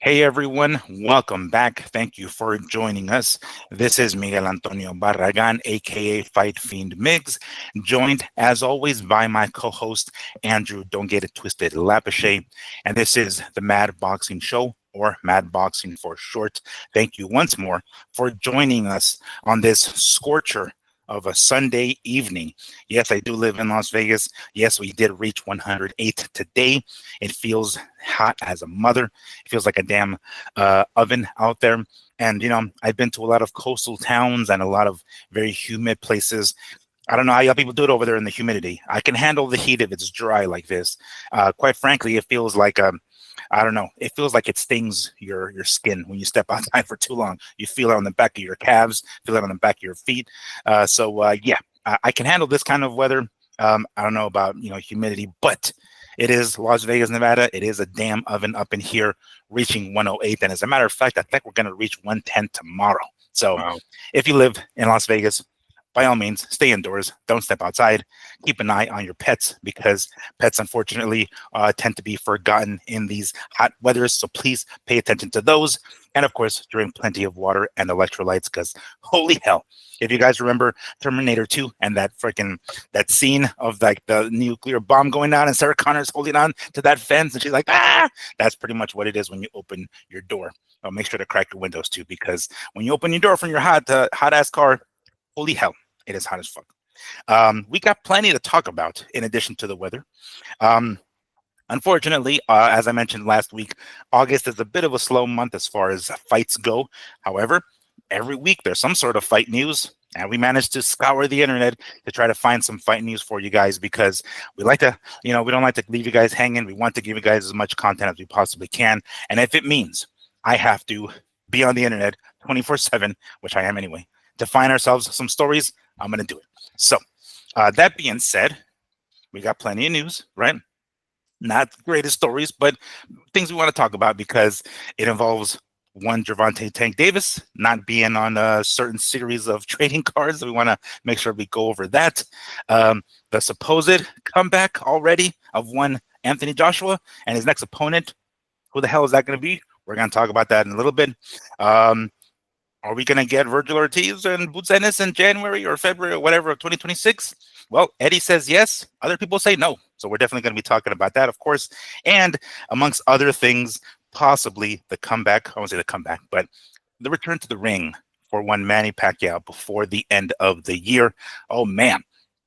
Hey everyone, welcome back. Thank you for joining us. This is Miguel Antonio Barragan, aka Fight Fiend Miggs, joined as always by my co-host Andrew Don't Get It Twisted Lapachet. And this is the Mad Boxing Show, or Mad Boxing for short. Thank you once more for joining us on this scorcher of a Sunday evening. Yes, I do live in Las Vegas. Yes, we did reach 108 today. It feels hot as a mother. It feels like a damn oven out there. And, I've been to a lot of coastal towns and a lot of very humid places. I don't know how y'all people do it over there in the humidity. I can handle the heat if it's dry like this. Quite frankly, it feels like I don't know. It feels like it stings your skin when you step outside for too long. You feel it on the back of your calves, feel it on the back of your feet. Yeah, I can handle this kind of weather. I don't know about humidity, but it is Las Vegas, Nevada. It is a damn oven up in here, reaching 108. And as a matter of fact, I think we're going to reach 110 tomorrow. So Wow. if you live in Las Vegas, by all means, stay indoors. Don't step outside. Keep an eye on your pets because pets, unfortunately, tend to be forgotten in these hot weathers. So please pay attention to those. And of course, drink plenty of water and electrolytes because holy hell. If you guys remember Terminator 2 and that scene of like the nuclear bomb going down and Sarah Connor's holding on to that fence and she's like, ah, that's pretty much what it is when you open your door. Make sure to crack your windows too, because when you open your door from your hot ass car, holy hell, it is hot as fuck. We got plenty to talk about in addition to the weather. Um, Unfortunately, as I mentioned last week, August is a bit of a slow month as far as fights go. However, every week there's some sort of fight news, and we managed to scour the internet to try to find some fight news for you guys because we like to, we don't like to leave you guys hanging. We want to give you guys as much content as we possibly can. And if it means I have to be on the internet 24/7, which I am anyway, to find ourselves some stories, I'm going to do it. So, that being said, we got plenty of news, right? Not the greatest stories, but things we want to talk about because it involves one Gervonta Tank Davis not being on a certain series of trading cards. We want to make sure we go over that. The supposed comeback already of one Anthony Joshua and his next opponent. Who the hell is that going to be? We're going to talk about that in a little bit. Are we going to get Vergil Ortiz and Boots Ennis in January or February or whatever of 2026? Well, Eddie says yes. Other people say no. So we're definitely going to be talking about that, of course. And amongst other things, possibly the comeback. I won't say the comeback, but the return to the ring for one Manny Pacquiao before the end of the year. Oh, man.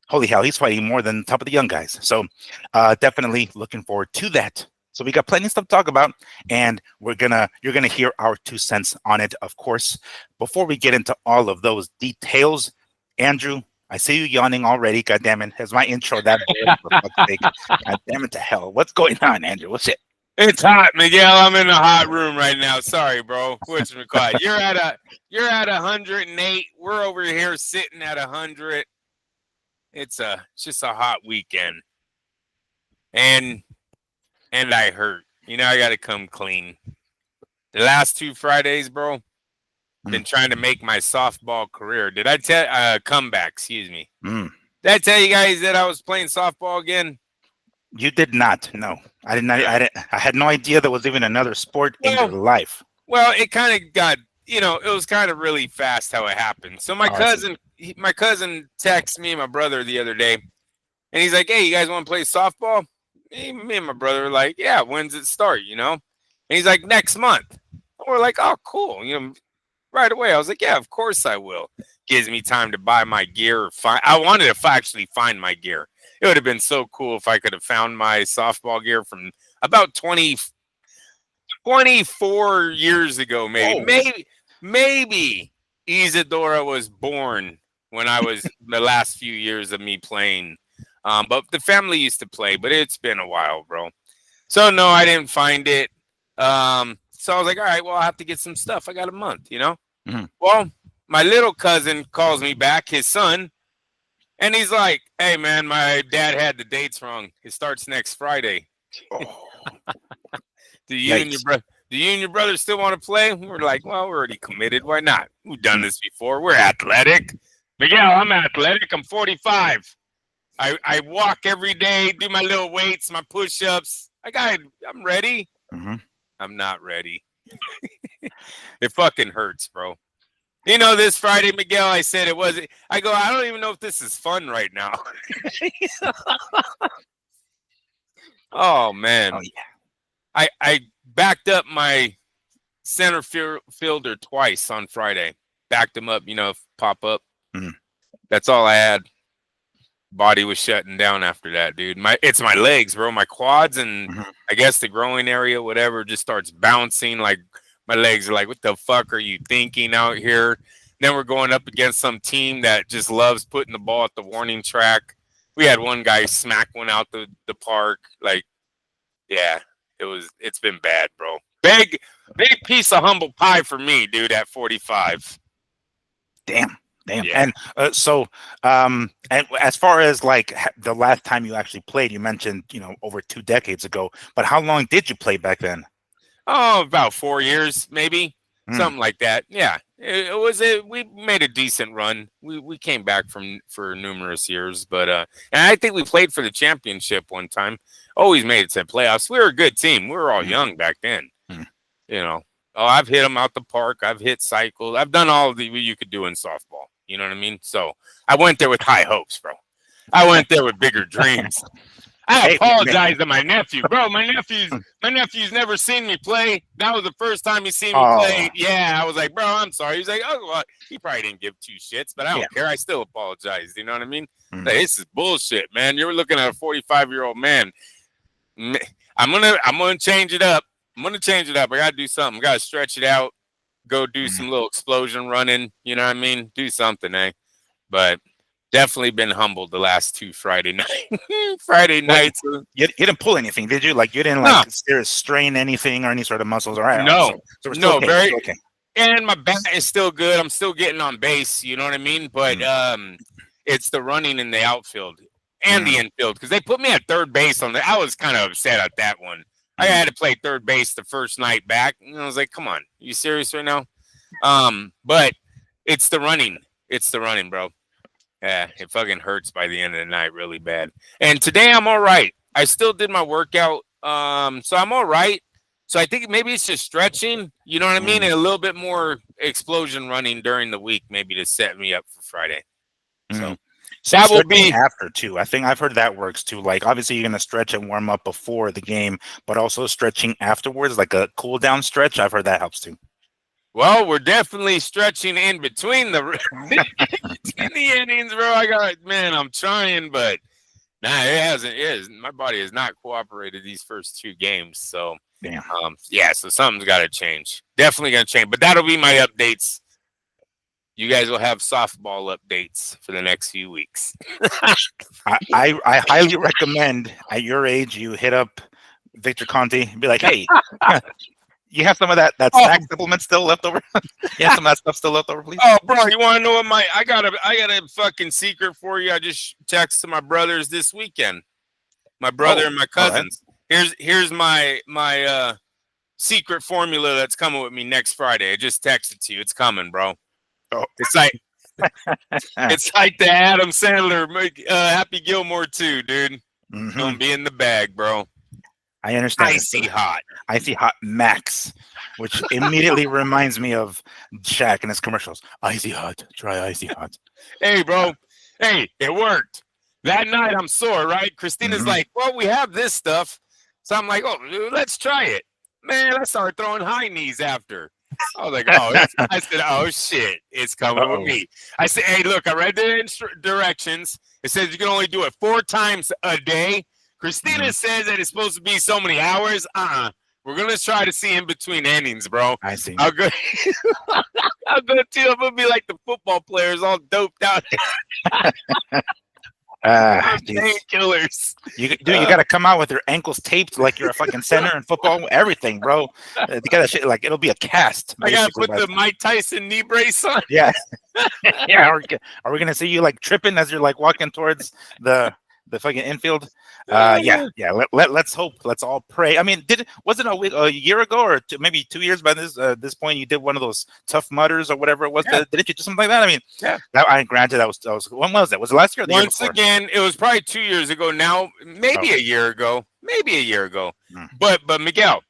Holy hell, he's fighting more than the top of the young guys. So definitely looking forward to that. So we got plenty of stuff to talk about, and you're gonna hear our 2 cents on it, of course. Before we get into all of those details, Andrew, I see you yawning already. God damn it, is my intro that boring, for fuck's sake? God damn it to hell! What's going on, Andrew? What's it? It's hot, Miguel. I'm in a hot room right now. Sorry, bro. What's required? You're at 108. We're over here sitting at 100. It's just a hot weekend. And I hurt. I gotta come clean. The last 2 Fridays, bro, been trying to make my softball career. Did I tell comeback, excuse me. Mm. Did I tell you guys that I was playing softball again? You did not. No, I did not. I had no idea there was even another sport in your life. Well, it kind of got, it was kind of really fast how it happened. So my cousin texted me and my brother the other day, and he's like, "Hey, you guys want to play softball?" Me and my brother were like, "Yeah, when's it start?" And he's like, "Next month." And we're like, "Oh, cool." Right away. I was like, "Yeah, of course I will." Gives me time to buy my gear. I wanted to actually find my gear. It would have been so cool if I could have found my softball gear from about 24 years ago, maybe. Oh. Maybe Isadora was born when I was the last few years of me playing. But the family used to play, but it's been a while, bro. So no, I didn't find it. So I was like, all right, well, I'll have to get some stuff. I got a month, Mm-hmm. Well, my little cousin calls me back, his son, and he's like, "Hey, man, my dad had the dates wrong. It starts next Friday." Oh. Do you and your brother still want to play? We're like, well, we're already committed. Why not? We've done this before. We're athletic. Miguel, I'm athletic. I'm 45. I walk every day, do my little weights, my push-ups. I'm ready. Mm-hmm. I'm not ready. It fucking hurts, bro. You know, this Friday, Miguel, I said it wasn't. I go, I don't even know if this is fun right now. Oh, man. Oh, yeah. I backed up my center fielder twice on Friday. Backed him up, pop up. Mhm. That's all I had. Body was shutting down after that, dude. It's my legs, bro. My quads and I guess the groin area, whatever, just starts bouncing. Like my legs are like, what the fuck are you thinking out here? Then we're going up against some team that just loves putting the ball at the warning track. We had one guy smack one out the park. Like, yeah, it's been bad, bro. Big piece of humble pie for me, dude, at 45. Damn. Yeah. And and as far as like the last time you actually played, you mentioned, over 2 decades ago, but how long did you play back then? Oh, about 4 years, maybe. Something like that. Yeah. We made a decent run. We came back for numerous years, but and I think we played for the championship one time. Always made it to playoffs. We were a good team. We were all young back then. Oh, I've hit them out the park. I've hit cycles. I've done all the you could do in softball. You know what I mean? So I went there with high hopes, bro. I went there with bigger dreams. I apologize to my nephew, bro. My nephew's never seen me play. That was the first time he seen me play. Yeah, I was like, bro, I'm sorry. He's like, oh, well, he probably didn't give 2 shits, but I don't care. I still apologize. You know what I mean? Like, this is bullshit, man. You're looking at a 45-year-old man. I'm gonna change it up. I gotta do something. Gotta stretch it out. Go do some little explosion running. You know what I mean? Do something, eh? But definitely been humbled the last 2 Friday nights. You didn't pull anything, did you? Like you didn't strain anything or any sort of muscles, all right? No, so we're still okay. Okay. And my bat is still good. I'm still getting on base. You know what I mean? But it's the running in the outfield and the infield because they put me at third base on I was kind of upset at that one. I had to play third base the first night back. And I was like, come on, you serious right now? But it's the running. It's the running, bro. Yeah, it fucking hurts by the end of the night really bad. And today I'm all right. I still did my workout. So I'm all right. So I think maybe it's just stretching, you know what I mean? And a little bit more explosion running during the week, maybe to set me up for Friday. So that will be after too. I think I've heard that works too. Like obviously you're gonna stretch and warm up before the game, but also stretching afterwards, like a cool down stretch. I've heard that helps too. Well, we're definitely stretching in between the innings, bro. I'm trying, but it hasn't. My body has not cooperated these first 2 games. So so something's got to change. Definitely gonna change. But that'll be my updates. You guys will have softball updates for the next few weeks. I highly recommend at your age you hit up Victor Conte and be like, hey, you have some of that snack supplement still left over? You have some of that stuff still left over, please? Oh, bro, you want to know what I got a fucking secret for you. I just texted my brothers this weekend. My brother and my cousins. Here's my secret formula that's coming with me next Friday. I just texted to you. It's coming, bro. Oh. It's like the Adam Sandler Happy Gilmore 2, dude. Gonna be in the bag, bro. I understand. Icy hot Max, which immediately reminds me of Shaq and his commercials. Icy hot, try icy hot. Hey, bro. Hey, it worked. That night I'm sore, right? Christina's like, well, we have this stuff. So I'm like, oh, dude, let's try it. Man, I started throwing high knees after. I was like, I said, oh, shit, it's coming with me. I said, hey, look, I read the directions. It says you can only do it 4 times a day. Christina says that it's supposed to be so many hours. We're going to try to see in between innings, bro. I see. I'm going to be like the football players all doped out. Painkillers. You got to come out with your ankles taped like you're a fucking center in football. Everything, bro. You got to like it'll be a cast. I got to put the Mike Tyson knee brace on. Yeah, yeah. Are we gonna see you like tripping as you're like walking towards the fucking infield? Yeah. Let's hope. Let's all pray. I mean, wasn't a year ago or maybe 2 years by this point you did one of those Tough Mudders or whatever it was? Yeah. Didn't you do something like that? I mean, granted that was when was that? Was it last year? Or the Once year again, it was probably 2 years ago. Now, maybe a year ago. But Miguel,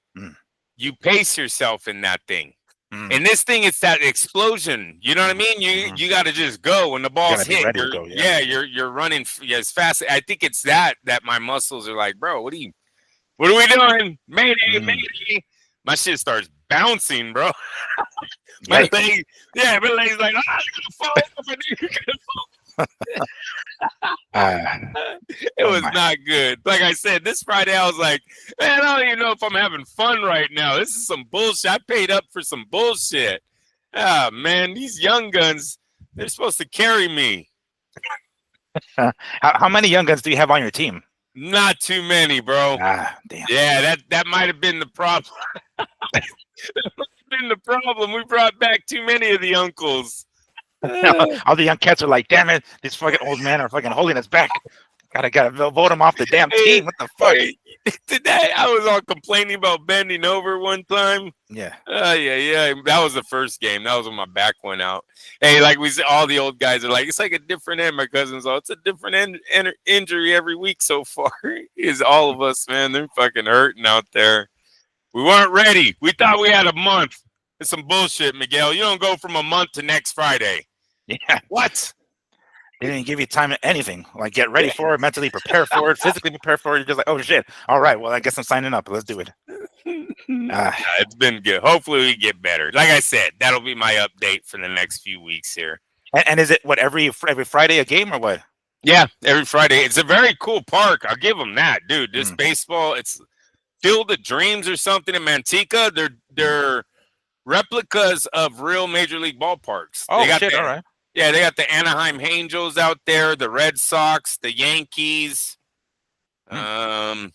you pace yourself in that thing. Mm. And this thing, it's that explosion. You know what I mean? You got to just go when the ball's gotta be hit. ready to go, yeah. You're running as fast. I think it's that my muscles are like, bro, what are we doing? Mayday, mayday. My shit starts bouncing, bro. My leg, my leg's like, I'm gonna fall off. It was not good. Like I said, this Friday I was like, man, I don't even know if I'm having fun right now. This is some bullshit. I paid up for some bullshit. Ah, man, these young guns, they're supposed to carry me. How many young guns do you have on your team? Not too many, bro. Ah, damn. Yeah, that might have been the problem. That might have been the problem. We brought back too many of the uncles. All the young cats are like, damn it, these fucking old men are fucking holding us back. Gotta vote them off the damn team. What the fuck? Today I was all complaining about bending over one time. Yeah. Yeah. That was the first game. That was when my back went out. Hey, like we said, all the old guys are like, it's like a different end. My cousins, it's a different injury every week so far. Is all of us, man. They're fucking hurting out there. We weren't ready. We thought we had a month. It's some bullshit, Miguel. You don't go from a month to next Friday. Yeah. What? They didn't give you time to anything. Like, get ready for it, mentally prepare for it, physically prepare for it. You're just like, oh, shit. All right, well, I guess I'm signing up. Let's do it. It's been good. Hopefully we get better. Like I said, that'll be my update for the next few weeks here. And is it, what, every Friday a game or what? Yeah, every Friday. It's a very cool park. I'll give them that, dude. This baseball, it's Field of Dreams or something in Manteca. They're replicas of real Major League ballparks. Oh, shit, all right. Yeah, they got the Anaheim Angels out there, the Red Sox, the Yankees, and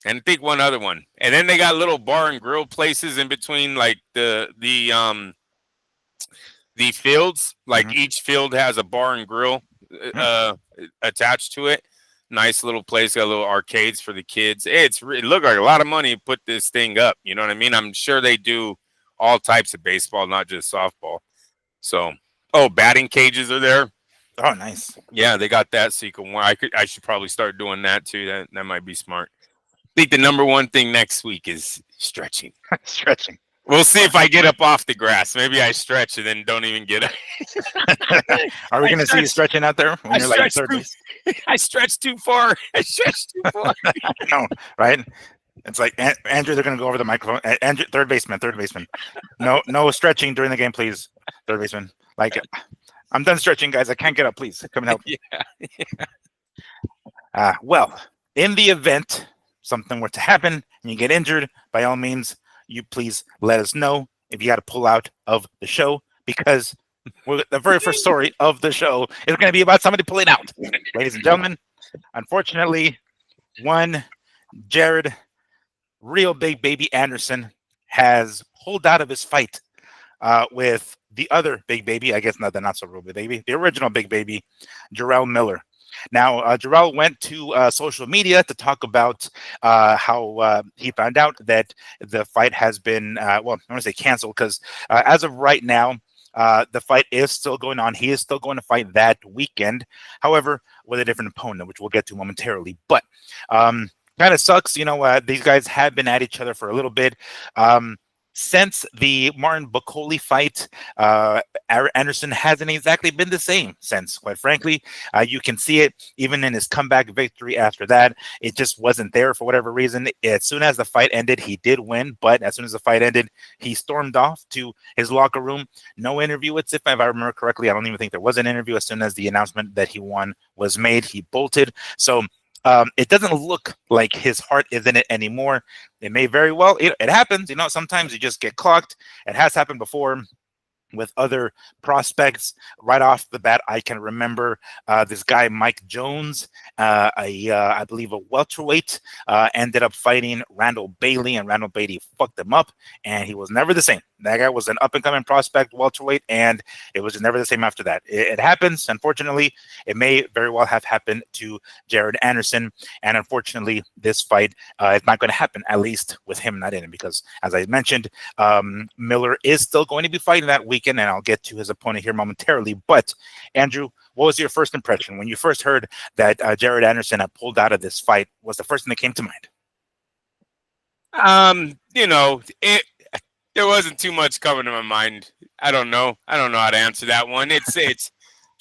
I think one other one. And then they got little bar and grill places in between, like the fields. Like each field has a bar and grill attached to it. Nice little place, got little arcades for the kids. It looked like a lot of money to put this thing up. You know what I mean? I'm sure they do all types of baseball, not just softball. So. Oh, batting cages are there. Oh, nice. Yeah, they got that. So you can. I should probably start doing that too. That might be smart. I think the number one thing next week is stretching. Stretching. We'll see if I get up off the grass. Maybe I stretch and then don't even get up. Are we going to see you stretching out there when you're like third base? I stretched too far. No, right? It's like, Andrew, they're going to go over the microphone. Andrew, third baseman. No stretching during the game, please. Third baseman. Like, I'm done stretching, guys. I can't get up. Please come and help me. Well, in the event something were to happen and you get injured, by all means, you please let us know if you got to pull out of the show, because the very first story of the show is going to be about somebody pulling out. Ladies and gentlemen, unfortunately, one Jared, real big baby Anderson, has pulled out of his fight with the other big baby, I guess not so real big baby, the original big baby, Jarell Miller. Now, Jarell went to social media to talk about how he found out that the fight has been, I want to say canceled, because as of right now, the fight is still going on. He is still going to fight that weekend, however, with a different opponent, which we'll get to momentarily. But kind of sucks, these guys have been at each other for a little bit. Since the Martin Bakole fight, Anderson hasn't exactly been the same since, quite frankly. You can see it even in his comeback victory after that. It just wasn't there for whatever reason. As soon as the fight ended, he did win, but as soon as the fight ended, he stormed off to his locker room. No interview. If I remember correctly, I don't even think there was an interview. As soon as the announcement that he won was made, he bolted. So it doesn't look like his heart is in it anymore. It may very well, it happens, sometimes you just get clocked. It has happened before with other prospects. Right off the bat, I can remember this guy, Mike Jones, I believe a welterweight, ended up fighting Randall Bailey, and Randall Bailey fucked him up, and he was never the same. That guy was an up-and-coming prospect, welterweight, and it was just never the same after that. It happens. Unfortunately, it may very well have happened to Jared Anderson, and unfortunately, this fight is not going to happen, at least with him not in it, because, as I mentioned, Miller is still going to be fighting that weekend, and I'll get to his opponent here momentarily. But, Andrew, what was your first impression when you first heard that Jared Anderson had pulled out of this fight? Was the first thing that came to mind? you know, there wasn't too much coming to my mind. I don't know. I don't know how to answer that one. It's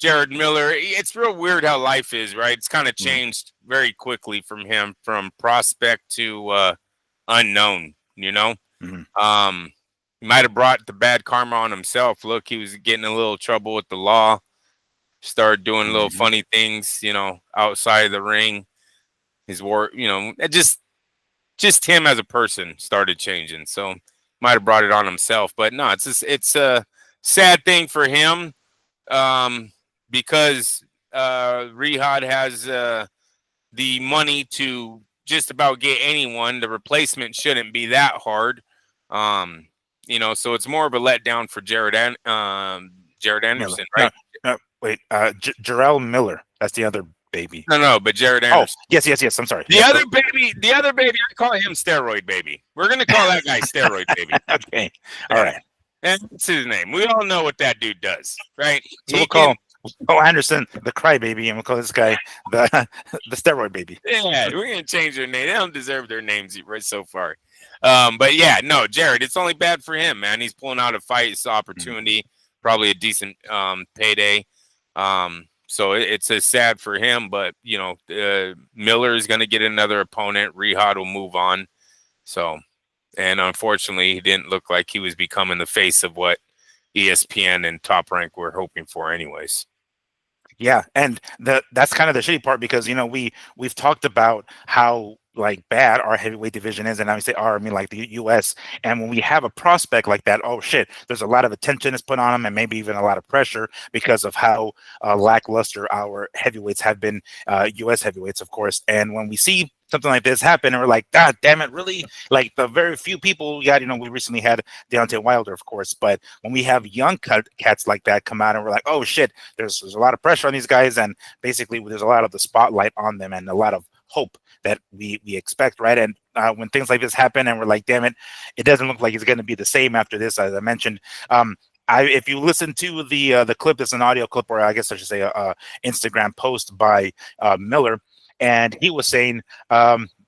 Jarell Miller. It's real weird how life is, right? It's kind of changed very quickly from him, from prospect to unknown. You know, he might have brought the bad karma on himself. Look, he was getting a little trouble with the law. Started doing little funny things, you know, outside of the ring. His work, you know, just him as a person started changing. So might have brought it on himself, but no, it's a sad thing for him, because Rihad has the money to just about get anyone. The replacement shouldn't be that hard, you know. So it's more of a letdown for Jared Anderson, right? No, wait, Jarell Miller. That's the other baby. No, but Jared Anderson. Oh, yes. I'm sorry. The other baby, I call him Steroid Baby. We're gonna call that guy Steroid Baby. Okay, all right. And that's his name. We all know what that dude does, right? So we'll call Anderson the crybaby, and we'll call this guy the Steroid Baby. Yeah, we're gonna change their name. They don't deserve their names right so far. But yeah, no, Jared. It's only bad for him, man. He's pulling out a fight. It's opportunity, probably a decent payday. So it's sad for him, but you know, Miller is going to get another opponent. Rihad will move on. So, and unfortunately, he didn't look like he was becoming the face of what ESPN and Top Rank were hoping for, anyways. Yeah, and that's kind of the shitty part, because you know we've talked about how like bad our heavyweight division is, and I say our, I mean like the U.S. And when we have a prospect like that, oh shit, there's a lot of attention is put on him, and maybe even a lot of pressure because of how lackluster our heavyweights have been, U.S. heavyweights, of course. And when we see something like this happen, and we're like, God damn it, really? Like the very few people we got, you know, we recently had Deontay Wilder, of course, but when we have young cats like that come out, and we're like, oh shit, there's a lot of pressure on these guys, and basically there's a lot of the spotlight on them, and a lot of hope that we expect, right? And when things like this happen, and we're like, damn it, it doesn't look like it's going to be the same after this, as I mentioned. If you listen to the clip, it's an audio clip, or I guess I should say a Instagram post by Miller, and he was saying,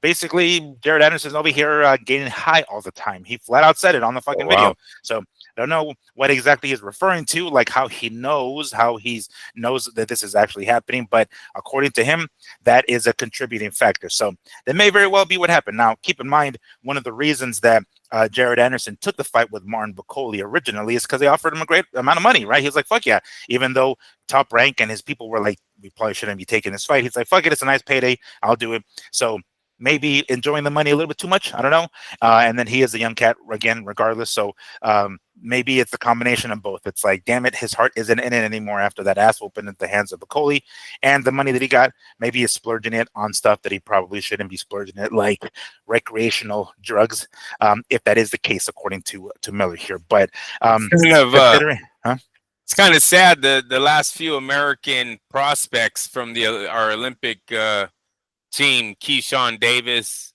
basically, Jared Anderson's over here getting high all the time. He flat out said it on the fucking video. So I don't know what exactly he's referring to, like how he knows that this is actually happening. But according to him, that is a contributing factor. So that may very well be what happened. Now, keep in mind, one of the reasons that Jared Anderson took the fight with Martin Bakole originally is because they offered him a great amount of money, right? He was like, fuck yeah. Even though Top Rank and his people were like, we probably shouldn't be taking this fight, he's like, fuck it, it's a nice payday, I'll do it. So maybe enjoying the money a little bit too much, I don't know. And then he is a young cat again, regardless. So maybe it's a combination of both. It's like, damn it, his heart isn't in it anymore after that ass whooping at the hands of Bakole, and the money that he got, maybe he's splurging it on stuff that he probably shouldn't be splurging it, like recreational drugs, if that is the case according to Miller here. But it's kind of sad that the last few American prospects from our Olympic team, Keyshawn Davis,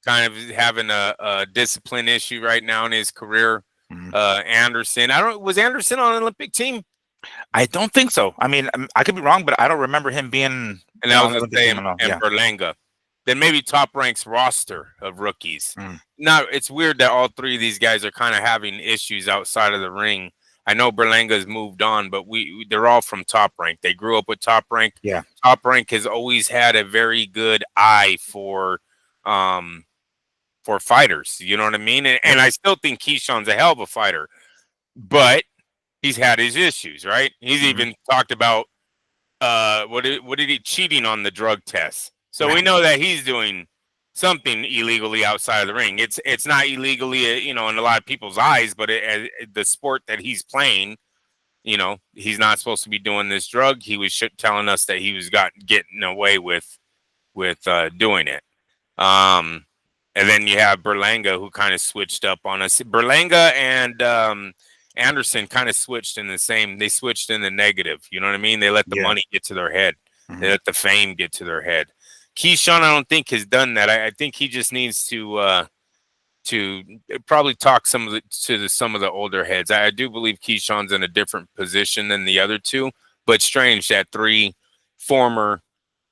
kind of having a discipline issue right now in his career. Anderson, was Anderson on an Olympic team? I don't think so. I mean, I could be wrong, but I don't remember him being. And that was the same in Berlanga. Then maybe Top Rank's roster of rookies. Now, it's weird that all three of these guys are kind of having issues outside of the ring. I know Berlanga's moved on, but they're all from Top Rank. They grew up with Top Rank. Yeah. Top Rank has always had a very good eye for fighters. You know what I mean? And I still think Keyshawn's a hell of a fighter, but he's had his issues, right? He's even talked about what did he cheating on the drug test. So we know that he's doing something illegally outside of the ring. It's not illegally, you know, in a lot of people's eyes, but the sport that he's playing, you know, he's not supposed to be doing this drug. He was telling us that he was getting away with doing it. And then you have Berlanga, who kind of switched up on us. Berlanga and Anderson kind of switched in they switched in the negative. You know what I mean? They let the money get to their head. They let the fame get to their head. Keyshawn, I don't think, has done that. I think he just needs to probably talk some of the older heads. I do believe Keyshawn's in a different position than the other two, but strange that three former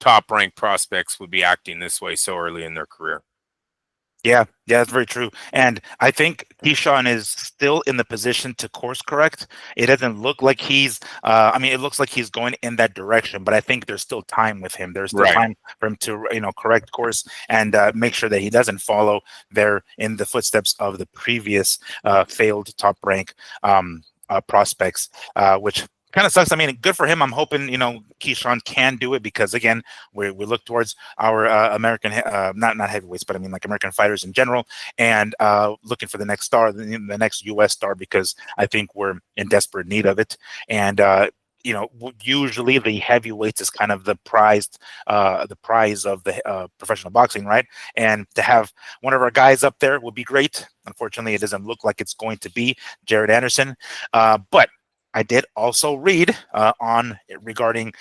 Top Rank prospects would be acting this way so early in their career. Yeah, yeah, that's very true. And I think Keyshawn is still in the position to course correct. It doesn't look like I mean, it looks like he's going in that direction, but I think there's still time with him. There's still Right. time for him to, correct course and make sure that he doesn't follow there in the footsteps of the previous failed top rank prospects, which kind of sucks. I mean, good for him. I'm hoping, Keyshawn can do it because, again, we look towards our American, not heavyweights, but I mean like American fighters in general, and looking for the next star, the next U.S. star, because I think we're in desperate need of it. And usually the heavyweights is kind of the prize of the professional boxing, right? And to have one of our guys up there would be great. Unfortunately, it doesn't look like it's going to be Jared Anderson, but I did also read on regarding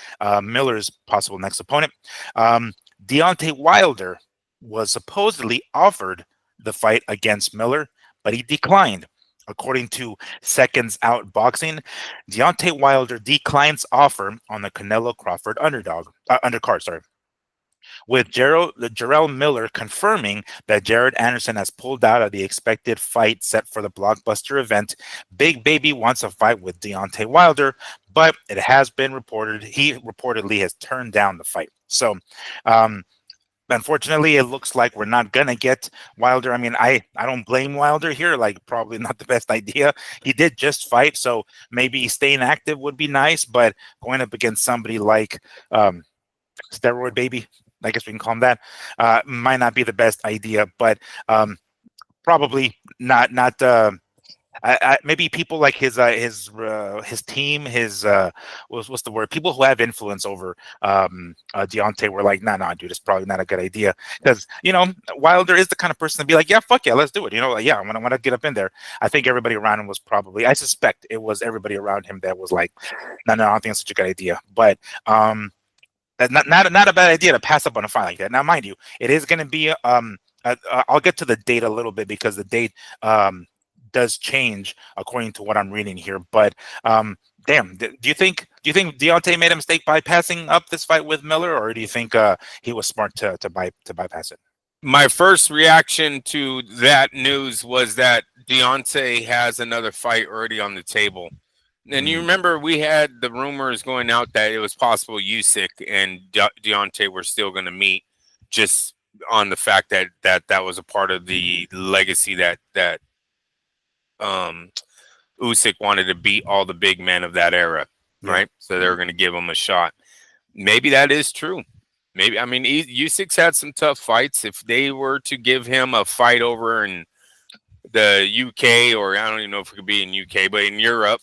Miller's possible next opponent. Deontay Wilder was supposedly offered the fight against Miller, but he declined. According to Seconds Out Boxing, Deontay Wilder declines offer on the Canelo Crawford undercard. Sorry, with Jarell Miller confirming that Jared Anderson has pulled out of the expected fight set for the blockbuster event. Big Baby wants a fight with Deontay Wilder, but it has been reported he reportedly has turned down the fight. So, unfortunately, it looks like we're not gonna get Wilder. I mean, I don't blame Wilder here. Like, probably not the best idea. He did just fight, so maybe staying active would be nice. But going up against somebody like Steroid Baby, I guess we can call him that, might not be the best idea. But probably not. Maybe people like his team, what's the word? People who have influence over Deontay were like, nah, dude, it's probably not a good idea, because Wilder is the kind of person to be like, yeah, fuck yeah, let's do it. Like, yeah, I want to get up in there. I think everybody around him was probably, I suspect it was everybody around him that was like, no, I don't think it's such a good idea. But not a bad idea to pass up on a fight like that. Now, mind you, it is going to be I'll get to the date a little bit, because the date does change according to what I'm reading here. But damn, do you think Deontay made a mistake by passing up this fight with Miller, or do you think he was smart to bypass it? My first reaction to that news was that Deontay has another fight already on the table. And you remember we had the rumors going out that it was possible Usyk and Deontay were still going to meet, just on the fact that was a part of the legacy that Usyk wanted to beat all the big men of that era, right? So they were going to give him a shot. Maybe that is true. Maybe, I mean, Usyk's had some tough fights. If they were to give him a fight over in the UK, or I don't even know if it could be in UK, but in Europe,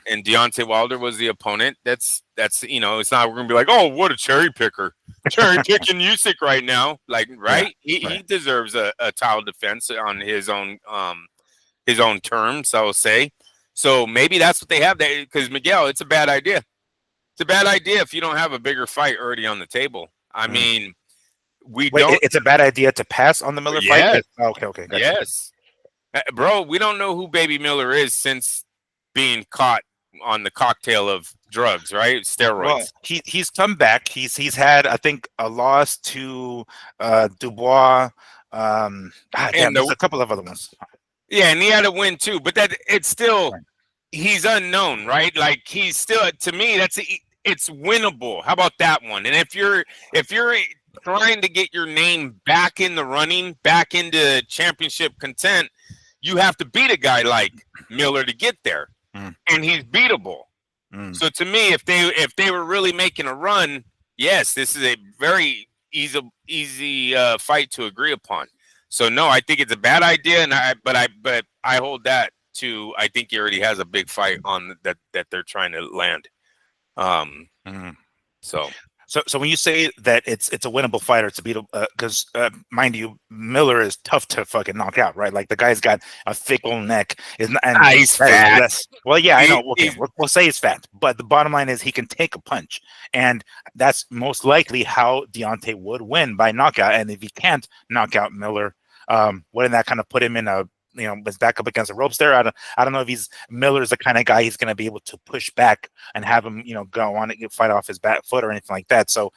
and Deontay Wilder was the opponent, that's it's not, we're gonna be like, oh, what a cherry picking Usyk right now, like, right? He deserves a title defense on his own terms, I will say. So maybe that's what they have there, because Miguel, it's a bad idea. It's a bad idea if you don't have a bigger fight already on the table. I mean, it's a bad idea to pass on the Miller fight? Okay, gotcha. Yes. Bro, we don't know who Baby Miller is since being caught on the cocktail of drugs, right? Steroids. Well, he's come back. He's had, I think, a loss to Dubois. There's a couple of other ones. Yeah, and he had a win too, but that it's still he's unknown, right? Like, he's still, to me, it's winnable. How about that one? And if you're trying to get your name back in the running, back into championship content, you have to beat a guy like Miller to get there. And he's beatable. So to me, if they were really making a run, yes, this is a very easy fight to agree upon. So no, I think it's a bad idea, but I hold that to, I think he already has a big fight on that they're trying to land. So when you say that it's a winnable fight, or it's a beatable, because mind you, Miller is tough to fucking knock out, right? Like, the guy's got a thick old neck. He's fat. Well, yeah, I know. Okay, we'll say he's fat, but the bottom line is he can take a punch, and that's most likely how Deontay would win, by knockout. And if he can't knock out Miller, wouldn't that kind of put him in a, was back up against the ropes there? I don't know if Miller's the kind of guy he's going to be able to push back and have him, go on and fight off his back foot or anything like that. So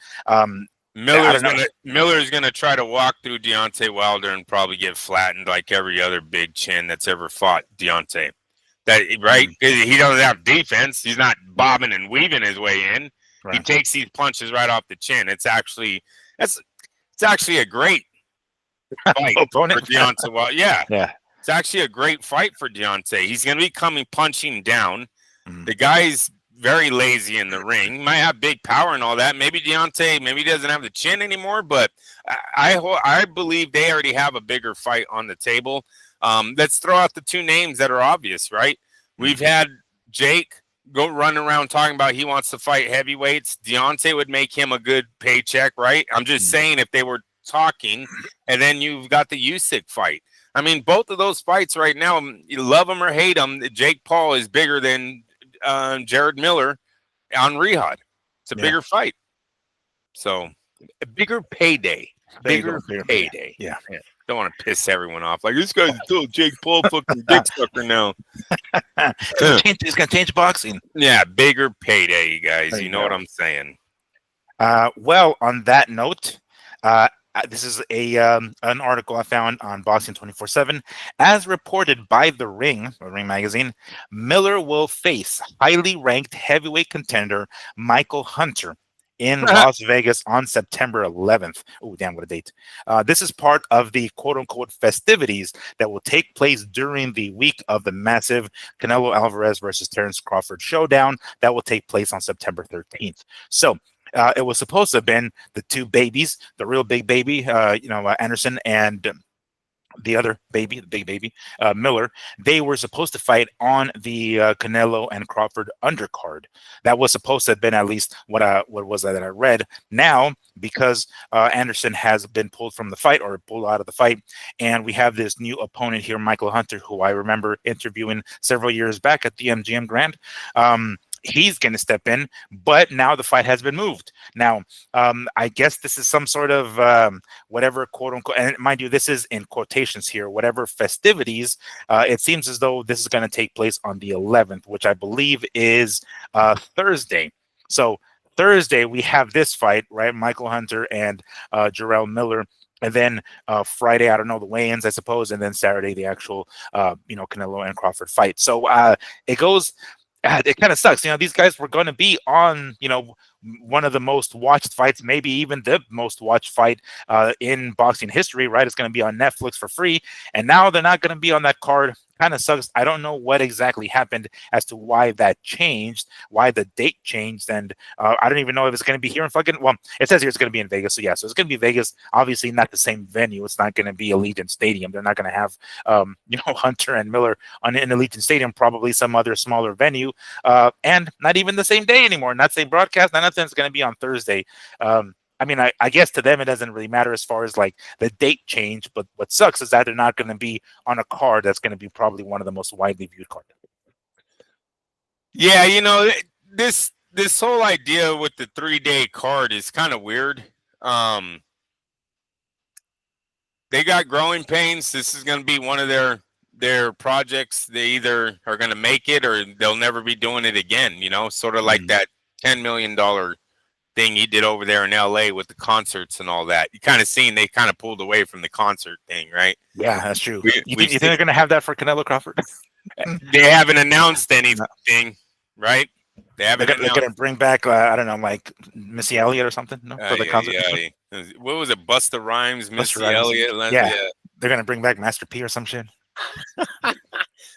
I don't know. Miller's gonna try to walk through Deontay Wilder and probably get flattened like every other big chin that's ever fought Deontay. That right? He doesn't have defense. He's not bobbing and weaving his way in. He takes these punches right off the chin. It's actually a great fight for Deontay Wilder. Yeah. It's actually a great fight for Deontay. He's going to be coming punching down. The guy's very lazy in the ring. Might have big power and all that. Maybe Deontay, maybe he doesn't have the chin anymore, but I believe they already have a bigger fight on the table. Let's throw out the two names that are obvious, right? We've had Jake go run around talking about he wants to fight heavyweights. Deontay would make him a good paycheck, right? I'm just saying if they were talking, and then you've got the Usyk fight. I mean, both of those fights right now, you love them or hate them, Jake Paul is bigger than Jarell Miller on Riyadh. It's a bigger fight. So, a bigger payday. Bigger payday. Yeah. Don't want to piss everyone off. Like, this guy's still Jake Paul fucking dick sucker now. He's going to change boxing. Yeah, bigger payday, you guys. You know what I'm saying. Well, on that note, this is an article I found on Boxing 24/7. As reported by The Ring magazine, Miller will face highly ranked heavyweight contender Michael Hunter in Las Vegas on September 11th. Oh, damn, what a date. This is part of the quote-unquote festivities that will take place during the week of the massive Canelo Alvarez versus Terence Crawford showdown that will take place on September 13th. So, it was supposed to have been the two babies, the real big baby, Anderson and the other baby, the big baby, Miller. They were supposed to fight on the Canelo and Crawford undercard. That was supposed to have been at least what was that I read. Now, because Anderson has been pulled from the fight or pulled out of the fight, and we have this new opponent here, Michael Hunter, who I remember interviewing several years back at the MGM Grand. He's going to step in, but now the fight has been moved. Now, I guess this is some sort of whatever, quote unquote, and mind you, this is in quotations here, whatever festivities. It seems as though this is going to take place on the 11th, which I believe is Thursday. So Thursday, we have this fight, right? Michael Hunter and Jarell Miller. And then Friday, I don't know, the weigh-ins, I suppose. And then Saturday, the actual, Canelo and Crawford fight. So it goes... It kind of sucks. These guys were going to be on, one of the most watched fights, maybe even the most watched fight in boxing history, right? It's going to be on Netflix for free. And now they're not going to be on that card. Kind of sucks. I don't know what exactly happened as to why that changed, why the date changed. And I don't even know if it's going to be here in it says here it's going to be in Vegas. So, yeah, so it's going to be Vegas. Obviously not the same venue. It's not going to be Allegiant Stadium. They're not going to have, Hunter and Miller in Allegiant Stadium, probably some other smaller venue. And not even the same day anymore. Not same broadcast. Nothing. It's going to be on Thursday. I mean, I guess to them it doesn't really matter as far as like the date change, but what sucks is that they're not going to be on a card that's going to be probably one of the most widely viewed cards. Yeah, this whole idea with the 3-day card is kind of weird. They got growing pains. This is going to be one of their projects. They either are going to make it or they'll never be doing it again. Sort of like that $10 million thing he did over there in LA with the concerts and all that. You kind of seen they kind of pulled away from the concert thing, right? Yeah, that's true. You think they're going to have that for Canelo Crawford? They haven't announced anything, right? They're going to bring back, I don't know, like Missy Elliott or something, for the concert. Yeah. What was it? Busta Rhymes, Missy Elliott. Yeah. They're going to bring back Master P or some shit.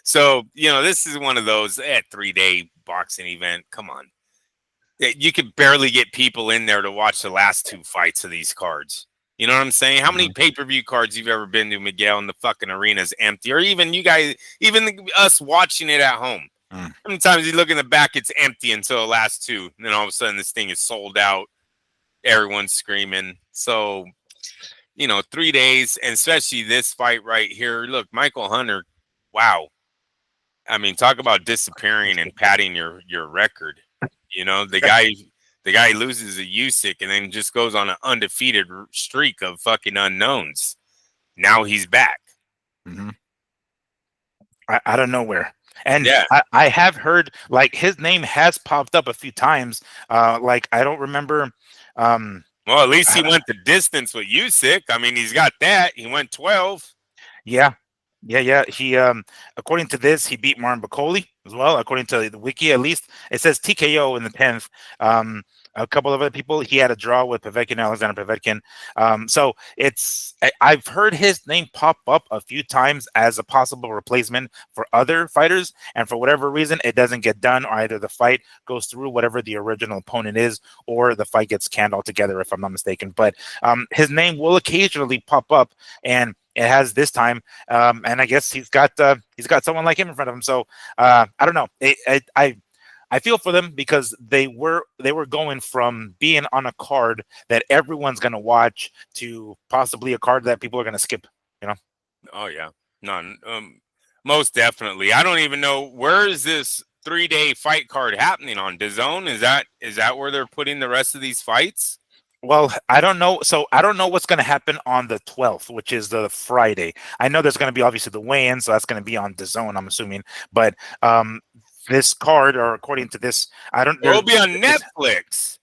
So, this is one of those 3-day boxing event. Come on. You could barely get people in there to watch the last 2 fights of these cards. You know what I'm saying? How many pay-per-view cards you've ever been to, Miguel, and the fucking arena's empty? Or even you guys, even us watching it at home. How many times you look in the back, it's empty until the last 2. And then all of a sudden this thing is sold out. Everyone's screaming. So, 3 days, and especially this fight right here. Look, Michael Hunter, wow. I mean, talk about disappearing and padding your record. The guy loses a Usyk and then just goes on an undefeated streak of fucking unknowns. Now he's back. Out of nowhere. And I have heard, like, his name has popped up a few times. Like, I don't remember Well, at least he went the distance with Usyk. I mean, he's got that. He went 12. Yeah, yeah. He according to this, he beat Martin Bacoli as well. According to the wiki, at least it says TKO in the 10th. A couple of other people, he had a draw with Povetkin, Alexander Povetkin. So I've heard his name pop up a few times as a possible replacement for other fighters, and for whatever reason, it doesn't get done, or either the fight goes through whatever the original opponent is, or the fight gets canned altogether, if I'm not mistaken. But his name will occasionally pop up, and it has this time, and I guess he's got someone like him in front of him. So I don't know. I feel for them because they were going from being on a card that everyone's gonna watch to possibly a card that people are gonna skip. You know? Oh yeah, none. Most definitely. I don't even know where is this 3-day fight card happening on DAZN. Is that where they're putting the rest of these fights? Well, I don't know. So I don't know what's going to happen on the 12th, which is the Friday. I know there's going to be obviously the weigh-in, so that's going to be on DAZN, I'm assuming. But this card, or according to this, I don't. It'll be on Netflix.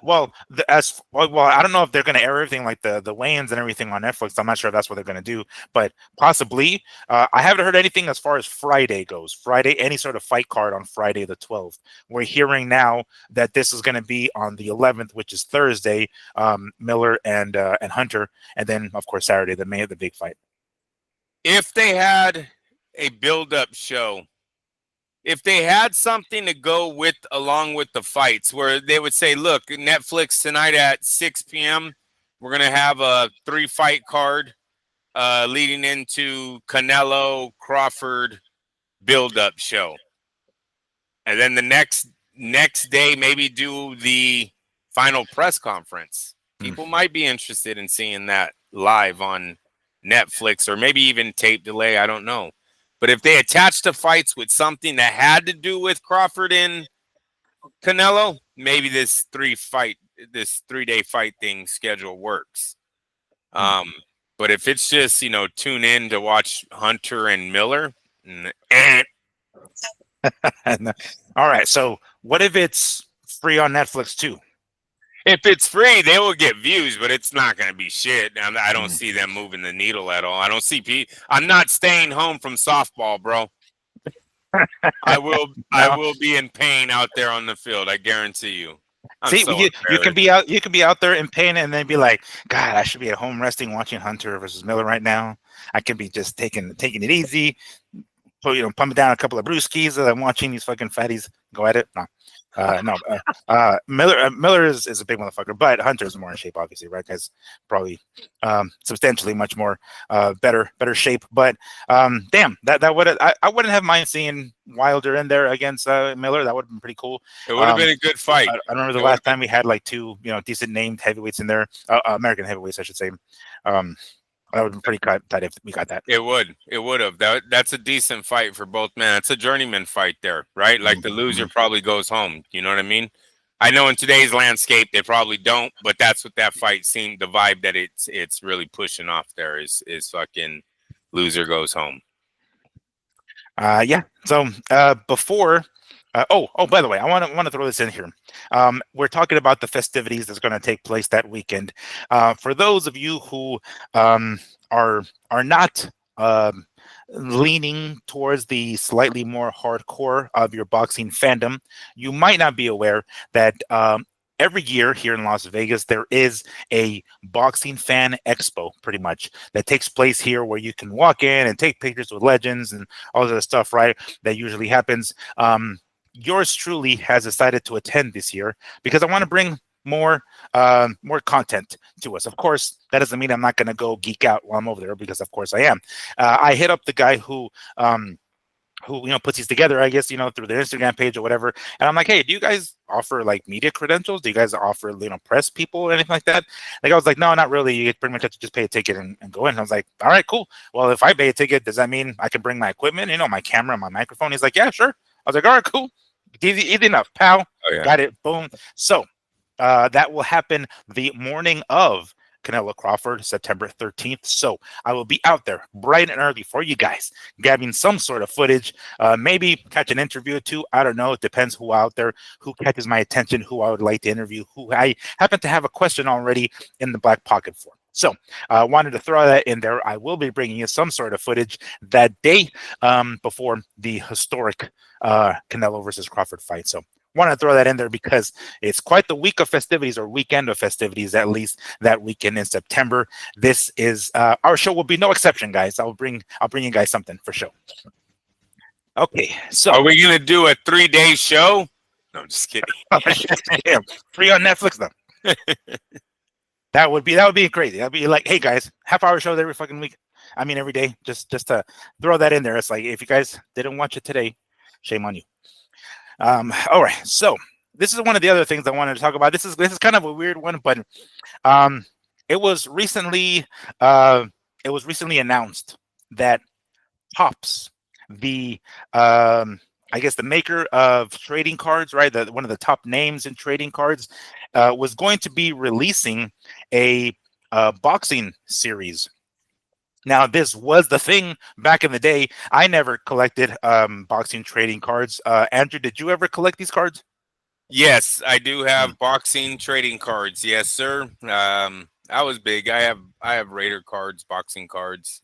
Well, I don't know if they're going to air everything like the weigh-ins and everything on Netflix. I'm not sure if that's what they're going to do, but possibly. I haven't heard anything as far as Friday goes. Friday, any sort of fight card on Friday the 12th. We're hearing now that this is going to be on the 11th, which is Thursday. Miller and Hunter, and then of course Saturday, the big fight. If they had a build-up show. If they had something to go with along with the fights, where they would say, look, Netflix tonight at 6 p.m., we're going to have a 3-fight card leading into Canelo Crawford build-up show. And then the next day, maybe do the final press conference. People might be interested in seeing that live on Netflix, or maybe even tape delay. I don't know. But if they attached the fights with something that had to do with Crawford and Canelo, maybe this 3-day fight thing schedule works. But if it's just, tune in to watch Hunter and Miller. All right. So what if it's free on Netflix too? If it's free, they will get views, but it's not going to be shit. I don't see them moving the needle at all. I don't see I'm not staying home from softball, bro. I will be in pain out there on the field. I guarantee you. You can be out there in pain and then be like, God, I should be at home resting, watching Hunter versus Miller right now. I can be just taking it easy. So, pumping down a couple of brewskis as I'm watching these fucking fatties go at it. Miller is a big motherfucker, but Hunter's more in shape, obviously, right? Guys, probably substantially much more better shape. But damn, that would I wouldn't have mind seeing Wilder in there against Miller. That would have been pretty cool. It would have been a good fight. I remember the last time we had like two decent named heavyweights in there, American heavyweights, I should say. That would have been pretty tight if we got that. It would have. That's a decent fight for both men. It's a journeyman fight there, right? Like the loser probably goes home. You know what I mean? I know in today's landscape they probably don't, but that's what that fight seemed. The vibe that it's really pushing off there is fucking loser goes home. Yeah. So before. By the way, I want to throw this in here. We're talking about the festivities that's going to take place that weekend. For those of you who are not leaning towards the slightly more hardcore of your boxing fandom, you might not be aware that every year here in Las Vegas, there is a boxing fan expo, pretty much, that takes place here where you can walk in and take pictures with legends and all of the stuff, right? That usually happens. Yours truly has decided to attend this year because I want to bring more content to us. Of course, that doesn't mean I'm not going to go geek out while I'm over there, because of course I am. I hit up the guy who puts these together, I guess, through their Instagram page or whatever. And I'm like, hey, do you guys offer like media credentials? Do you guys offer, press people or anything like that? Like, I was like, no, not really. You pretty much have to just pay a ticket and go in. And I was like, all right, cool. Well, if I pay a ticket, does that mean I can bring my equipment, my camera, my microphone? He's like, yeah, sure. I was like, all right, cool. Easy enough, pal. Oh, yeah. Got it. Boom. So that will happen the morning of Canelo Crawford, September 13th. So I will be out there bright and early for you guys, grabbing some sort of footage, maybe catch an interview or two. I don't know. It depends who out there, who catches my attention, who I would like to interview, who I happen to have a question already in the black pocket for. So I wanted to throw that in there. I will be bringing you some sort of footage that day before the historic Canelo versus Crawford fight. So want to throw that in there because it's quite the week of festivities, or weekend of festivities, at least that weekend in September. This is our show will be no exception, guys. I'll bring you guys something for sure. Okay, so are we gonna do a 3-day show? No, I'm just kidding. Yeah, free on Netflix though. That would be crazy. That'd be like, hey guys, half-hour shows every fucking week. I mean, every day. Just to throw that in there. It's like, if you guys didn't watch it today, shame on you. All right. So this is one of the other things I wanted to talk about. This is kind of a weird one, but it was recently announced that Topps, the I guess the maker of trading cards, right? One of the top names in trading cards, was going to be releasing a boxing series. Now, this was the thing back in the day. I never collected boxing trading cards. Andrew, did you ever collect these cards? Yes, I do have boxing trading cards. Yes, sir. I was big. I have Raider cards, boxing cards,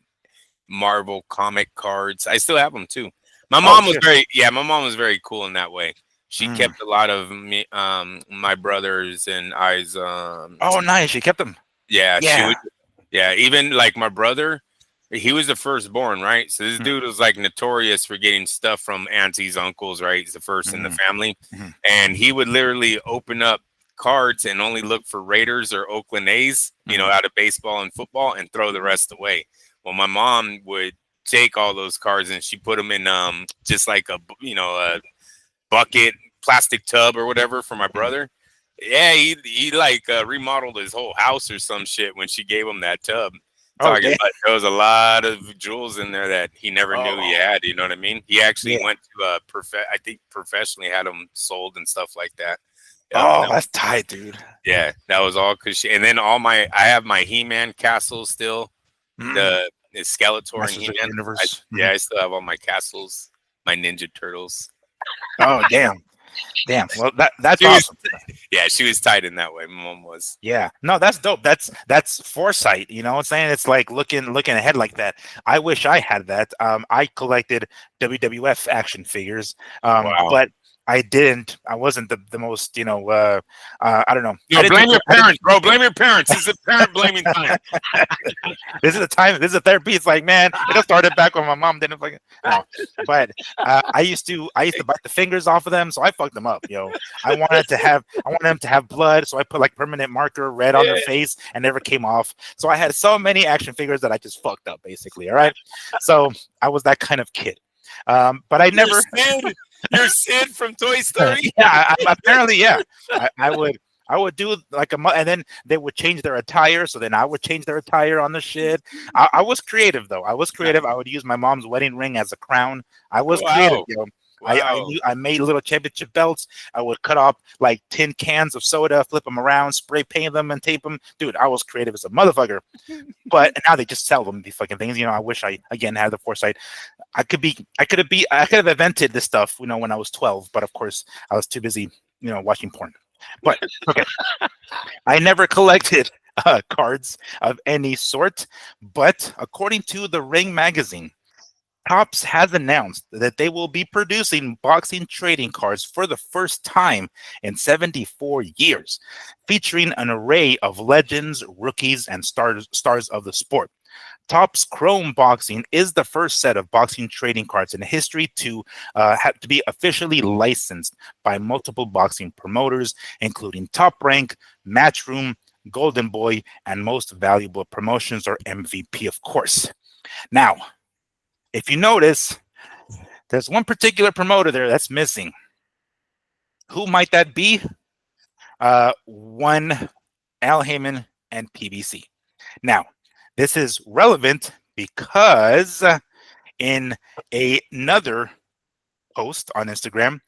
Marvel comic cards. I still have them too. My mom was very cool in that way. She kept a lot of me, my brothers and I's. Oh, nice. She kept them. Yeah. She would, even like my brother, he was the firstborn, right? So this dude was like notorious for getting stuff from aunties, uncles, right? He's the first in the family. And he would literally open up cards and only look for Raiders or Oakland A's, out of baseball and football, and throw the rest away. Well, my mom would take all those cards and she put them in just like a bucket, plastic tub or whatever for my brother. Yeah, he like remodeled his whole house or some shit when she gave him that tub. Talking about, there was a lot of jewels in there that he never knew he had. You know what I mean? He actually went to I think professionally had them sold and stuff like that. That's tight, dude. Yeah, that was all because and then I have my He-Man castles still. The Skeletor and He-Man. I still have all my castles, my Ninja Turtles. Oh, damn. Well, that's awesome. She was tight in that way. My mom was. Yeah. No, that's dope. That's foresight. You know what I'm saying? It's like looking ahead like that. I wish I had that. I collected WWF action figures. But I didn't. I wasn't the most, I don't know. No, blame your parents, bro. Blame your parents. This is parent blaming time. This is the time. This is a therapy. It's like, man, it started back when my mom didn't fucking. No. But I used to bite the fingers off of them, so I fucked them up. I wanted them to have blood, so I put like permanent marker red on their face and never came off. So I had so many action figures that I just fucked up, basically. All right. So I was that kind of kid. But I never. You're Sid from Toy Story. Apparently, yeah. I would do like and then they would change their attire. So then I would change their attire on the shit. I was creative though. I would use my mom's wedding ring as a crown. I was creative, Wow. I made little championship belts. I would cut off like tin cans of soda, flip them around, spray paint them, and tape them. Dude, I was creative as a motherfucker. But now they just sell them, these fucking things. I wish I again had the foresight. I could have invented this stuff, when I was 12. But of course, I was too busy, watching porn. But okay, I never collected cards of any sort. But according to the Ring magazine, Topps has announced that they will be producing boxing trading cards for the first time in 74 years, featuring an array of legends, rookies, and stars of the sport. Topps Chrome Boxing is the first set of boxing trading cards in history to have to be officially licensed by multiple boxing promoters, including Top Rank, Matchroom, Golden Boy, and Most Valuable Promotions, or MVP, of course. Now, if you notice, there's one particular promoter there that's missing. Who might that be? One, Al Heyman and PBC. Now, this is relevant because in another post on Instagram,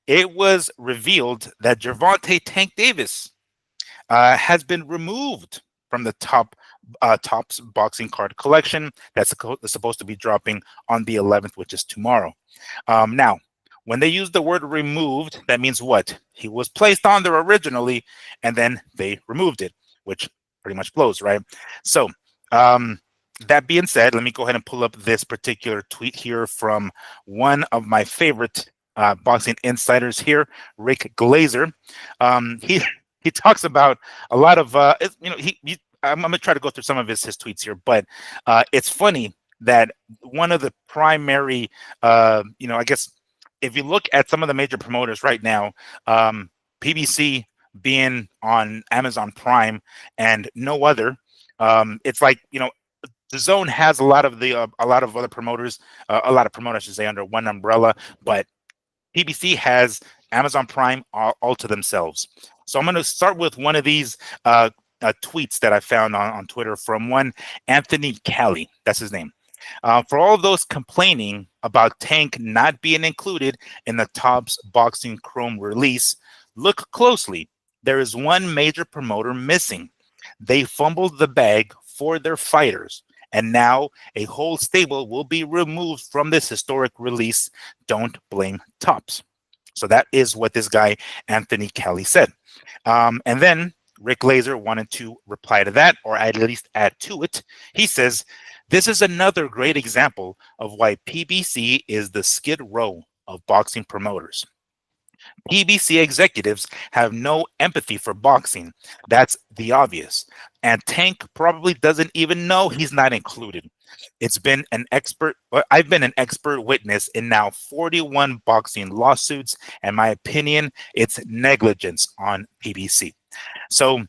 it was revealed that Gervonta Tank Davis has been removed from the Topps boxing card collection that's supposed to be dropping on the 11th, which is tomorrow. Now, when they use the word removed, that means what? He was placed on there originally, and then they removed it, which pretty much blows, right? So, that being said, let me go ahead and pull up this particular tweet here from one of my favorite boxing insiders here, Rick Glazer. He talks about a lot of I'm gonna try to go through some of his tweets here, but it's funny that one of the primary I guess if you look at some of the major promoters right now, PBC being on Amazon Prime and no other, it's like the Zone has a lot of other promoters, a lot of promoters I should say, under one umbrella, but PBC has Amazon Prime all to themselves. So I'm going to start with one of these tweets that I found on Twitter from one Anthony Kelly. That's his name. For all of those complaining about Tank not being included in the Topps Boxing Chrome release, look closely. There is one major promoter missing. They fumbled the bag for their fighters, and now a whole stable will be removed from this historic release. Don't blame Topps. So that is what this guy, Anthony Kelly, said. And then Rick Glazer wanted to reply to that, or at least add to it. He says, this is another great example of why PBC is the Skid Row of boxing promoters. PBC executives have no empathy for boxing. That's the obvious. And Tank probably doesn't even know he's not included. I've been an expert witness in now 41 boxing lawsuits, and my opinion, it's negligence on PBC. So,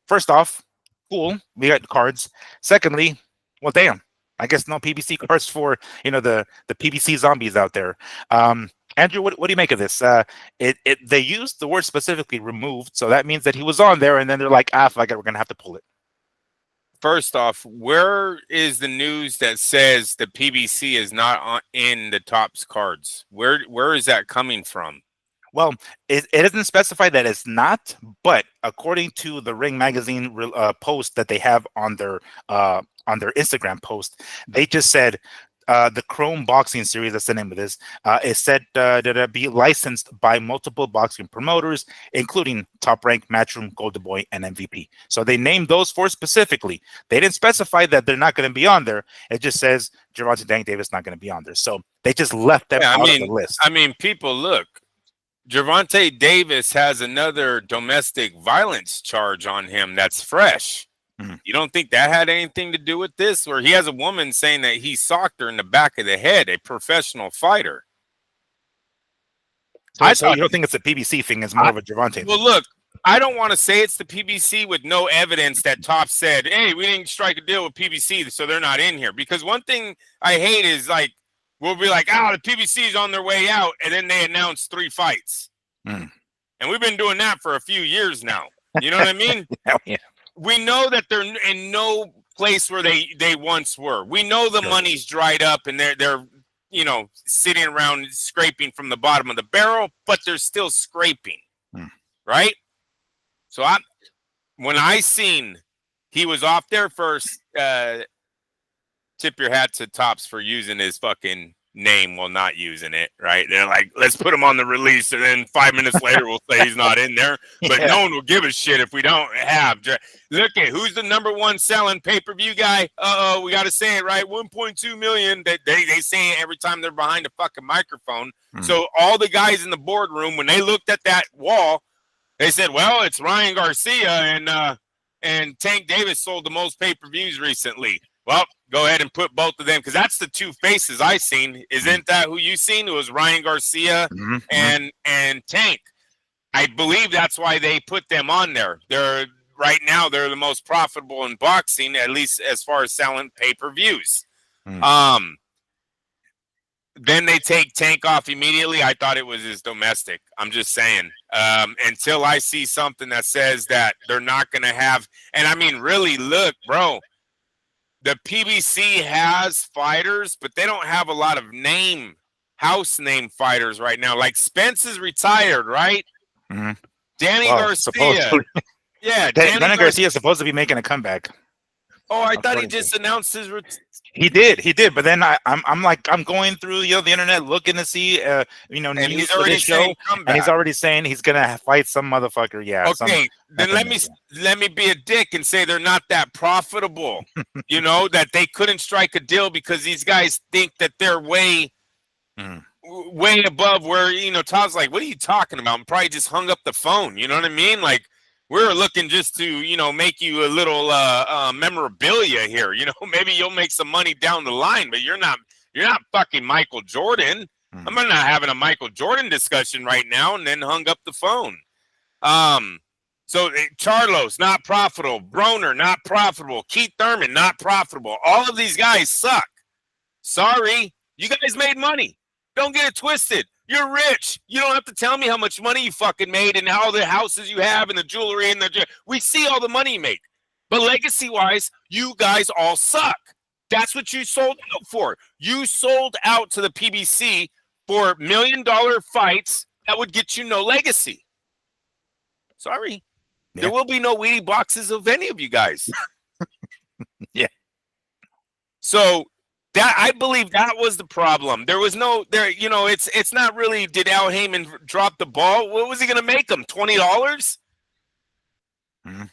first off, cool, we got cards. Secondly, well, damn, I guess no PBC cards for the PBC zombies out there. Andrew, what do you make of this? They used the word specifically removed, so that means that he was on there, and then they're like, fuck it, we're gonna have to pull it. First off, where is the news that says the PBC is not in the Topps cards? Where is that coming from? Well, it doesn't specify that it's not, but according to the Ring Magazine post that they have on their Instagram post, they just said the Chrome Boxing Series, that's the name of this, is said to be licensed by multiple boxing promoters, including Top Rank, Matchroom, Golden Boy, and MVP. So they named those four specifically. They didn't specify that they're not going to be on there. It just says Gervonta Tank Davis not going to be on there. So they just left them out of the list. I mean, people, look, Gervonta Davis has another domestic violence charge on him that's fresh. Mm-hmm. You don't think that had anything to do with this? Or he has a woman saying that he socked her in the back of the head, a professional fighter. So you don't think it's a PBC thing? It's more of a Gervonta thing? Well, look, I don't want to say it's the PBC with no evidence that Topps said, hey, we didn't strike a deal with PBC, so they're not in here. Because one thing I hate is, like, we'll be like, the PBC is on their way out, and then they announce 3 fights. Mm. And we've been doing that for a few years now. You know what I mean? Yeah. We know that they're in no place where they once were. We know the money's dried up, and they're sitting around scraping from the bottom of the barrel, but they're still scraping, right? So when I seen he was off there first, tip your hat to Topps for using his fucking name while not using it, right? They're like, let's put him on the release, and then 5 minutes later we'll say he's not in there, but no one will give a shit if we don't have. Look at who's the #1 selling pay-per-view guy. We got to say it right. 1.2 million. They say it every time they're behind a fucking microphone. So all the guys in the boardroom, when they looked at that wall, they said, well, it's Ryan Garcia and Tank Davis sold the most pay-per-views recently. Well, go ahead and put both of them, because that's the 2 faces I seen. Isn't that who you seen? It was Ryan Garcia and Tank. I believe that's why they put them on there. They're the most profitable in boxing, at least as far as selling pay-per-views. Then they take Tank off immediately. I thought it was his domestic. I'm just saying. Until I see something that says that they're not going to have, and I mean, really, look, bro. The PBC has fighters, but they don't have a lot of house name fighters right now. Like Spence is retired, right? Mm-hmm. Danny Garcia. Yeah, Danny Garcia is supposed to be making a comeback. Oh, I thought he just announced his. He did. But then I'm going through the internet looking to see news for this show, and he's already saying he's gonna fight some motherfucker. Yeah. Okay, then let me be a dick and say they're not that profitable. That they couldn't strike a deal because these guys think that they're way above where Todd's like, what are you talking about? And probably just hung up the phone. You know what I mean? Like, we're looking just to make you a little memorabilia here. Maybe you'll make some money down the line, but you're not fucking Michael Jordan. I'm not having a Michael Jordan discussion right now. And then hung up the phone. So Charlos not profitable, Broner not profitable, Keith Thurman not profitable. All of these guys suck. Sorry, you guys made money. Don't get it twisted. You're rich. You don't have to tell me how much money you fucking made and how the houses you have and the jewelry and we see all the money you make. But legacy-wise, you guys all suck. That's what you sold out for. You sold out to the PBC for $1 million fights that would get you no legacy. Sorry. Yeah. There will be no Wheatie boxes of any of you guys. Yeah. So that I believe that was the problem. There was no there. It's not really. Did Al Heyman drop the ball? What was he going to make him? $20? Mm-hmm.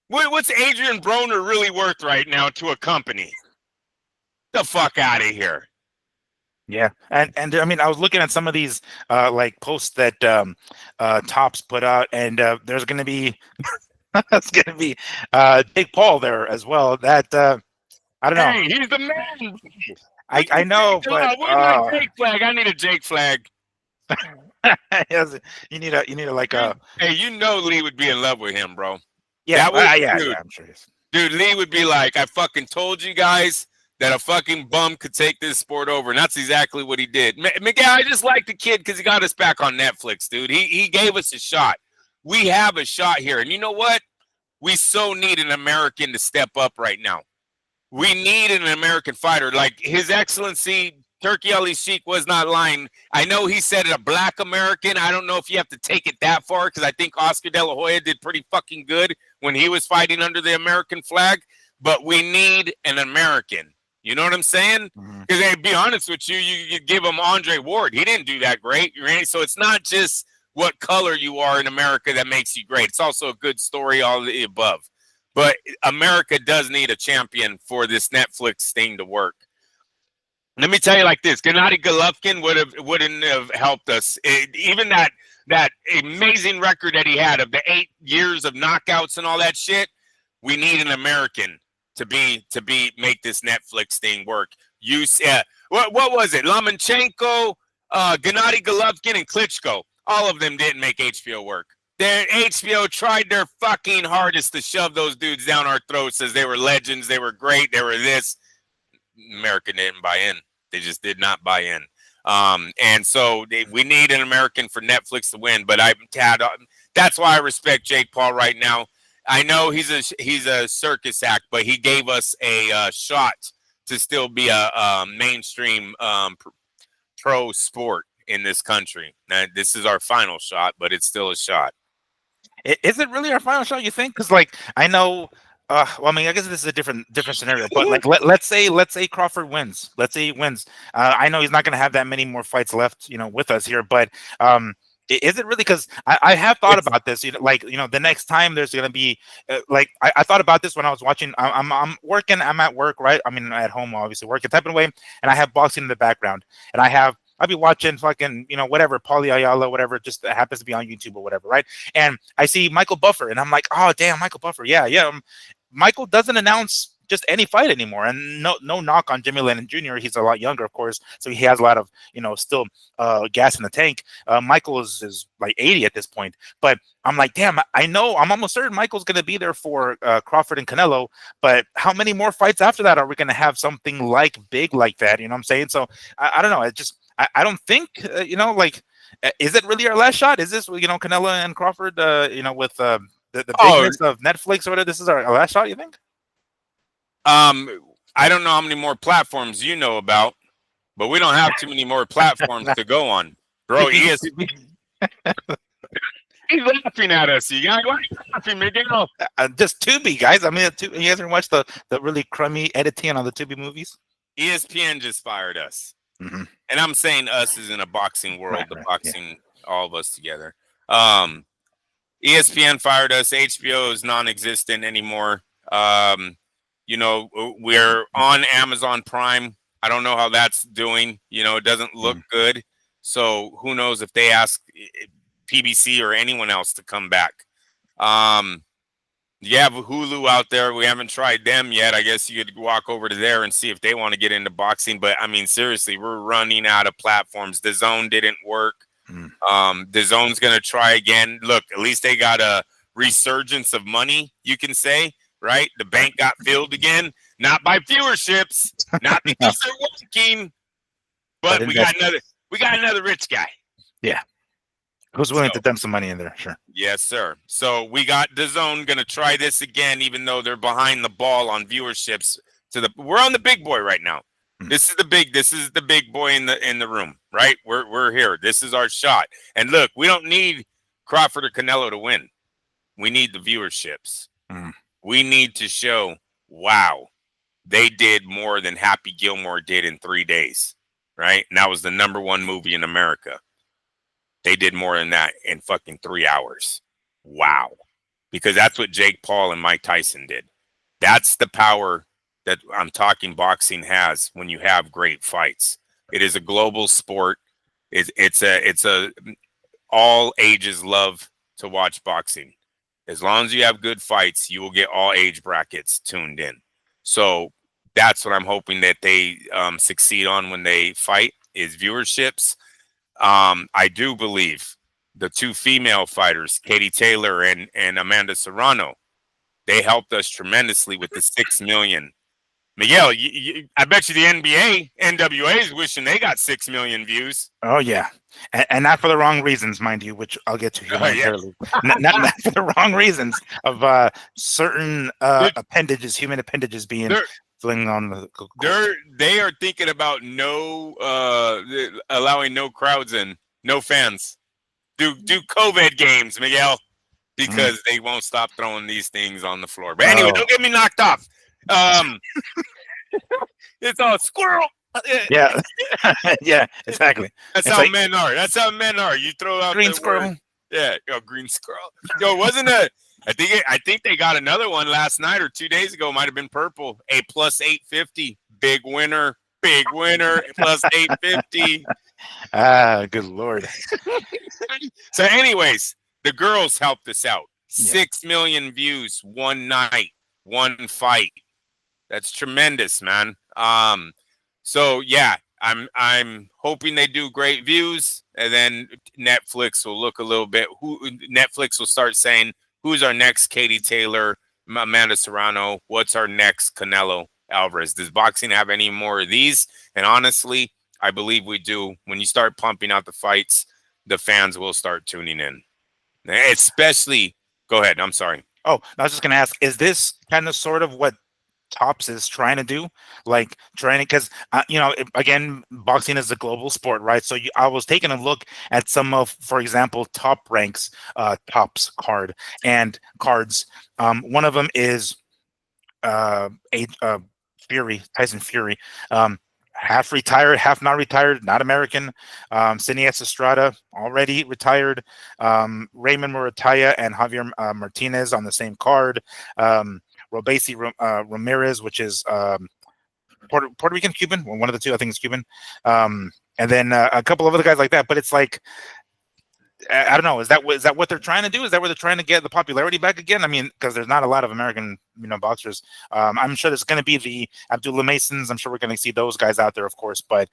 What's Adrian Broner really worth right now to a company? The fuck out of here. Yeah, and I mean, I was looking at some of these like posts that Topps put out, and there's going to be Jake Paul there as well. That I don't know. Hey, he's the man. I know, but where's my Jake flag? I need a Jake flag. you need a like a. Hey, Lee would be in love with him, bro. Yeah, yeah, I'm sure. Dude, Lee would be like, I fucking told you guys that a fucking bum could take this sport over, and that's exactly what he did. Miguel, I just like the kid because he got us back on Netflix, dude. He gave us a shot. We have a shot here, and you know what? We so need an American to step up right now. We need an American fighter. Like His Excellency Turkey Ali Sheik was not lying. I know he said it, a black American. I don't know if you have to take it that far because I think Oscar De La Hoya did pretty fucking good when he was fighting under the American flag. But we need an American. You know what I'm saying? Because to be honest with you, you give him Andre Ward. He didn't do that great. So it's not just what color you are in America that makes you great. It's also a good story, all of the above. But America does need a champion for this Netflix thing to work. Let me tell you like this: Gennady Golovkin wouldn't have helped us. Even that amazing record that he had of the 8 years of knockouts and all that shit. We need an American to make this Netflix thing work. What was it? Lomachenko, Gennady Golovkin, and Klitschko. All of them didn't make HBO work. Their HBO tried their fucking hardest to shove those dudes down our throats as they were legends, they were great, they were this. America didn't buy in. They just did not buy in. And so we need an American for Netflix to win. But that's why I respect Jake Paul right now. I know he's a circus act, but he gave us a shot to still be a mainstream pro sport in this country. Now, this is our final shot, but it's still a shot. Is it really our final shot, you think? Because, like, I know, well, I mean, I guess this is a different scenario, but, like, let's say Crawford wins. Let's say he wins. I know he's not going to have that many more fights left, with us here, but is it really? Because I have thought about this, the next time there's going to be, I thought about this when I was watching, I'm working, I'm at work, right? I mean, at home, obviously, working, type of way, and I have boxing in the background, and I'll be watching fucking, whatever, Paulie Ayala, whatever, just happens to be on YouTube or whatever, right? And I see Michael Buffer, and I'm like, oh, damn, Michael Buffer. Yeah. Michael doesn't announce just any fight anymore. And no knock on Jimmy Lennon Jr. He's a lot younger, of course, so he has a lot of, still gas in the tank. Michael is like 80 at this point. But I'm like, damn, I know, I'm almost certain Michael's going to be there for Crawford and Canelo. But how many more fights after that are we going to have something like big like that? You know what I'm saying? So I don't know. I don't think, is it really our last shot? Is this, Canelo and Crawford, with the bigness of Netflix or whatever, this is our last shot, you think? I don't know how many more platforms you know about, but we don't have too many more platforms to go on. Bro, he's laughing at us. You guys, why are you laughing, Miguel? Just Tubi, guys. I mean, you guys ever watch the really crummy editing on the Tubi movies? ESPN just fired us. Mm-hmm. And I'm saying us is in a boxing world, Right, the right, boxing, all of us together. ESPN fired us. HBO is non-existent anymore. We're on Amazon Prime. I don't know how that's doing. It doesn't look good. So who knows if they ask PBC or anyone else to come back. You have Hulu out there. We haven't tried them yet. I guess you could walk over to there and see if they want to get into boxing. But I mean, seriously, we're running out of platforms. The Zone didn't work. The Zone's going to try again. Look, at least they got a resurgence of money, you can say, right? The bank got filled again, not by viewerships, not because they're working, but we got another rich guy. Yeah. Who's willing to dump some money in there? Sure. Yes, sir. So we got the Zone going to try this again, even though they're behind the ball on viewerships. We're on the big boy right now. This is the big boy in the room, right? We're here. This is our shot. And look, we don't need Crawford or Canelo to win. We need the viewerships. We need to show, wow, they did more than Happy Gilmore did in 3 days, right? And that was the #1 movie in America. They did more than that in fucking 3 hours. Wow. Because that's what Jake Paul and Mike Tyson did. That's the power that I'm talking boxing has when you have great fights. It is a global sport. It's a all ages love to watch boxing. As long as you have good fights, you will get all age brackets tuned in. So that's what I'm hoping that they succeed on when they fight is viewerships. I do believe the 2 female fighters, Katie Taylor and Amanda Serrano, they helped us tremendously with the 6 million. Miguel, I bet you the NWA is wishing they got 6 million views. Oh, yeah. And not for the wrong reasons, mind you, which I'll get to here momentarily. Not for the wrong reasons of certain human appendages being fling on the. They are thinking about allowing no crowds in, no fans. Do COVID games, Miguel, because they won't stop throwing these things on the floor. But anyway, don't get me knocked off. It's all squirrel. Yeah. Yeah, exactly. That's how men are. That's how men are. You throw out green squirrel. Word. Yeah, green squirrel. Yo, wasn't it? I think they got another one last night or 2 days ago. Might have been purple. A plus 850. Big winner. Plus 850. Good Lord. So, anyways, the girls helped us out. 6 million views one night, one fight. That's tremendous, man. So yeah, I'm hoping they do great views, and then Netflix will look a little bit. Netflix will start saying, "Who's our next Katie Taylor, Amanda Serrano? What's our next Canelo Alvarez?" Does boxing have any more of these? And honestly, I believe we do. When you start pumping out the fights, the fans will start tuning in. Especially, go ahead. I'm sorry. Oh, I was just gonna ask: is this kind of sort of what Tops is trying to do, like because again, boxing is a global sport, right? So I was taking a look at some of, for example, Top Rank's Tops card and cards. One of them is Tyson Fury, half retired, half not retired, not American. Sidney S. Estrada, already retired. Raymond Murataya and Javier Martinez on the same card. Robesi Ramirez, which is Puerto Rican, Cuban, one of the two. I think it's Cuban. And then a couple of other guys like that. But it's like, I don't know. Is that what they're trying to do? Is that where they're trying to get the popularity back again? I mean, because there's not a lot of American, boxers. I'm sure there's going to be the Abdullah Masons. I'm sure we're going to see those guys out there, of course. But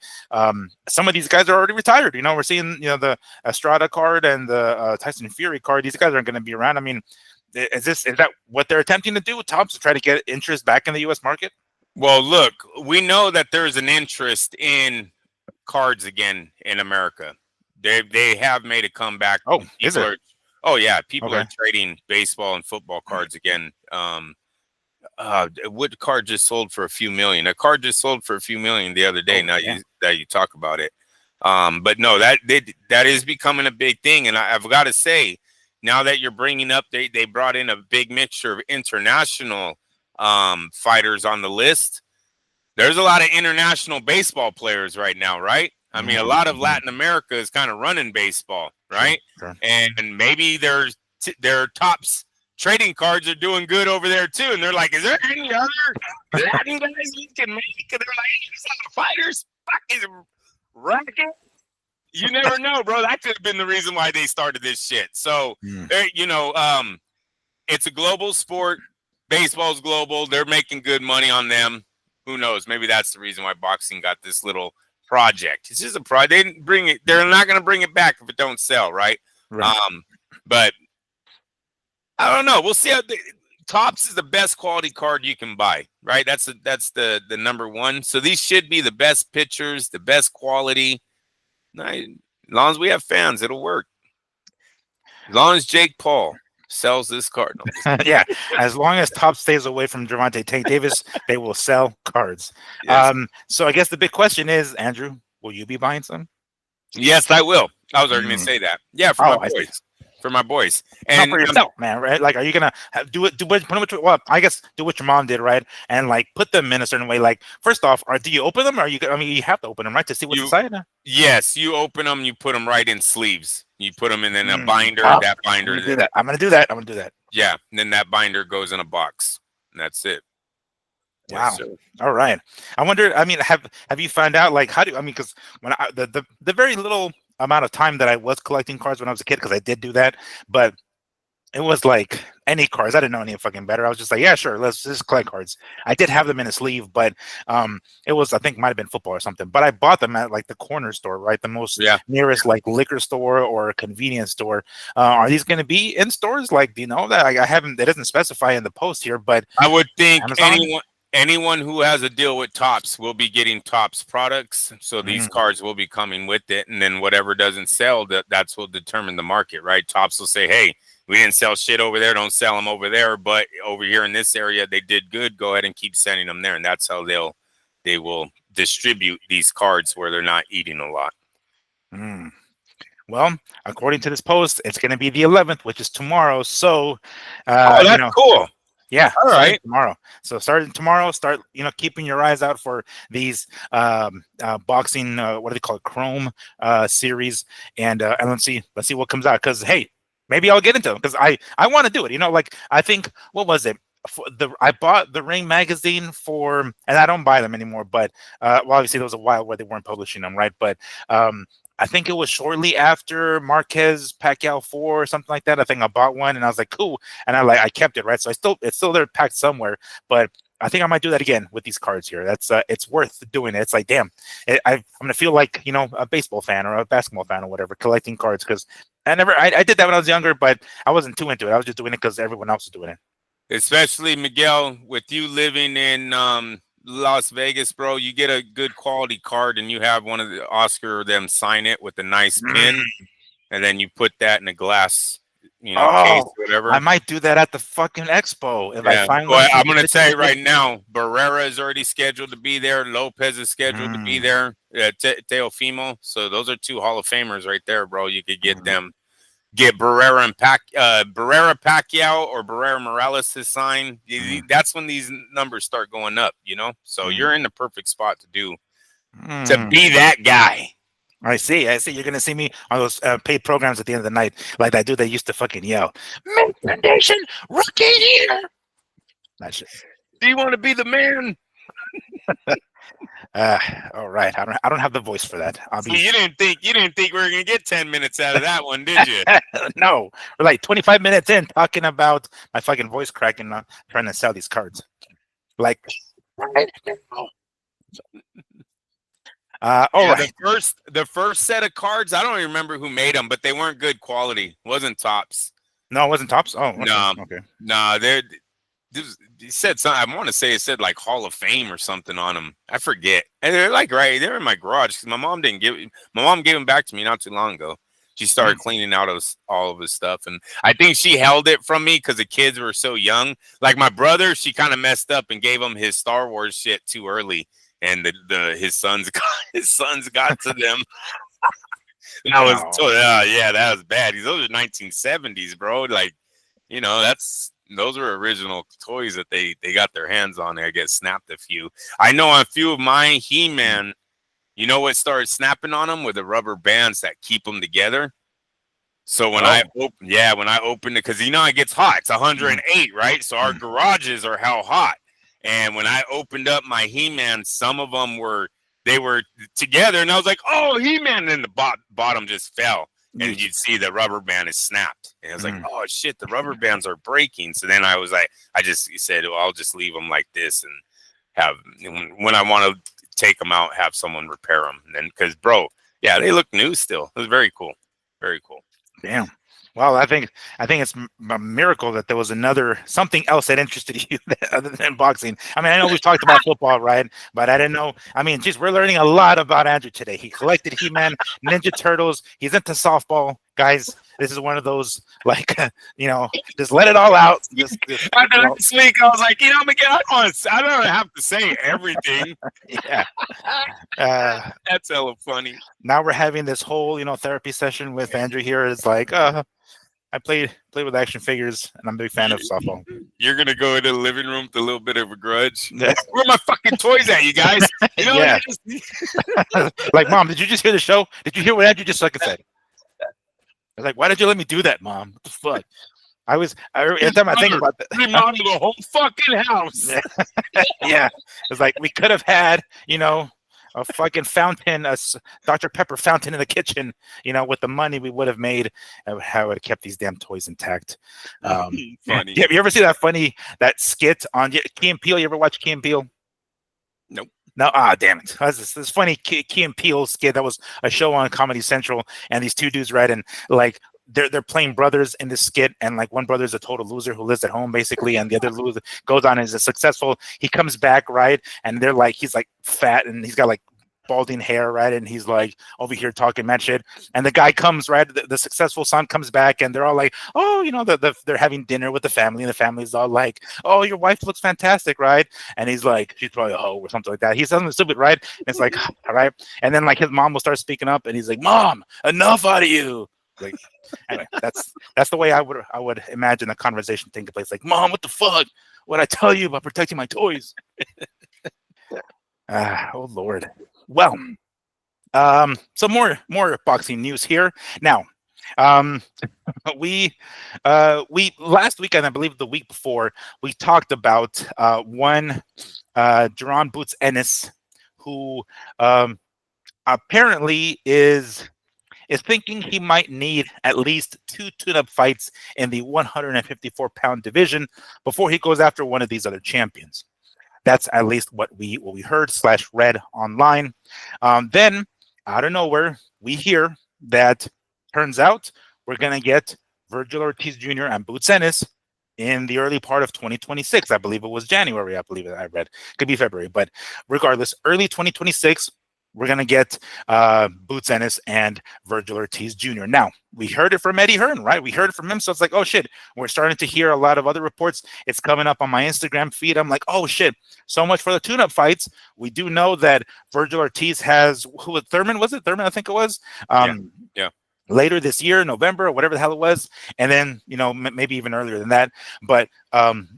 some of these guys are already retired. We're seeing, the Estrada card and the Tyson Fury card. These guys aren't going to be around. I mean, is that what they're attempting to do with Tops, to try to get interest back in the U.S. market? Well, look, we know that there's an interest in cards again in America. They have made a comeback. Oh, is it? People are trading baseball and football cards again. What card just sold for a few million? A card just sold for a few million the other day. That you talk about it. But no, that is becoming a big thing, and I've got to say, now that you're bringing up, they brought in a big mixture of international fighters on the list. There's a lot of international baseball players right now, right? I mean, a lot of Latin America is kind of running baseball, right? Sure. And maybe their tops trading cards are doing good over there too. And they're like, is there any other Latin guys we can make? And they're like, hey, there's a lot of fighters. Fucking racket. You never know, bro. That could have been the reason why they started this shit. So, you know, it's a global sport. Baseball's global. They're making good money on them. Who knows? Maybe that's the reason why boxing got this little project. It's just a project. They didn't bring it. They're not going to bring it back if it don't sell, right? But I don't know. We'll see how Topps is the best quality card you can buy, right? That's the number one. So these should be the best pictures, the best quality. As long as we have fans, it'll work. As long as Jake Paul sells this card. No, yeah, as long as Top stays away from Gervonta Tank Davis, they will sell cards. Yes. So I guess the big question is, Andrew, will you be buying some? Yes, I will. I was already going to say that. Yeah, for my boys. For my boys. And not for yourself, man, right? Like, are you gonna do what? Well, I guess do what your mom did, right? And like put them in a certain way. Like, first off, do you open them? Or I mean, you have to open them, right, to see what's inside. Yes, you open them. You put them right in sleeves. You put them in a binder. That binder. I'm gonna do that. Yeah, and then that binder goes in a box, and that's it. Wow. Yes, all right. I wonder. I mean, have you found out like how do I mean? Because when the very little amount of time that I was collecting cards when I was a kid, because I did do that, but it was like any cards. I didn't know any fucking better. I was just like, yeah, sure, let's just collect cards. I did have them in a sleeve, but it was, I think, might have been football or something. But I bought them at like the corner store, right? The most nearest like liquor store or convenience store. Are these going to be in stores? Like, do you know that? I haven't. It doesn't specify in the post here, but I would think anyone who has a deal with Topps will be getting Topps products. So these cards will be coming with it. And then whatever doesn't sell, that's what determine the market, right? Topps will say, hey, we didn't sell shit over there. Don't sell them over there. But over here in this area, they did good. Go ahead and keep sending them there. And that's how they will distribute these cards where they're not eating a lot. Well, according to this post, it's going to be the 11th, which is tomorrow. So, that's cool. Yeah. All right. Tomorrow. So starting tomorrow, start keeping your eyes out for these boxing what do they call it, Chrome series, and let's see what comes out. Because hey, maybe I'll get into them because I want to do it. Like I think what was it? I bought the Ring magazine and I don't buy them anymore. But well, obviously there was a while where they weren't publishing them, right? But I think it was shortly after Marquez Pacquiao 4 or something like that. I think I bought one and I was like, cool. And I kept it, right? So it's still there packed somewhere, but I think I might do that again with these cards here. That's it's worth doing it. It's like, damn, I'm going to feel like, a baseball fan or a basketball fan or whatever, collecting cards. Cause I did that when I was younger, but I wasn't too into it. I was just doing it cause everyone else was doing it. Especially Miguel, with you living in, Las Vegas, bro, you get a good quality card and you have one of the Oscar or them sign it with a nice pin, and then you put that in a glass, case or whatever. I might do that at the fucking expo if I find one. I'm gonna tell you right now, Barrera is already scheduled to be there. Lopez is scheduled to be there. Teofimo. So those are two Hall of Famers right there, bro. You could get them. Get Barrera Pacquiao or Barrera Morales to sign. That's when these numbers start going up, So you're in the perfect spot to be that guy. I see. You're gonna see me on those paid programs at the end of the night, like that dude that used to fucking yell, "Mint Foundation, rookie here." That shit. Do you want to be the man? All right. I don't have the voice for that. You didn't think we were gonna get 10 minutes out of that one, did you? No, we're like 25 minutes in talking about my fucking voice cracking, trying to sell these cards. Like, right now. Right. The first set of cards, I don't even remember who made them, but they weren't good quality. It wasn't Topps. No, it wasn't Topps. Oh, okay. No, it said something. I want to say it said like Hall of Fame or something on them. I forget. And they're like they're in my garage because my mom gave them back to me not too long ago. She started cleaning out all of his stuff, and I think she held it from me because the kids were so young. Like my brother, she kind of messed up and gave him his Star Wars shit too early, and his sons got to them. That was No. yeah, that was bad. Those are 1970s, bro. Like, those were original toys that they got their hands on. I get snapped a few. I know on a few of mine, He-Man. You know what started snapping on them with the rubber bands that keep them together. So when I opened it, because it gets hot. It's 108, right? So our garages are how hot. And when I opened up my He-Man, some of them were together, and I was like, "Oh, He-Man!" And then the bottom just fell, and you'd see the rubber band is snapped. And I was like, "Oh shit, the rubber bands are breaking." So then I was like, I just said, "Well, I'll just leave them like this, and have when I want to take them out, have someone repair them." And then because, bro, yeah, they look new still. It was very cool, very cool. Damn. Well, I think it's a miracle that there was something else that interested you other than boxing. I mean, I know we've talked about football, right? But I didn't know. I mean, geez, we're learning a lot about Andrew today. He collected He-Man, Ninja Turtles. He's into softball, guys. This is one of those, like, just let it all out. After last week, I was like, Miguel, I don't have to say everything. Yeah. That's hella funny. Now we're having this whole, therapy session with Andrew here. It's like, I played with action figures, and I'm a big fan of softball. You're gonna go into the living room with a little bit of a grudge. Where are my fucking toys at, you guys? Yeah. Like, Mom, did you just hear the show? Did you hear what Andrew just fucking said? I was like, why did you let me do that, Mom? What the fuck? Every time I think about that, remodel the whole fucking house. Yeah, it's like we could have had, a fucking fountain, a Dr. Pepper fountain in the kitchen, with the money we would have made. How would have kept these damn toys intact. Funny. Yeah, you ever see that skit on Key and Peele? You ever watch Key and Peele? Nope. No, damn it. This funny Key and Peele skit that was a show on Comedy Central, and these two dudes, right, and like they're playing brothers in this skit, and like one brother is a total loser who lives at home basically, and the other loser goes on and is a successful. He comes back, right, and he's like fat and he's got like balding hair, right, and he's like over here talking mad shit, and the guy comes, right, the successful son comes back, and they're all like, oh, they're having dinner with the family, and the family's all like, oh, your wife looks fantastic, right, and he's like, she's probably a hoe or something like that. He's something stupid, right, and it's like, all right, and then like his mom will start speaking up, and he's like, Mom, enough out of you. Like, anyway, that's the way I would imagine a conversation taking place. Like, Mom, what the fuck? What'd I tell you about protecting my toys? Oh Lord. Well, some more boxing news here. Now, we last week, and I believe the week before, we talked about one Jarell Boots Ennis, who apparently is thinking he might need at least 2 tune-up fights in the 154-pound division before he goes after one of these other champions. That's at least what we heard / read online. Then, out of nowhere, we hear that turns out we're going to get Vergil Ortiz Jr. and Boots Ennis in the early part of 2026. I believe it was January. I believe I read. Could be February. But regardless, early 2026, we're going to get Boots Ennis and Vergil Ortiz Jr. Now, we heard it from Eddie Hearn, right? We heard it from him. So it's like, oh, shit. We're starting to hear a lot of other reports. It's coming up on my Instagram feed. I'm like, oh, shit. So much for the tune-up fights. We do know that Vergil Ortiz has, who was Thurman? Was it Thurman? I think it was. Yeah. Later this year, November, or whatever the hell it was. And then, maybe even earlier than that. But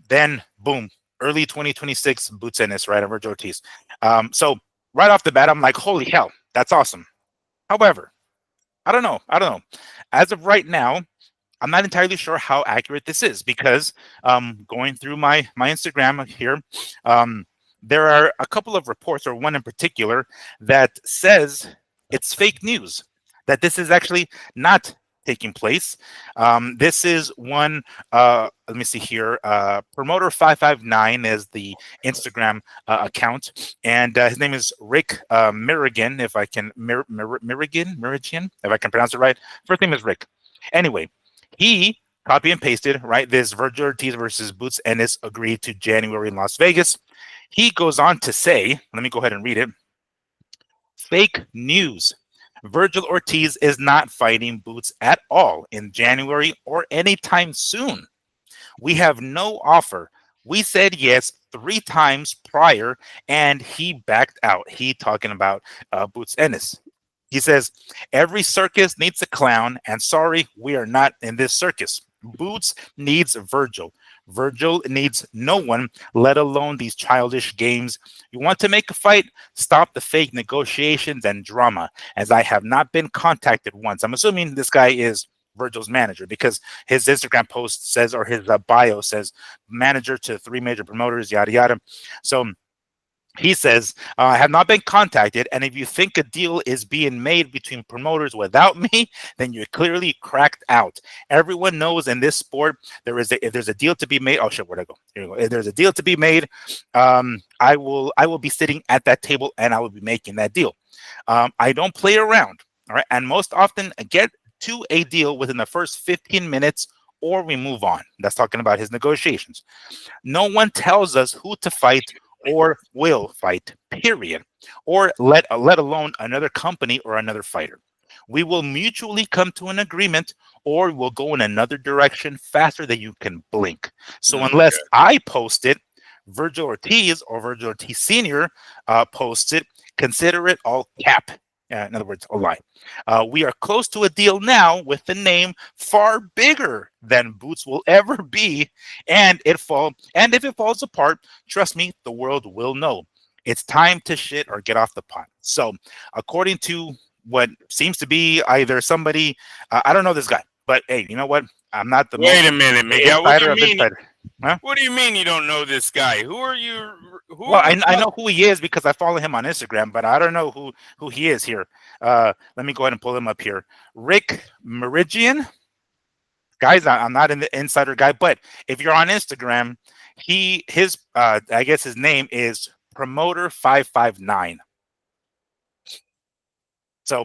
then, boom, early 2026, Boots Ennis, right? And Vergil Ortiz. So, right off the bat, I'm like, holy hell, that's awesome. However, I don't know. As of right now, I'm not entirely sure how accurate this is because going through my Instagram here, there are a couple of reports, or one in particular, that says it's fake news, that this is actually not taking place. This is one, let me see here, Promoter 559 is the Instagram account, and his name is Rick Mirigan, if I can, Mirigan, if I can pronounce it right. First name is Rick. Anyway, he copy and pasted, right, this Vergil Ortiz versus Boots Ennis agreed to January in Las Vegas. He goes on to say, let me go ahead and read it, fake news. Vergil Ortiz is not fighting Boots at all in January or anytime soon. We have no offer. We said yes 3 times prior, and he backed out. He talking about Boots Ennis. He says, every circus needs a clown, and sorry, we are not in this circus. Boots needs Vergil. Vergil needs no one, let alone these childish games. You want to make a fight? Stop the fake negotiations and drama, as I have not been contacted once. I'm assuming this guy is Vergil's manager because his Instagram post says, or his bio says, manager to 3 major promoters, yada, yada. So he says, I have not been contacted, and if you think a deal is being made between promoters without me, then you're clearly cracked out. Everyone knows in this sport, if there's a deal to be made, oh shit, where'd I go? Here we go. If there's a deal to be made, I will be sitting at that table and I will be making that deal. I don't play around, all right? And most often get to a deal within the first 15 minutes or we move on. That's talking about his negotiations. No one tells us who to fight or will fight, period, or let alone another company or another fighter. We will mutually come to an agreement or we'll go in another direction faster than you can blink. So unless I post it, Vergil Ortiz or Vergil Ortiz Sr. Posts it, consider it all cap. In other words, a lie. We are close to a deal now with the name far bigger than Boots will ever be. And if it falls apart, trust me, the world will know. It's time to shit or get off the pot. So according to what seems to be either somebody, I don't know this guy, but hey, you know what? I'm not the Wait a minute, Miguel. What do you mean? Huh? What do you mean you don't know this guy? Who are you? I know who he is because I follow him on Instagram, but I don't know who he is here. Let me go ahead and pull him up here. Rick Meridian. Guys, I'm not an insider guy, but if you're on Instagram, his I guess his name is Promoter559. So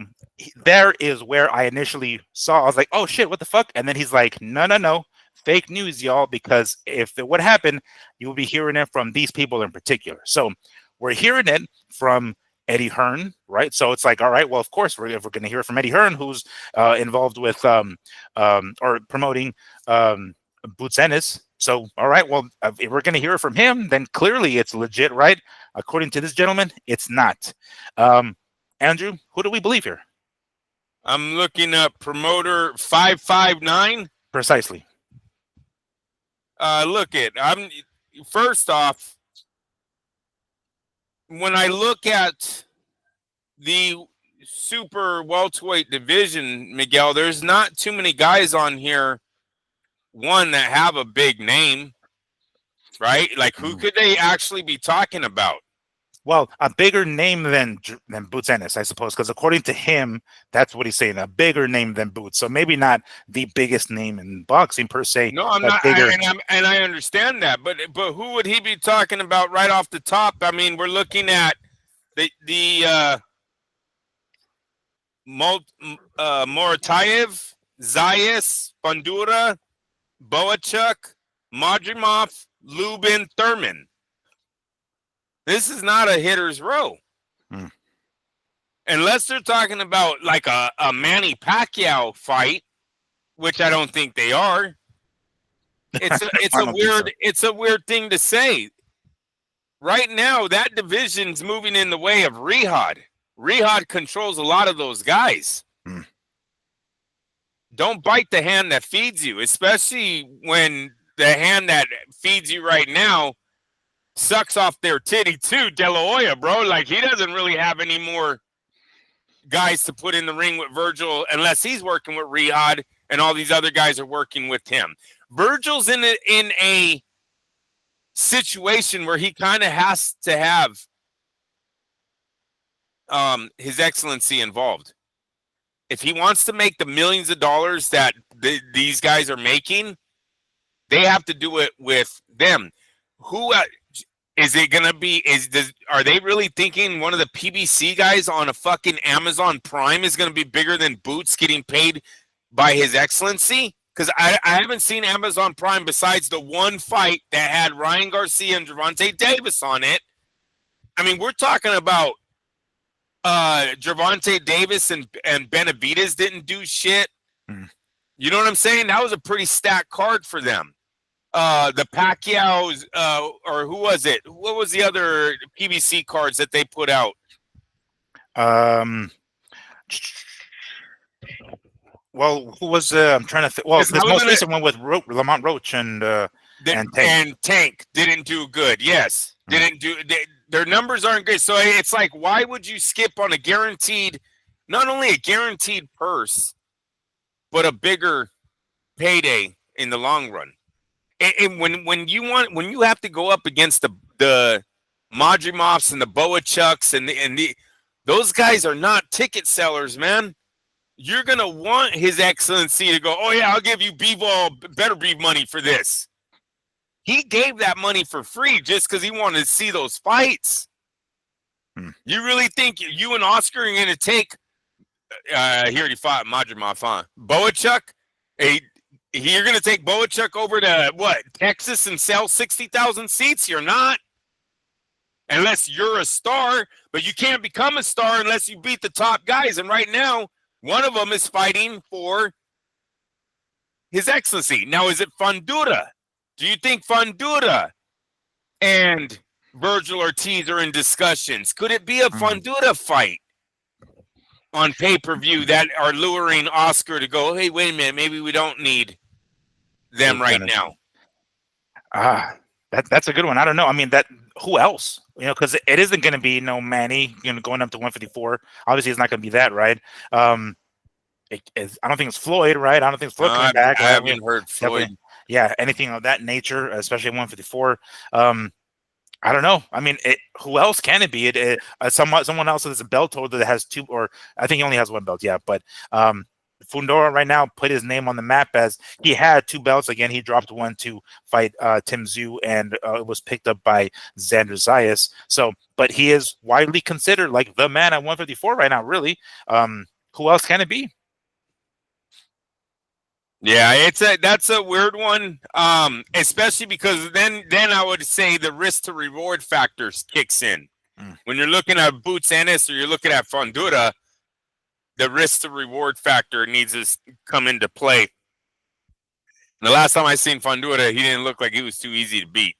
there is where I initially saw. I was like, oh shit, what the fuck? And then he's like, no. Fake news, y'all, because if it would happen, you'll be hearing it from these people in particular. So we're hearing it from Eddie Hearn, right? So it's like, all right, well, of course, if we're going to hear it from Eddie Hearn, who's involved with or promoting Boots Ennis. So, all right, well, if we're going to hear it from him, then clearly it's legit, right? According to this gentleman, it's not. Andrew, who do we believe here? I'm looking up Promoter 559. Precisely. First off, when I look at the super welterweight division, Miguel, there's not too many guys on here, one, that have a big name, right? Like, who could they actually be talking about? Well, a bigger name than Boots Ennis, I suppose, because according to him, that's what he's saying, a bigger name than Boots. So maybe not the biggest name in boxing per se. No, I'm not, and I understand that, but who would he be talking about right off the top? I mean, we're looking at the Moratayev, Zayas, Bandura, Boachuk, Madrimov, Lubin, Thurman. This is not a hitter's row. Unless they're talking about like a Manny Pacquiao fight, which I don't think they are. It's a weird thing to say. Right now, that division's moving in the way of Rihad. Rihad controls a lot of those guys. Don't bite the hand that feeds you, especially when the hand that feeds you right now sucks off their titty too, De La Hoya, bro. Like, he doesn't really have any more guys to put in the ring with Vergil unless he's working with Rihad and all these other guys are working with him. Vergil's in a situation where he kind of has to have His Excellency involved. If he wants to make the millions of dollars that these guys are making, they have to do it with them. Who is it gonna be? Are they really thinking one of the PBC guys on a fucking Amazon Prime is gonna be bigger than Boots getting paid by His Excellency? Because I haven't seen Amazon Prime besides the one fight that had Ryan Garcia and Gervonta Davis on it. I mean, we're talking about Gervonta Davis and Benavidez didn't do shit. You know what I'm saying? That was a pretty stacked card for them. The Pacquiao's, or who was it? What was the other PBC cards that they put out? Well, who was I'm trying to think. Well, this most recent one with Lamont Roach and Tank. And Tank didn't do good. Yes, didn't do. Their numbers aren't good. So it's like, why would you skip on a guaranteed, not only a guaranteed purse, but a bigger payday in the long run? And when you have to go up against the Madrimovs and the Boachucks and those guys are not ticket sellers, man. You're gonna want His Excellency to go, oh yeah, I'll give you better beef money for this. He gave that money for free just because he wanted to see those fights. You really think you and Oscar are gonna take? He already fought Madrimov, huh? Boachuk, you're gonna take Boachuk over to what, Texas, and sell 60,000 seats? You're not. Unless you're a star, but you can't become a star unless you beat the top guys. And right now, one of them is fighting for His Excellency. Now, is it Fundura? Do you think Fundura and Vergil Ortiz are in discussions? Could it be a Fundura fight on pay-per-view that are luring Oscar to go, hey, wait a minute, maybe we don't need them right now? That's a good one. I don't know. I mean, who else? Because it isn't going to be Manny, going up to 154. Obviously, it's not going to be that, right? I don't think it's Floyd, right? I don't think it's Floyd coming back. I haven't heard Floyd. Yeah, anything of that nature, especially at 154. I don't know. I mean, who else can it be? Someone else that's a belt holder that has two, or I think he only has one belt. Yeah, but Fundora right now put his name on the map as he had two belts. Again, he dropped one to fight Tim Tszyu, and it was picked up by Xander Zayas. So, but he is widely considered like the man at 154 right now. Really, who else can it be? Yeah, that's a weird one, especially because then I would say the risk to reward factors kicks in. When you're looking at Boots Ennis or you're looking at Fundura, the risk to reward factor needs to come into play. The last time I seen Fundura, he didn't look like he was too easy to beat,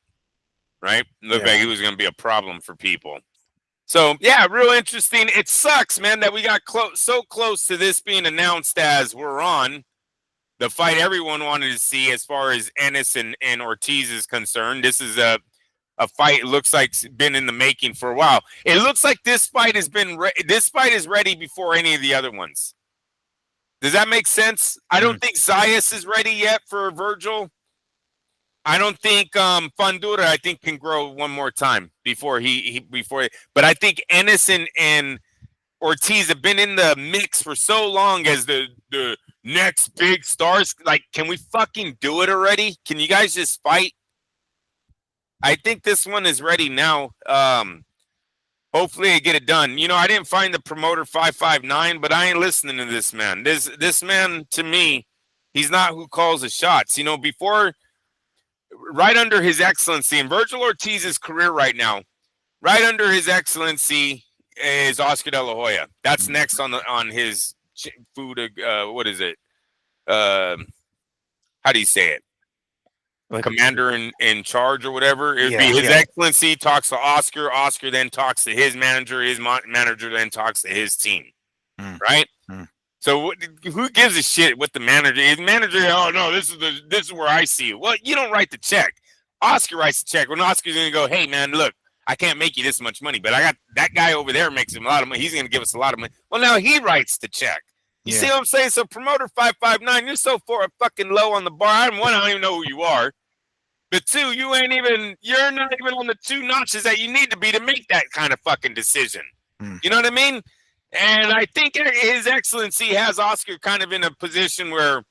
right? It looked like he was going to be a problem for people. So, yeah, real interesting. It sucks, man, that we got so close to this being announced as we're on. The fight everyone wanted to see as far as Ennis and Ortiz is concerned. This is a fight. It looks like it's been in the making for a while. It looks like this fight has been this fight is ready before any of the other ones. Does that make sense? I don't think Zayas is ready yet for Vergil. I don't think Fundura, I think, can grow one more time before but I think Ennis and Ortiz have been in the mix for so long as the next big stars. Like, can we fucking do it already? Can you guys just fight? I think this one is ready now. Hopefully I get it done. I didn't find the promoter 559, but I ain't listening to this man. This man, to me, he's not who calls the shots. Before, right under His Excellency, and Vergil Ortiz's career right now, right under His Excellency is Oscar De La Hoya. That's next on his food. What is it? How do you say it? Like commander in charge or whatever. It would be His Excellency talks to Oscar. Oscar then talks to his manager. His manager then talks to his team. Right? So who gives a shit what the manager? His manager, oh no, this is where I see you. Well, you don't write the check. Oscar writes the check. When Oscar's gonna go, hey man, look, I can't make you this much money, but I got that guy over there makes him a lot of money. He's gonna give us a lot of money. Well, now he writes the check. You see what I'm saying? So promoter 559, you're so fucking low on the bar. I don't even know who you are. But two, you're not even on the two notches that you need to be to make that kind of fucking decision. You know what I mean? And I think His Excellency has Oscar kind of in a position where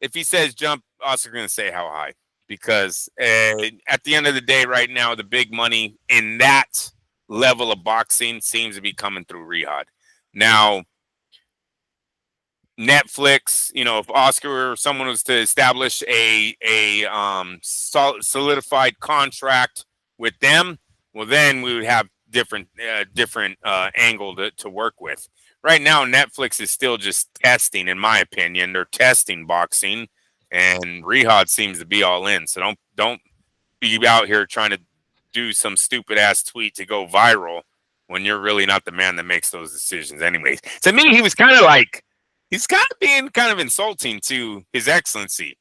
if he says jump, Oscar's going to say how high. Because at the end of the day right now, the big money in that level of boxing seems to be coming through Riyadh. Now, Netflix, if Oscar or someone was to establish a solidified contract with them, well, then we would have different angle to work with. Right now, Netflix is still just testing, in my opinion. They're testing boxing, and Riyadh seems to be all in. So don't be out here trying to do some stupid ass tweet to go viral when you're really not the man that makes those decisions. Anyways, to me, he was kind of like. he's kind of being kind of insulting to His Excellency.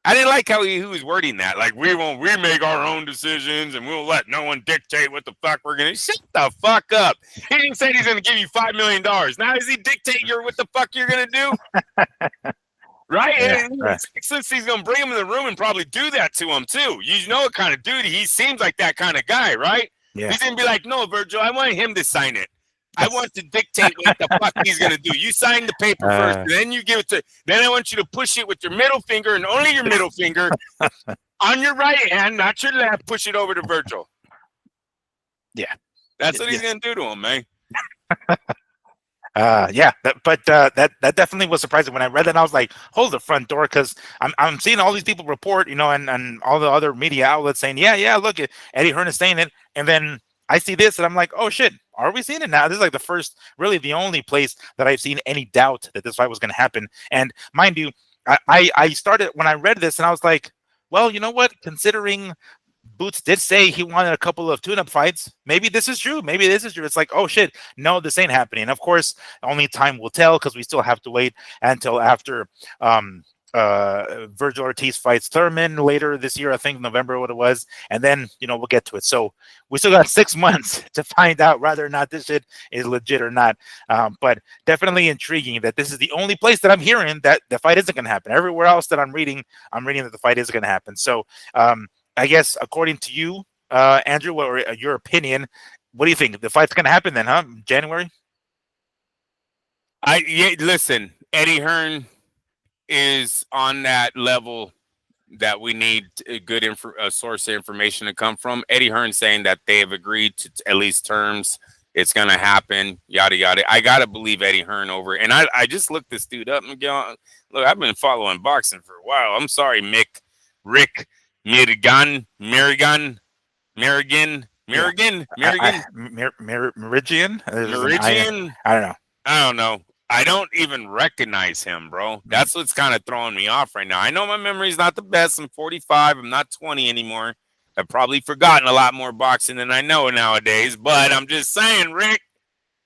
I didn't like how he was wording that. Like, we make our own decisions and we'll let no one dictate what the fuck we're going to. Shut the fuck up. He didn't say he's going to give you $5 million. Now is he dictating what the fuck you're going to do? Right? Yeah, His Excellency's going to bring him in the room and probably do that to him too. You know what kind of dude he seems like, that kind of guy, right? Yeah. He's going to be like, no, Vergil, I want him to sign it. I want to dictate what the fuck he's going to do. You sign the paper first, and then you give it to. Then I want you to push it with your middle finger and only your middle finger on your right hand, not your left. Push it over to Vergil. Yeah, that's what he's going to do to him, man. Yeah, that definitely was surprising when I read that. I was like, hold the front door, because I'm seeing all these people report, and all the other media outlets saying, yeah, look, Eddie Hearn is saying it, and then I see this and I'm like, oh shit, are we seeing it now? This is like the first, really the only place that I've seen any doubt that this fight was going to happen. And mind you, I started when I read this and I was like, well, you know what? Considering Boots did say he wanted a couple of tune-up fights, maybe this is true. Maybe this is true. It's like, oh shit, no, this ain't happening. Of course, only time will tell, because we still have to wait until after Vergil Ortiz fights Thurman later this year, I think November, what it was, and then we'll get to it. So we still got 6 months to find out whether or not this shit is legit or not. But definitely intriguing that this is the only place that I'm hearing that the fight isn't going to happen. Everywhere else that I'm reading that the fight is going to happen. So I guess according to you, Andrew, or your opinion, what do you think? The fight's going to happen then, huh? January? Listen, Eddie Hearn is on that level that we need a good source of information to come from. Eddie Hearn saying that they have agreed to at least terms. It's going to happen, yada, yada. I got to believe Eddie Hearn over. And I just looked this dude up, Miguel. Look, I've been following boxing for a while. I'm sorry, Rick Merigan. I don't know. I don't even recognize him, bro. That's what's kind of throwing me off right now. I know my memory's not the best. I'm 45. I'm not 20 anymore. I've probably forgotten a lot more boxing than I know nowadays. But I'm just saying, Rick,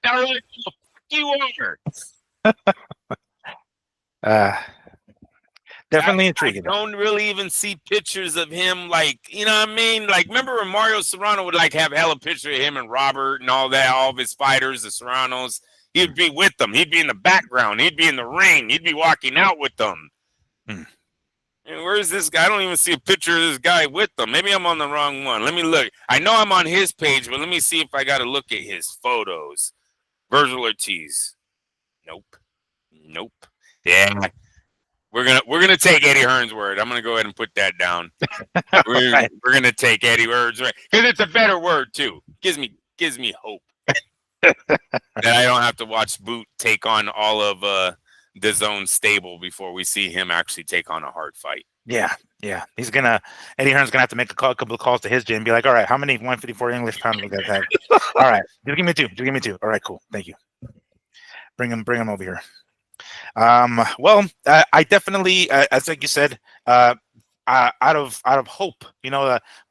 I really who the fuck you are. Definitely intriguing. I don't really even see pictures of him, like, you know what I mean? Like, remember when Mario Serrano would like have hella picture of him and Robert and all that, all of his fighters, the Serranos. He'd be with them. He'd be in the background. He'd be in the ring. He'd be walking out with them. And where's this guy? I don't even see a picture of this guy with them. Maybe I'm on the wrong one. Let me look. I know I'm on his page, but let me see if I got to look at his photos. Vergil Ortiz. Nope. Yeah. We're gonna take Eddie Hearn's word. I'm gonna go ahead and put that down. We're gonna take Eddie Hearn's word because it's a better word too. Gives me hope that I don't have to watch Boot take on all of the zone stable before we see him actually take on a hard fight. Yeah. Eddie Hearn's gonna have to make a couple of calls to his gym and be like, all right, how many 154 English pound you guys have? All right, just give me two. All right, cool, thank you. Bring him over here. Well, I definitely, as like you said, out of hope,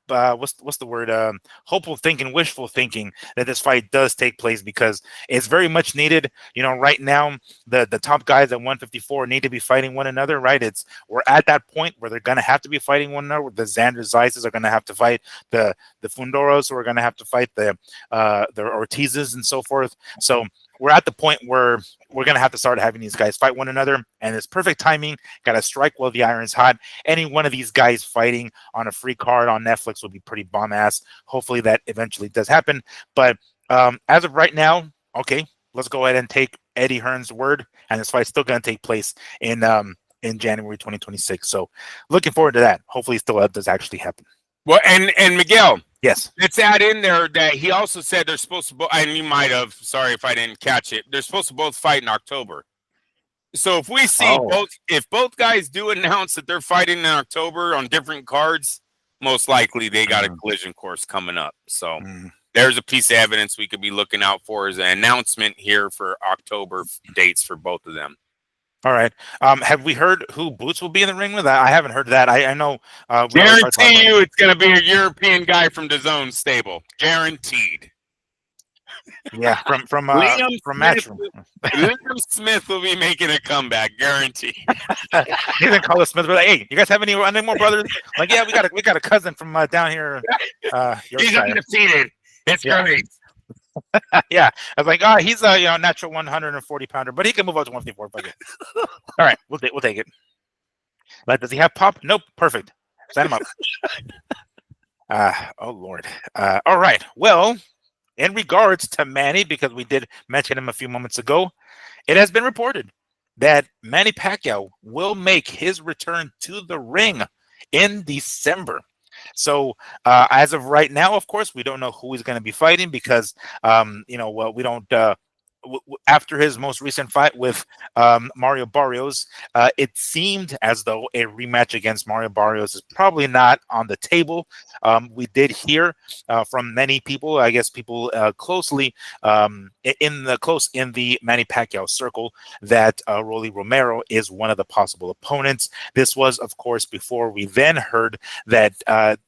what's the word? Hopeful thinking, wishful thinking that this fight does take place, because it's very much needed. Right now, the top guys at 154 need to be fighting one another, right? We're at that point where they're gonna have to be fighting one another. The Xander Zeises are gonna have to fight the Fundoros, who are gonna have to fight the Ortizes and so forth. So we're at the point where we're going to have to start having these guys fight one another, and it's perfect timing. Got to strike while the iron's hot. Any one of these guys fighting on a free card on Netflix would be pretty bomb-ass. Hopefully that eventually does happen. But as of right now, okay, let's go ahead and take Eddie Hearn's word, and this fight's still going to take place in January 2026. So looking forward to that. Hopefully still does actually happen. Well, and Miguel, yes, let's add in there that he also said they're supposed to both, and you might have, sorry if I didn't catch it, they're supposed to both fight in October. So if we see both guys do announce that they're fighting in October on different cards, most likely they got a collision course coming up. So there's a piece of evidence we could be looking out for as an announcement here for October dates for both of them. All right. Have we heard who Boots will be in the ring with? I haven't heard that. I know. Guarantee you it's going to be a European guy from DAZN stable. Guaranteed. Yeah, from Liam Matchroom. Liam Smith will be making a comeback, guaranteed. He's gonna call us Smith. We're like, hey, you guys have any more brothers? Like, yeah, we got a cousin from down here. He's undefeated. It's great. Yeah, I was like, he's a natural 140 pounder, but he can move up to 154. All right, we'll take it. Like, does he have pop? Nope. Perfect. Sign him up. Oh Lord. All right. Well, in regards to Manny, because we did mention him a few moments ago, it has been reported that Manny Pacquiao will make his return to the ring in December. So as of right now, of course, we don't know who he's going to be fighting because, we don't. After his most recent fight with Mario Barrios, it seemed as though a rematch against Mario Barrios is probably not on the table. We did hear from many people, I guess people closely in the Manny Pacquiao circle, that Rolly Romero is one of the possible opponents. This was, of course, before we then heard that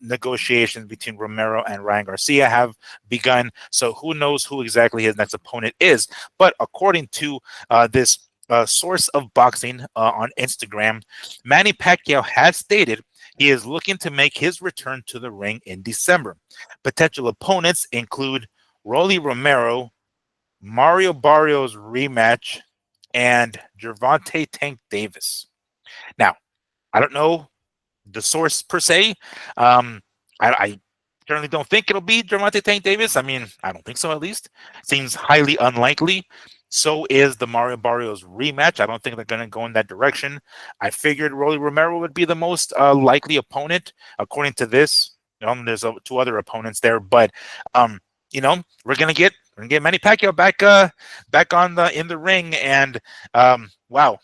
negotiations between Romero and Ryan Garcia have begun. So who knows who exactly his next opponent is. But according to this source of boxing on Instagram, Manny Pacquiao has stated he is looking to make his return to the ring in December. Potential opponents include Rolly Romero, Mario Barrios rematch, and Gervonta Tank Davis. Now, I don't know the source per se. I certainly don't think it'll be Gervonta Tank Davis. I mean, I don't think so, at least. Seems highly unlikely. So is the Mario Barrios rematch. I don't think they're going to go in that direction. I figured Rolly Romero would be the most likely opponent, according to this. There's two other opponents there, but we're gonna get Manny Pacquiao back in the ring, and wow.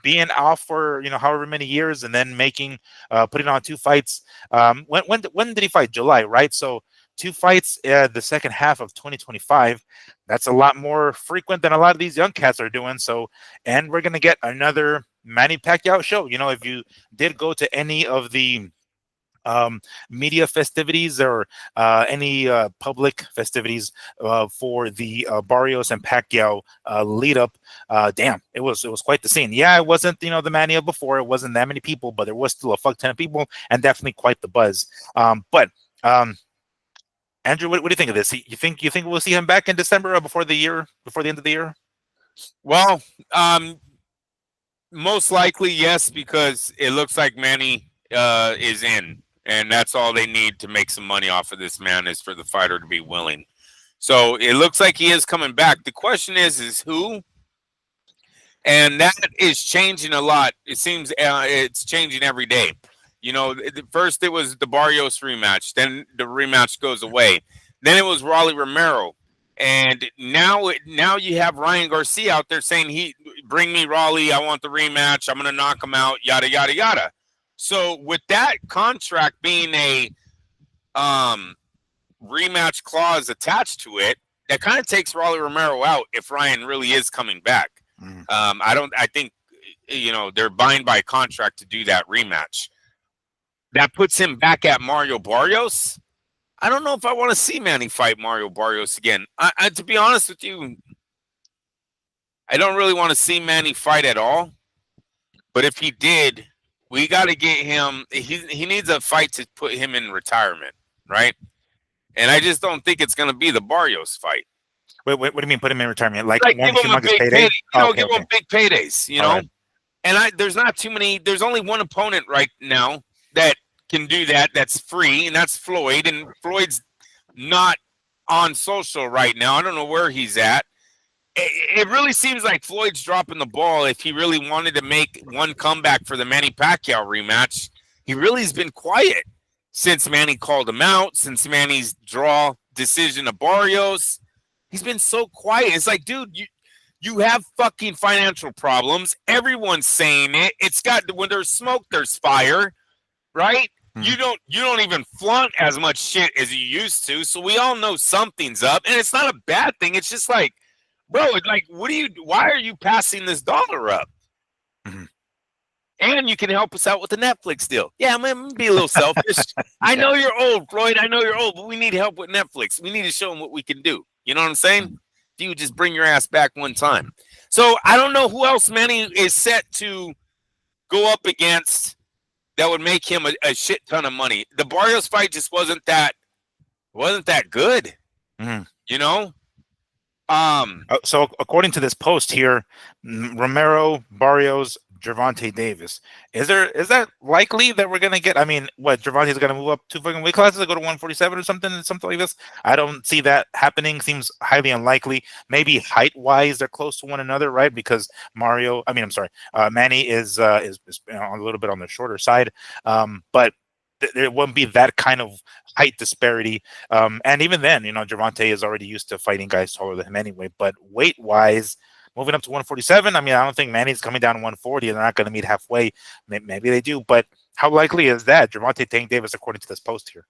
Being off for however many years, and then putting on two fights. When did he fight? July, right? So 2 fights the second half of 2025. That's a lot more frequent than a lot of these young cats are doing. So, and we're gonna get another Manny Pacquiao show. If you did go to any of the media festivities or any public festivities for the Barrios and Pacquiao lead up, damn, it was quite the scene. Yeah, it wasn't the Mania before. It wasn't that many people, but there was still a fuck ton of people and definitely quite the buzz. But Andrew, what do you think of this? You think we'll see him back in December or before the end of the year? Well, most likely yes, because it looks like Manny is in. And that's all they need to make some money off of this man, is for the fighter to be willing. So it looks like he is coming back. The question is who? And that is changing a lot. It seems it's changing every day. First it was the Barrios rematch. Then the rematch goes away. Then it was Rolly Romero. And now you have Ryan Garcia out there saying, bring me Rolly. I want the rematch. I'm going to knock him out, yada, yada, yada. So with that contract being a rematch clause attached to it, that kind of takes Rolly Romero out if Ryan really is coming back. I think they're bind by contract to do that rematch. That puts him back at Mario Barrios. I don't know if I want to see Manny fight Mario Barrios again. To be honest with you, I don't really want to see Manny fight at all. But if he did, we got to get him. He needs a fight to put him in retirement, right? And I just don't think it's going to be the Barrios fight. Wait, what do you mean put him in retirement? Like give him a big payday. Give him big paydays, Right. And there's not too many. There's only one opponent right now that can do that. That's free, and that's Floyd. And Floyd's not on social right now. I don't know where he's at. It really seems like Floyd's dropping the ball. If he really wanted to make one comeback for the Manny Pacquiao rematch, he really has been quiet since Manny called him out, since Manny's draw decision of Barrios. He's been so quiet. It's like, dude, you have fucking financial problems. Everyone's saying it. When there's smoke, there's fire, right? Mm-hmm. You don't even flaunt as much shit as you used to. So we all know something's up, and it's not a bad thing. It's just like, bro, why are you passing this dollar up? Mm-hmm. And you can help us out with the Netflix deal. Yeah, I'm going to be a little selfish. I know you're old, Floyd. I know you're old, but we need help with Netflix. We need to show them what we can do. You know what I'm saying? If you would just bring your ass back one time. So I don't know who else Manny is set to go up against that would make him a shit ton of money. The Barrios fight just wasn't that good. You know? So according to this post here, Romero, Barrios, Gervonta Davis. Is that likely that we're gonna get? I mean, what, Gervonta's gonna move up 2 fucking weight classes to go to 147 or something like this? I don't see that happening. Seems highly unlikely. Maybe height wise they're close to one another, right? Because Manny is a little bit on the shorter side, but there won't be that kind of height disparity. And even then, Gervonta is already used to fighting guys taller than him anyway. But weight wise, moving up to 147, I mean, I don't think Manny's coming down to 140 and they're not going to meet halfway. Maybe they do, but how likely is that? Gervonta Tank Davis, according to this post here.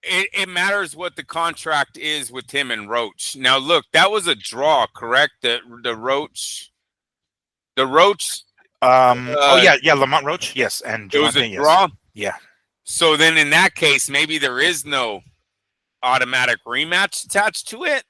It matters what the contract is with him and Roach. Now, look, that was a draw, correct? The Roach. Lamont Roach, yes, and it was a draw. Yeah. So then, in that case, maybe there is no automatic rematch attached to it.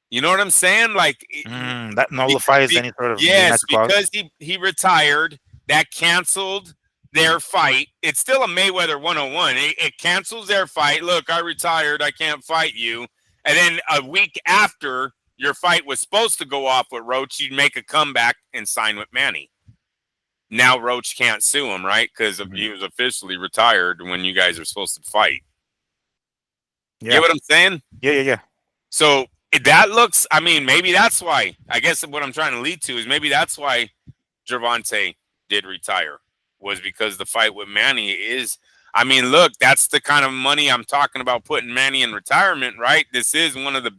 You know what I'm saying? Like that nullifies any sort of rematch clause. Because he retired. That canceled their fight. It's still a Mayweather 101. It cancels their fight. Look, I retired. I can't fight you. And then a week after your fight was supposed to go off with Roach, you'd make a comeback and sign with Manny. Now Roach can't sue him, right? Because he was officially retired when you guys are supposed to fight. Yeah. You get what I'm saying? Yeah. So that looks, I mean, maybe that's why. I guess what I'm trying to lead to is maybe that's why Gervonta did retire, was because the fight with Manny is, I mean, look, that's the kind of money I'm talking about, putting Manny in retirement, right? This is one of the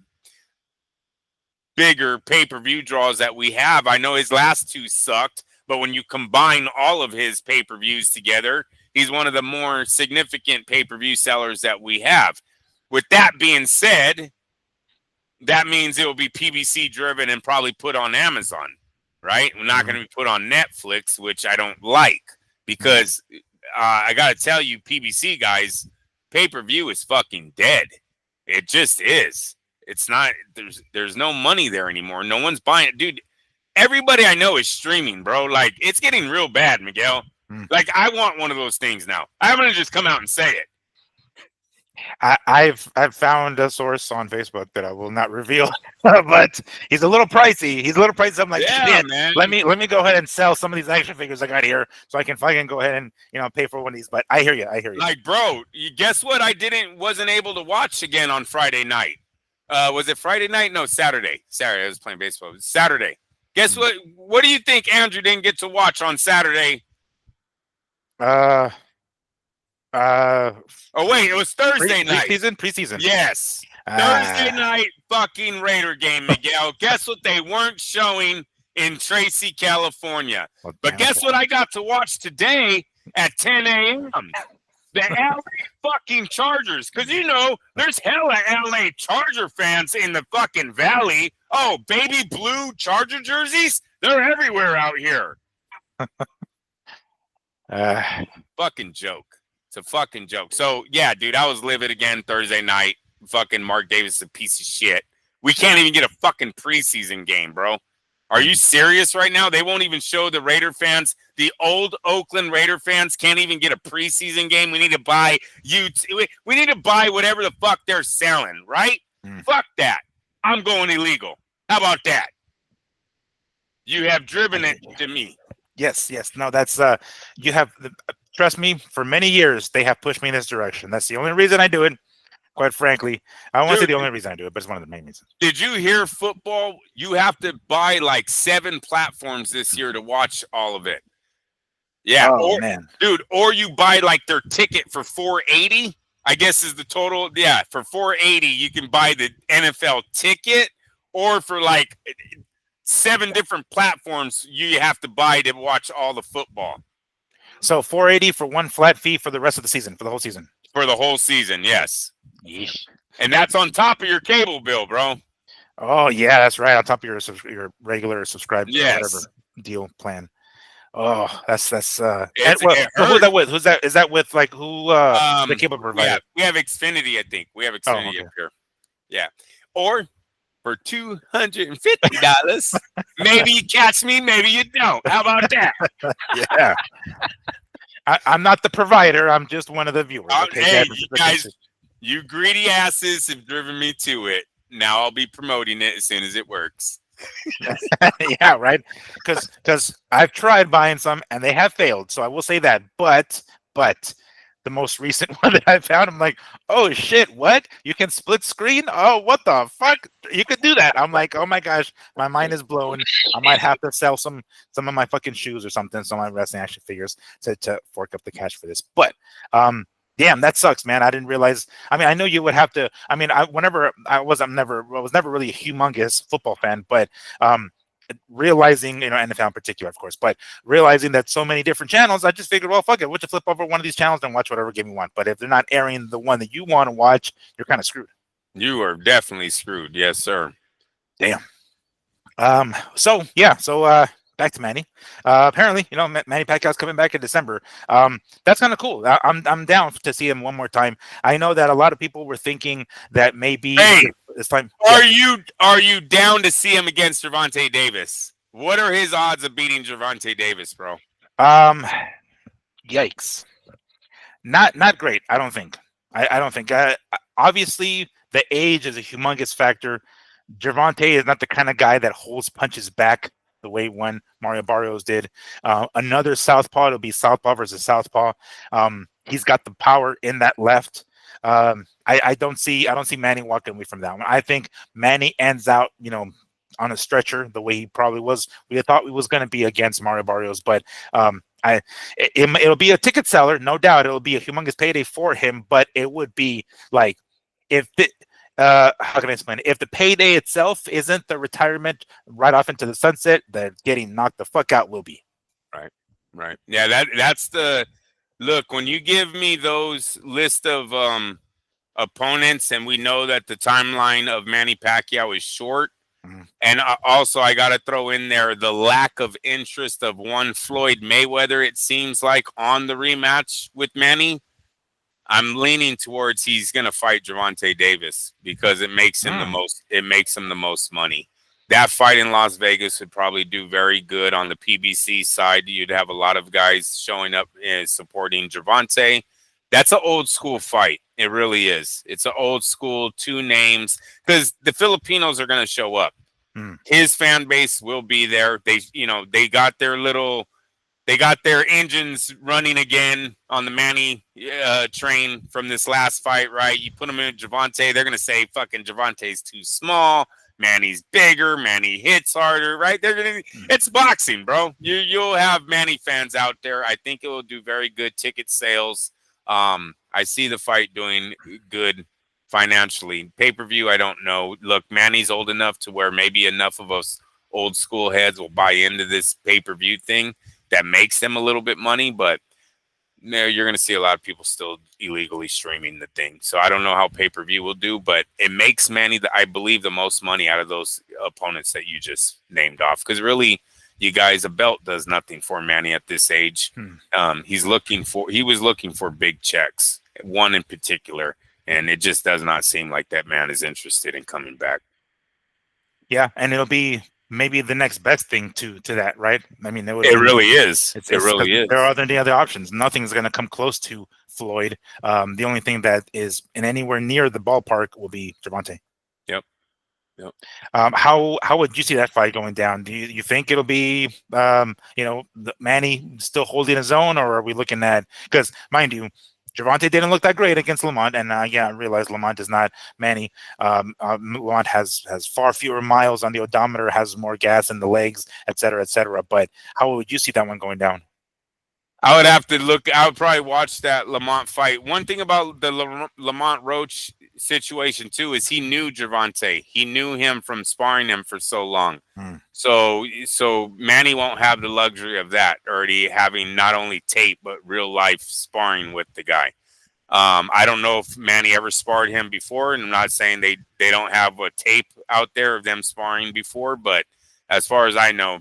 bigger pay-per-view draws that we have. I know his last two sucked, but when you combine all of his pay-per-views together, he's one of the more significant pay-per-view sellers that we have. With that being said, that means it will be PBC driven and probably put on Amazon, right? We're not going to be put on Netflix, which I don't like, because I got to tell you, PBC guys, pay-per-view is fucking dead. It just is. It's not, there's no money there anymore. No one's buying it. Dude, everybody I know is streaming, bro. Like, it's getting real bad, Miguel. Like, I want one of those things now. I'm going to just come out and say it. I've found a source on Facebook that I will not reveal, but he's a little pricey. I'm like, shit, man. Let me go ahead and sell some of these action figures I got here so I can fucking go ahead and pay for one of these. But I hear you. Like, bro, guess what? I wasn't able to watch again on Friday night. Was it Friday night? No, Saturday. I was playing baseball. It was Saturday. Guess what? What do you think Andrew didn't get to watch on Saturday? Oh wait, it was Thursday night. Preseason. Yes. Thursday night fucking Raider game, Miguel. Guess what they weren't showing in Tracy, California. But guess what I got to watch today at 10 a.m.? The LA fucking Chargers. Because there's hella LA Charger fans in the fucking valley. Oh, baby blue Charger jerseys? They're everywhere out here. Fucking joke. It's a fucking joke. So, yeah, dude, I was livid again Thursday night. Fucking Mark Davis is a piece of shit. We can't even get a fucking preseason game, bro. Are you serious right now? They won't even show the Raider fans. The old Oakland Raider fans can't even get a preseason game. We need to buy we need to buy whatever the fuck they're selling, right? Fuck that. I'm going illegal. How about that? You have driven it to me. Yes. No, that's you have. Trust me, for many years, they have pushed me in this direction. That's the only reason I do it, quite frankly. I don't want to say the only reason I do it, but it's one of the main reasons. Did you hear football? You have to buy like 7 platforms this year to watch all of it. Yeah. Man. Dude, or you buy like their ticket for $480, I guess is the total. Yeah, for $480, you can buy the NFL ticket, or for like 7 different platforms you have to buy to watch all the football. So $480 for one flat fee for the rest of the season, for the whole season. For the whole season, yes. Yeesh. And that's on top of your cable bill, bro. Oh yeah, that's right. On top of your regular subscribe whatever deal plan. Oh, that's who's that with? Who's that? Is that with like who? The cable provider. Yeah, we have Xfinity. I think we have Xfinity up here. Yeah, or for $250. Maybe you catch me, maybe you don't. How about that? Yeah. I'm not the provider. I'm just one of the viewers. Okay, Hey, you guys, you greedy asses have driven me to it. Now I'll be promoting it as soon as it works. Yeah, right. Because I've tried buying some and they have failed. So I will say that. But the most recent one that I found, I'm like, oh shit, what? You can split screen? Oh, what the fuck? You could do that. I'm like, oh my gosh, my mind is blown. I might have to sell some of my fucking shoes or something, so my wrestling action figures to fork up the cash for this. But damn, that sucks, man. I didn't realize. I mean, I know you would have to. I mean, I was never really a humongous football fan, but realizing, NFL in particular, of course, but realizing that so many different channels, I just figured, well, fuck it, we'll just flip over one of these channels and watch whatever game you want. But if they're not airing the one that you want to watch, you're kind of screwed. You are definitely screwed. Yes, sir. Damn. So back to Manny. Apparently, Manny Pacquiao's coming back in December. That's kind of cool. I'm down to see him one more time. I know that a lot of people were thinking that maybe it's time. Are you down to see him against Gervonta Davis? What are his odds of beating Gervonta Davis, bro? Yikes. Not great. I don't think. I don't think. Obviously, the age is a humongous factor. Gervonta is not the kind of guy that holds punches back the way one Mario Barrios did. Another southpaw, it'll be southpaw versus southpaw. He's got the power in that left. I don't see Manny walking away from that one. I think Manny ends out, on a stretcher the way he probably was. We thought we was going to be against Mario Barrios, but it'll be a ticket seller, no doubt. It'll be a humongous payday for him, but it would be like how can I explain it? If the payday itself isn't the retirement right off into the sunset, the getting knocked the fuck out will be. Right. Yeah, that's the look. When you give me those list of opponents, and we know that the timeline of Manny Pacquiao is short, and also I got to throw in there the lack of interest of one Floyd Mayweather, it seems like, on the rematch with Manny. I'm leaning towards he's going to fight Gervonta Davis because it makes him the most. It makes him the most money. That fight in Las Vegas would probably do very good on the PBC side. You'd have a lot of guys showing up and supporting Gervonta. That's an old school fight. It really is. It's an old school, two names, because the Filipinos are going to show up. His fan base will be there. They got their engines running again on the Manny train from this last fight, right? You put them in Gervonta, they're going to say fucking Gervonta's too small. Manny's bigger. Manny hits harder, right? It's boxing, bro. You'll have Manny fans out there. I think it will do very good ticket sales. I see the fight doing good financially. Pay-per-view, I don't know. Look, Manny's old enough to where maybe enough of us old school heads will buy into this pay-per-view thing that makes them a little bit money, but you're going to see a lot of people still illegally streaming the thing. So I don't know how pay-per-view will do, but it makes Manny, I believe, the most money out of those opponents that you just named off. Because really, you guys, a belt does nothing for Manny at this age. He was looking for big checks, one in particular, and it just does not seem like that man is interested in coming back. Yeah, and it'll be maybe the next best thing to that, right? I mean, it really is. It really is. There aren't any other options. Nothing's going to come close to Floyd. The only thing that is in anywhere near the ballpark will be Gervonta. Yep. How would you see that fight going down? Do you think it'll be Manny still holding his own, or are we looking at, because mind you, Gervonta didn't look that great against Lamont, and I realize Lamont is not Manny. Lamont has far fewer miles on the odometer, has more gas in the legs, et cetera, et cetera. But how would you see that one going down? I would have to look. I would probably watch that Lamont fight. One thing about the Lamont Roach situation too is he knew Gervonta. He knew him from sparring him for so long. So Manny won't have the luxury of that, already having not only tape but real life sparring with the guy. I don't know if Manny ever sparred him before, and I'm not saying they don't have a tape out there of them sparring before, but as far as I know,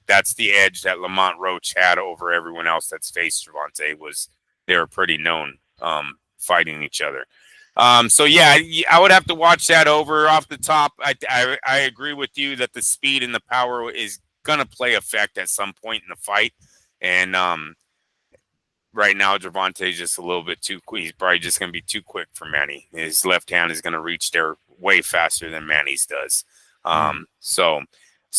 that's the edge that Lamont Roach had over everyone else that's faced Gervonta. They were pretty known fighting each other. So yeah, I would have to watch that over off the top. I agree with you that the speed and the power is gonna play effect at some point in the fight, and right now Gervonta's just a little bit too quick. He's probably just gonna be too quick for Manny. His left hand is gonna reach there way faster than Manny's does. So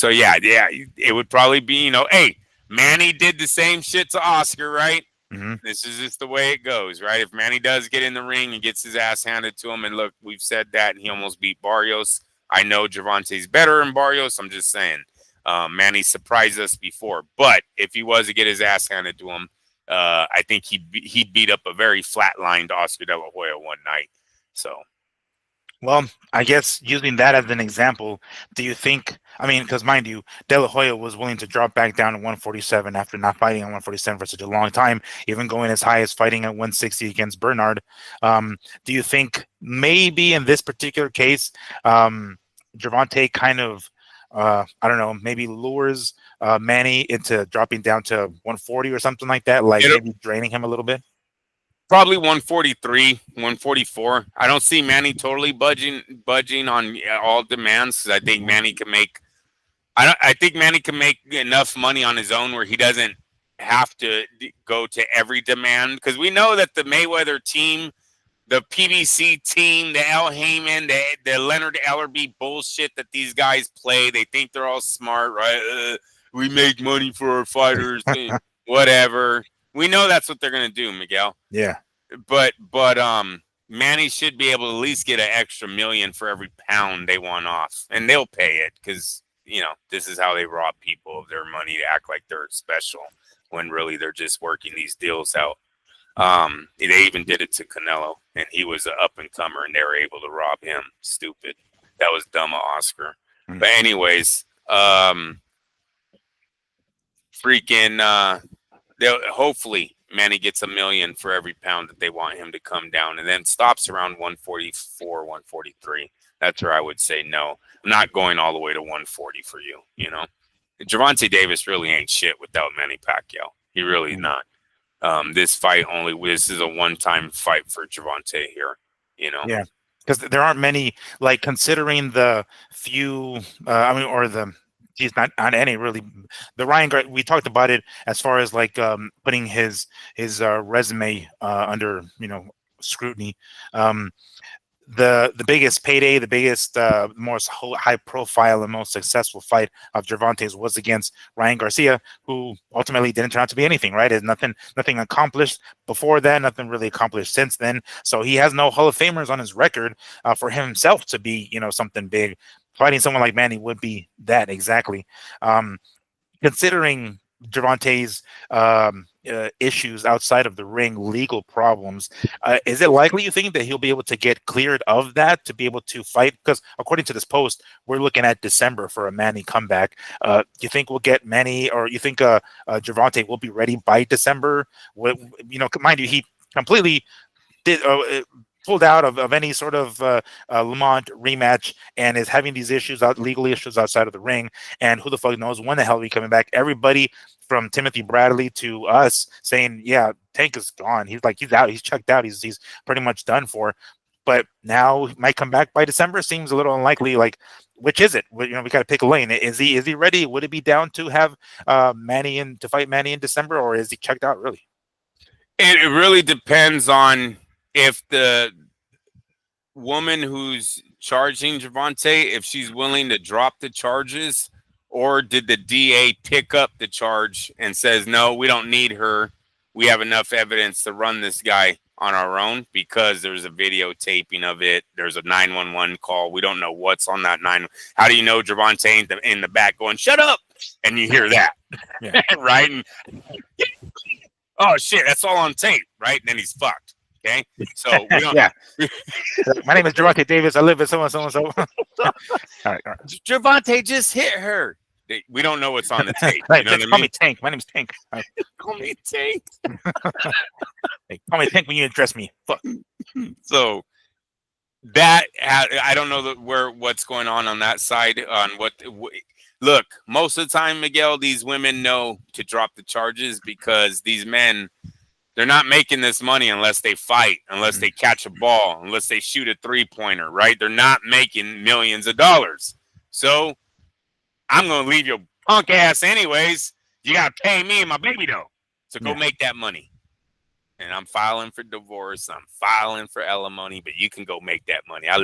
yeah, it would probably be, hey, Manny did the same shit to Oscar, right? Mm-hmm. This is just the way it goes, right? If Manny does get in the ring and gets his ass handed to him, and look, we've said that, and he almost beat Barrios. I know Gervonta's better than Barrios. I'm just saying, Manny surprised us before, but if he was to get his ass handed to him, I think he beat up a very flatlined Oscar De La Hoya one night. So. Well, I guess using that as an example, do you think, I mean, because mind you, De La Hoya was willing to drop back down to 147 after not fighting at 147 for such a long time, even going as high as fighting at 160 against Bernard. Do you think maybe in this particular case, Gervonta kind of, I don't know, maybe lures Manny into dropping down to 140 or something like that, like maybe draining him a little bit? Probably 143, 144. I don't see Manny totally budging on all demands, because I think Manny can make. I think Manny can make enough money on his own where he doesn't have to go to every demand. Because we know that the Mayweather team, the PBC team, the El Heyman, the Leonard Ellerbe bullshit that these guys play. They think they're all smart, right? We make money for our fighters, whatever. We know that's what they're gonna do, Miguel. Yeah. But Manny should be able to at least get an extra $1 million for every pound they want off, and they'll pay it, because this is how they rob people of their money, to act like they're special when really they're just working these deals out. They even did it to Canelo, and he was an up and comer, and they were able to rob him. Stupid. That was dumb of Oscar. Mm. But anyways, hopefully Manny gets $1 million for every pound that they want him to come down, and then stops around 144, 143. That's where I would say no. I'm not going all the way to 140 for you. Gervonta Davis really ain't shit without Manny Pacquiao. He really not. This is a one-time fight for Gervonta here. Yeah, because there aren't many, like, considering the few. He's not on any really. The Ryan Gar, we talked about it as far as like putting his resume under scrutiny. The biggest payday, the biggest most high profile and most successful fight of Gervonta's was against Ryan Garcia, who ultimately didn't turn out to be anything. Right? There's nothing accomplished before that, nothing really accomplished since then. So he has no Hall of Famers on his record for himself to be something big. Fighting someone like Manny would be that exactly. Considering Gervonta's issues outside of the ring, legal problems, is it likely, you think, that he'll be able to get cleared of that to be able to fight? Because according to this post, we're looking at December for a Manny comeback. You think we'll get Manny, or you think Gervonta will be ready by December? Mind you, he completely did. Pulled out of any sort of Lamont rematch, and is having these legal issues outside of the ring. And who the fuck knows when the hell he'll be coming back? Everybody from Timothy Bradley to us saying, yeah, Tank is gone. He's out. He's checked out. He's pretty much done for. But now he might come back by December. Seems a little unlikely. Like, which is it? We got to pick a lane. Is he ready? Would it be down to have Manny to fight Manny in December, or is he checked out really? It really depends on if the woman who's charging Gervonta, if she's willing to drop the charges, or did the DA pick up the charge and says, no, we don't need her. We have enough evidence to run this guy on our own, because there's a videotaping of it. There's a 911 call. We don't know what's on that 9. How do you know Gervonta in the back going, shut up? And you hear that, yeah. Right? And, oh, shit, that's all on tape, right? And then he's fucked. Okay, so we don't. Yeah. My name is Gervonta Davis. I live in so and so and so. All right. Gervonta just hit her. We don't know what's on the tape. Right, call me Tank. My name's Tank. Call me Tank. Hey, call me Tank when you address me. Fuck. So that I don't know what's going on that side. Look, most of the time, Miguel, these women know to drop the charges, because these men They're not making this money unless they fight, unless they catch a ball, unless they shoot a 3-pointer, right? They're not making millions of dollars. So I'm going to leave your punk ass anyways. You got to pay me and my baby though. So go make that money. And I'm filing for divorce. I'm filing for alimony, but you can go make that money. I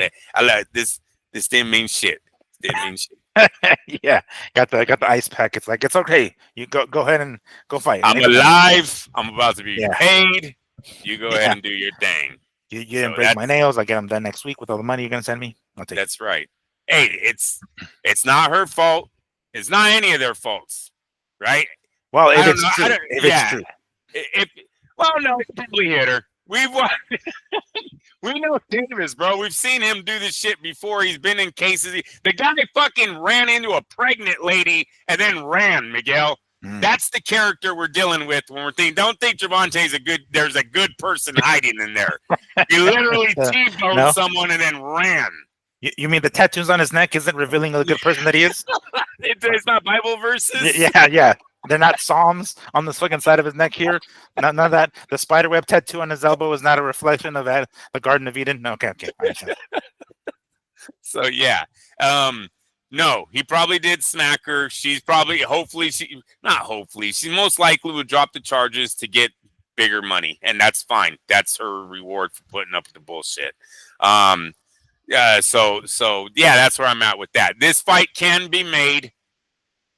let this didn't mean shit. Didn't mean shit. Yeah, got the ice pack. It's like, it's okay. You go ahead and go fight. I'm alive. I'm about to be paid. You go ahead and do your thing. You didn't break my nails. I get them done next week with all the money you're gonna send me. I'll take That's right. Hey, it's not her fault. It's not any of their faults, right? Well, if it's true, it's true. Well, no, it probably hit her. We know Davis, bro. We've seen him do this shit before. He's been in cases. The guy fucking ran into a pregnant lady and then ran, Miguel. That's the character we're dealing with when we're thinking. Don't think Gervonta's there's a good person hiding in there. He literally T-boned someone and then ran. You mean the tattoos on his neck isn't revealing the good person that he is? It's not Bible verses? Yeah. They're not Psalms on the fucking side of his neck here. None of that. The spiderweb tattoo on his elbow is not a reflection of the Garden of Eden. No, okay. So yeah, no, he probably did smack her. She's probably, she most likely would drop the charges to get bigger money, and that's fine. That's her reward for putting up with the bullshit. So yeah, that's where I'm at with that. This fight can be made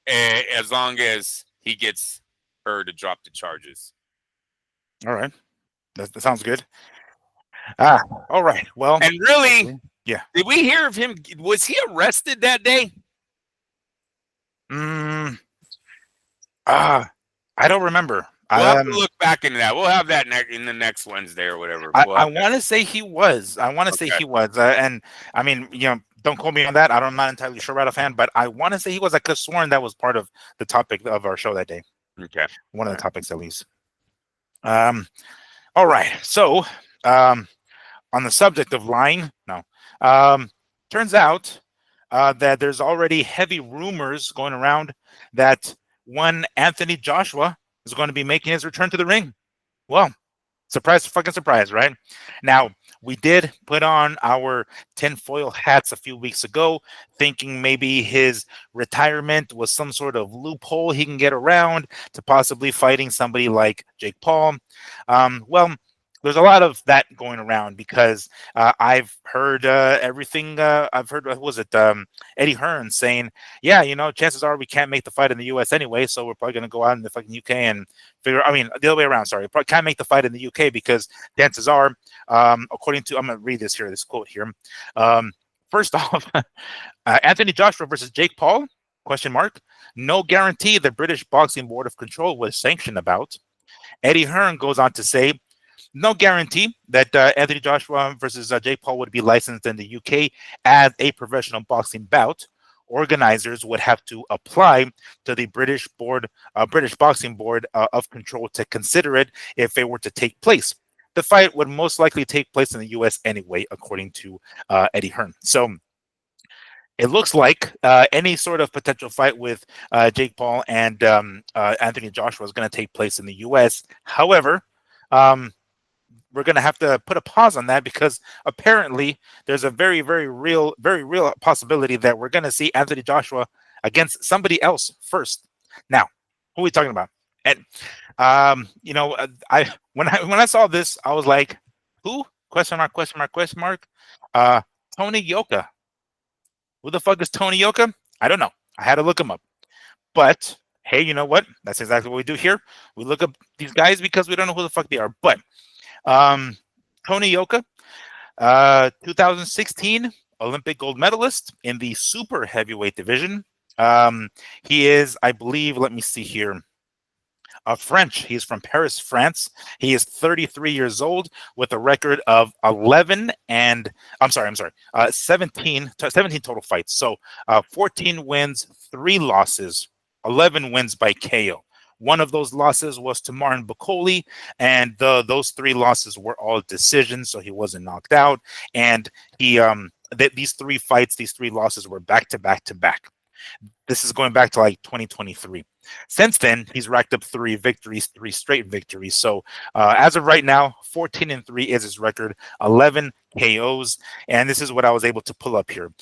as long as he gets her to drop the charges. All right. That sounds good. All right. Well, and really, yeah. Did we hear of him? Was he arrested that day? I don't remember. We'll have to look back into that. We'll have that in the next Wednesday or whatever. I want to say he was. And I mean, don't quote me on that. I'm not entirely sure right offhand, but I want to say he was. I could have sworn that was part of the topic of our show that day. Okay. One of the topics, at least. All right. So, on the subject of lying, turns out that there's already heavy rumors going around that one Anthony Joshua is going to be making his return to the ring. Well, surprise, fucking surprise, right? Now, we did put on our tinfoil hats a few weeks ago, thinking maybe his retirement was some sort of loophole he can get around to possibly fighting somebody like Jake Paul. Well, there's a lot of that going around because I've heard everything. I've heard, what was it, Eddie Hearn saying, yeah, chances are we can't make the fight in the U.S. anyway, so we're probably going to go out in the fucking UK and the other way around, sorry. Probably can't make the fight in the UK because chances are, according to, I'm going to read this quote here. First off, Anthony Joshua versus Jake Paul, ? No guarantee the British Boxing Board of Control was sanctioned about. Eddie Hearn goes on to say, no guarantee that Anthony Joshua versus Jake Paul would be licensed in the UK as a professional boxing bout. Organizers would have to apply to the British Boxing Board of Control to consider it if it were to take place. The fight would most likely take place in the US anyway, according to Eddie Hearn. So it looks like any sort of potential fight with Jake Paul and Anthony Joshua is going to take place in the US. However, we're going to have to put a pause on that because apparently there's a very, very real possibility that we're going to see Anthony Joshua against somebody else first. Now, who are we talking about? And when I saw this, I was like, who? ? Tony Yoka. Who the fuck is Tony Yoka? I don't know. I had to look him up. But hey, you know what? That's exactly what we do here. We look up these guys because we don't know who the fuck they are. But Tony Yoka, 2016 Olympic gold medalist in the super heavyweight division. He is, I believe, let me see here, French. He's from Paris, France. He is 33 years old with a record of 17 total fights. So 14 wins, 3 losses, 11 wins by KO. One of those losses was to Martin Bakole, and those 3 losses were all decisions, so he wasn't knocked out. And he these 3 fights, these 3 losses were back to back to back. This is going back to like 2023. Since then, he's racked up 3 victories, 3 straight victories. So as of right now, 14-3 is his record, 11 KOs, and this is what I was able to pull up here.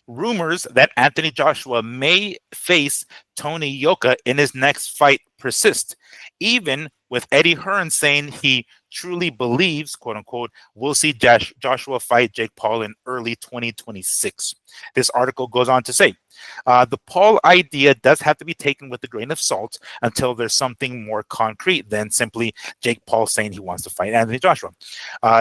Rumors that Anthony Joshua may face Tony Yoka in his next fight persist, even with Eddie Hearn saying he truly believes, quote unquote, we'll see Joshua fight Jake Paul in early 2026. This article goes on to say, the Paul idea does have to be taken with a grain of salt until there's something more concrete than simply Jake Paul saying he wants to fight Anthony Joshua.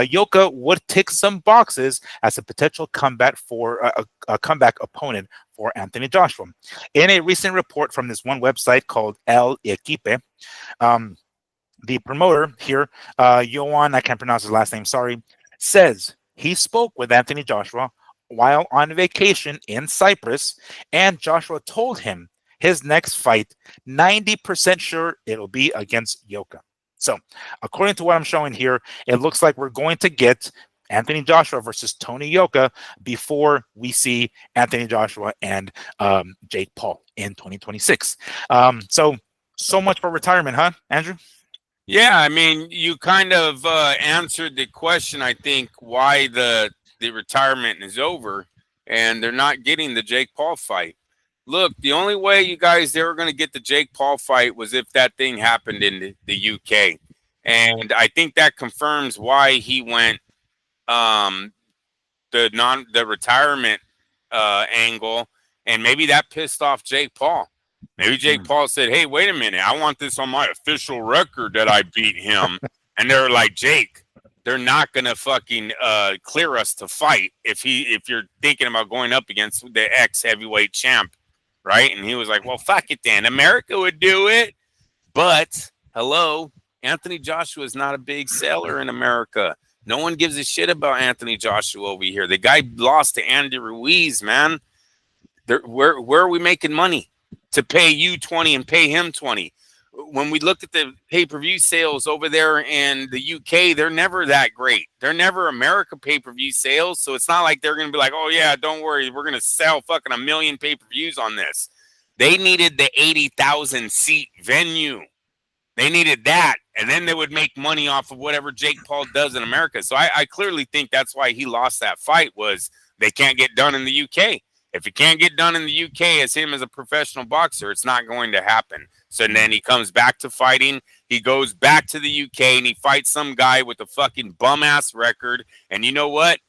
Yoka would tick some boxes as a potential comeback for a comeback opponent for Anthony Joshua. In a recent report from this one website called El Equipe, the promoter here, Johan, I can't pronounce his last name, sorry, says he spoke with Anthony Joshua while on vacation in Cyprus, and Joshua told him his next fight, 90% sure it'll be against Yoka. So, according to what I'm showing here, it looks like we're going to get Anthony Joshua versus Tony Yoka before we see Anthony Joshua and Jake Paul in 2026. So much for retirement, huh, Andrew? Yeah, I mean, you kind of answered the question, I think, why the retirement is over and they're not getting the Jake Paul fight. Look, the only way you guys they were going to get the Jake Paul fight was if that thing happened in the UK. And I think that confirms why he went the retirement angle, and maybe that pissed off Jake Paul. Maybe Jake Paul said, hey, wait a minute, I want this on my official record that I beat him. And they're like, Jake, they're not gonna fucking clear us to fight if you're thinking about going up against the ex-heavyweight champ, right? And he was like, well, fuck it then. America would do it. But hello, Anthony Joshua is not a big seller in America. No one gives a shit about Anthony Joshua over here. The guy lost to Andy Ruiz, man. Where are we making money to pay you 20 and pay him 20? When we look at the pay-per-view sales over there in the UK, they're never that great. They're never America pay-per-view sales. So it's not like they're going to be like, oh, yeah, don't worry. We're going to sell fucking 1 million pay-per-views on this. They needed the 80,000 seat venue. They needed that. And then they would make money off of whatever Jake Paul does in America. So I clearly think that's why he lost that fight, was they can't get done in the UK. If it can't get done in the UK as him as a professional boxer, it's not going to happen. So then he comes back to fighting. He goes back to the UK and he fights some guy with a fucking bum-ass record. And you know what?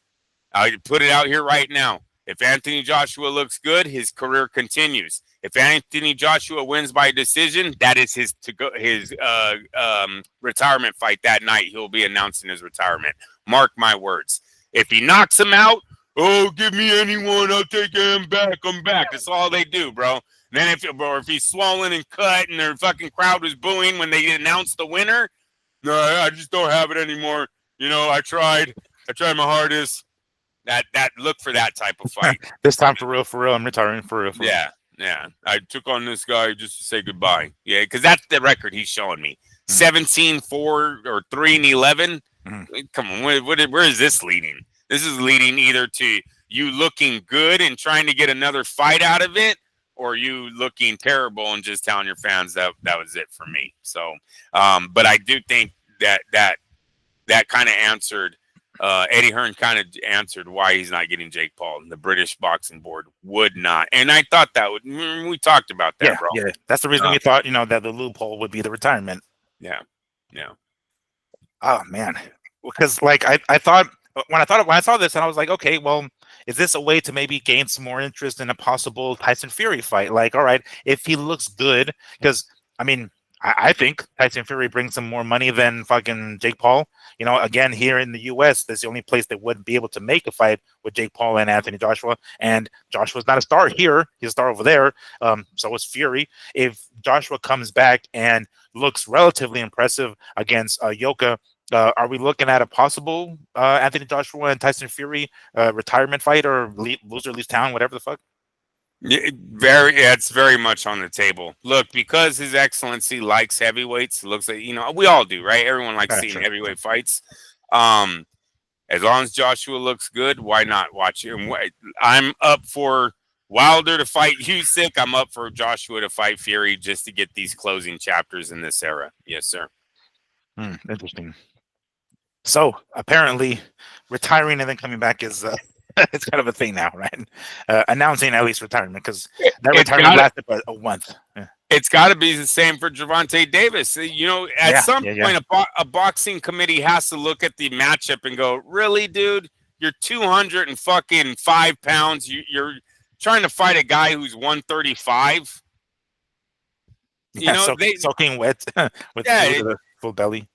I put it out here right now. If Anthony Joshua looks good, his career continues. If Anthony Joshua wins by decision, that is his retirement fight that night. He'll be announcing his retirement. Mark my words. If he knocks him out, oh, give me anyone, I'll take him back. I'm back. That's all they do, bro. And then if he's swollen and cut and their fucking crowd was booing when they announced the winner, no, I just don't have it anymore. You know, I tried my hardest. That look for that type of fight. This time for real, I'm retiring for real. Yeah. I took on this guy just to say goodbye. Yeah, because that's the record he's showing me. 17-4 or 3-11. Come on, where is this leading? This is leading either to you looking good and trying to get another fight out of it, or you looking terrible and just telling your fans that was it for me. So, but I do think that kind of answered. Eddie Hearn kind of answered why he's not getting Jake Paul. The British Boxing Board would not, and I thought that would. We talked about that, bro. Yeah, that's the reason we thought that the loophole would be the retirement. Yeah. Oh man, because like I thought when I saw this, and I was like, okay, well, is this a way to maybe gain some more interest in a possible Tyson Fury fight? Like, all right, if he looks good, because I mean, I think Tyson Fury brings some more money than fucking Jake Paul. You know, again, here in the U.S., that's the only place that would be able to make a fight with Jake Paul and Anthony Joshua. And Joshua's not a star here; he's a star over there. So is Fury. If Joshua comes back and looks relatively impressive against Yoka, are we looking at a possible Anthony Joshua and Tyson Fury retirement fight, or loser leaves town, whatever the fuck? It's very much on the table. Look, because His Excellency likes heavyweights, it looks like, we all do, right? Everyone likes seeing heavyweight fights. As long as Joshua looks good, why not watch him? I'm up for Wilder to fight Usyk. I'm up for Joshua to fight Fury just to get these closing chapters in this era. Yes, sir. Interesting. So apparently, retiring and then coming back is it's kind of a thing now, right? Announcing at least retirement, because that It's retirement got lasted for a month. Yeah. It's got to be the same for Gervonta Davis. You know, at some point, a boxing committee has to look at the matchup and go, "Really, dude? You're 205 pounds. You're trying to fight a guy who's 135." You know, soaking wet with food to the full belly.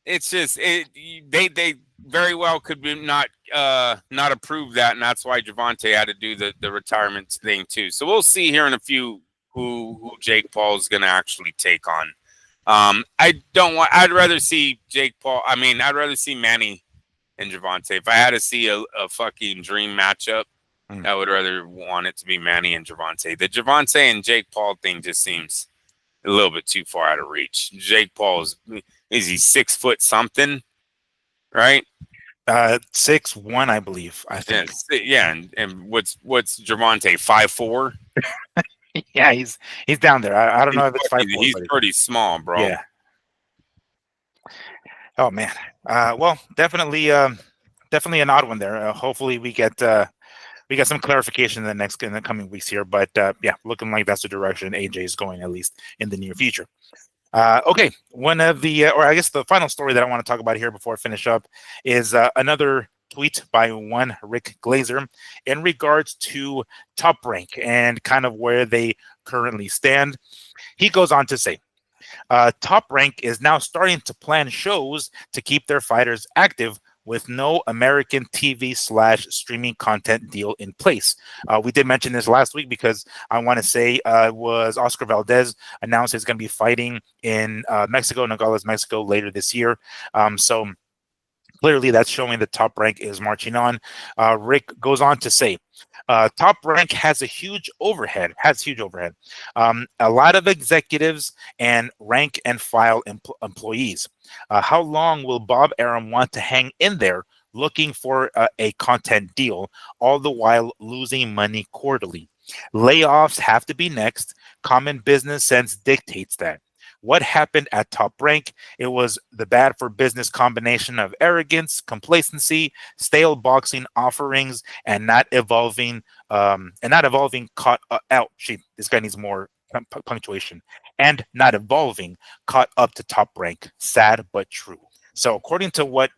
It's just they very well could be not approve that, and that's why Gervonta had to do the retirement thing too. So we'll see here in a few who Jake Paul is going to actually take on. I'd rather see Jake Paul. I mean, I'd rather see Manny and Gervonta. If I had to see a fucking dream matchup, I would rather want it to be Manny and Gervonta. The Gervonta and Jake Paul thing just seems a little bit too far out of reach. Jake Paul is he 6 foot something, right? 6'1", I believe. I think. Yeah. And what's Gervonta, 5'4"? Yeah, he's down there. I don't know if it's 5'4". He's pretty small, bro. Yeah. Oh man. Well, definitely an odd one there. Hopefully we get some clarification in the coming weeks here. But yeah, looking like that's the direction AJ is going, at least in the near future. Okay, one of the, or I guess the final story that I want to talk about here before I finish up is another tweet by one Rick Glazer in regards to Top Rank and kind of where they currently stand. He goes on to say, Top Rank is now starting to plan shows to keep their fighters active with no American TV/streaming content deal in place. We did mention this last week because I want to say was Oscar Valdez announced he's going to be fighting in Mexico, Nogales, Mexico later this year. So clearly that's showing the Top Rank is marching on. Rick goes on to say, Top Rank has huge overhead. A lot of executives and rank and file employees. How long will Bob Arum want to hang in there looking for a content deal, all the while losing money quarterly? Layoffs have to be next. Common business sense dictates that. What happened at Top Rank? It was the bad for business combination of arrogance, complacency, stale boxing offerings, and not evolving. Caught out. This guy needs more punctuation. And not evolving, caught up to Top Rank. Sad but true. So according to what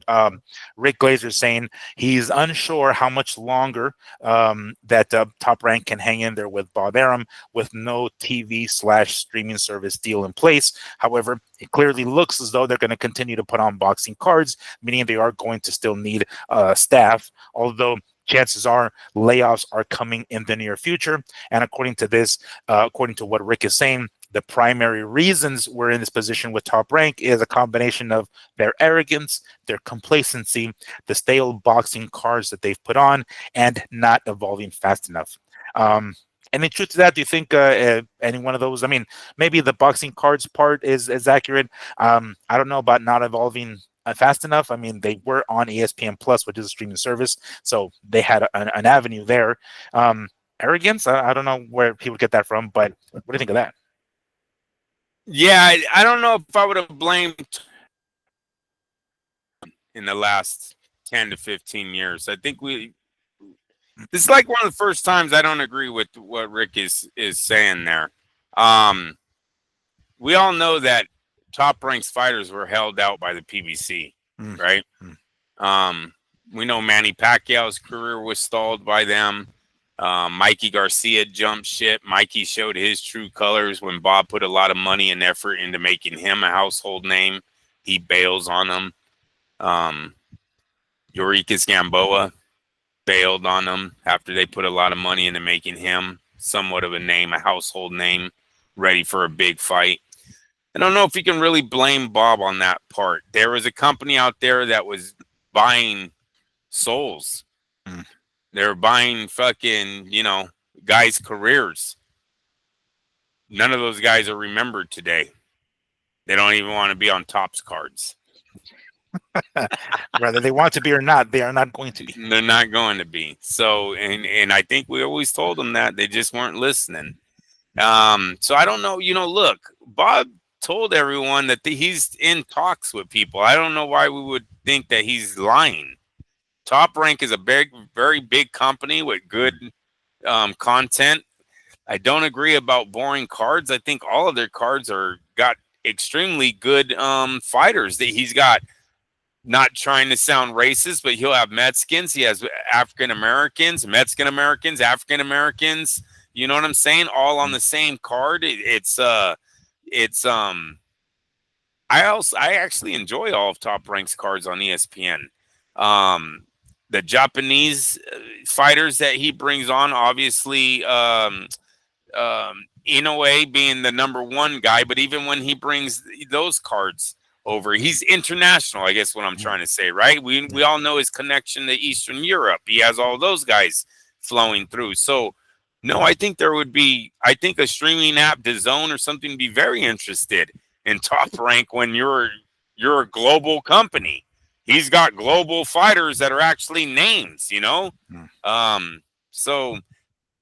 Rick Glazer is saying, he's unsure how much longer that Top Rank can hang in there with Bob Arum with no TV/streaming service deal in place. However, it clearly looks as though they're going to continue to put on boxing cards, meaning they are going to still need staff, although chances are layoffs are coming in the near future. And according to what Rick is saying, the primary reasons we're in this position with Top Rank is a combination of their arrogance, their complacency, the stale boxing cards that they've put on, and not evolving fast enough. Any truth to that? Do you think any one of those? I mean, maybe the boxing cards part is accurate. I don't know about not evolving fast enough. I mean, they were on ESPN Plus, which is a streaming service, so they had an avenue there. Arrogance? I don't know where people get that from, but what do you think of that? Yeah, I don't know if I would have blamed in the last 10 to 15 years. I think this is like one of the first times I don't agree with what Rick is saying there. We all know that Top Rank's fighters were held out by the PBC, right? We know Manny Pacquiao's career was stalled by them. Mikey Garcia jumped ship. Mikey showed his true colors when Bob put a lot of money and effort into making him a household name. He bails on them. Eureka's Gamboa bailed on them after they put a lot of money into making him somewhat of a name, a household name, ready for a big fight. I don't know if you can really blame Bob on that part. There was a company out there that was buying souls. They're buying fucking, guys' careers. None of those guys are remembered today. They don't even want to be on Topps cards. Whether they want to be or not, they are not going to be. They're not going to be. So, and I think we always told them that they just weren't listening. So I don't know. Look, Bob told everyone that he's in talks with people. I don't know why we would think that he's lying. Top Rank is a very big company with good content. I don't agree about boring cards. I think all of their cards got extremely good fighters that he's got. Not trying to sound racist, but he'll have Mexicans. He has African Americans, Mexican Americans, African Americans. You know what I'm saying? All on the same card. I actually enjoy all of Top Rank's cards on ESPN. The Japanese fighters that he brings on, obviously, Inoue being the number one guy, but even when he brings those cards over, he's international, I guess what I'm trying to say, right? We all know his connection to Eastern Europe. He has all those guys flowing through. So no, I think a streaming app, DAZN or something, be very interested in Top Rank when you're a global company. He's got global fighters that are actually names, So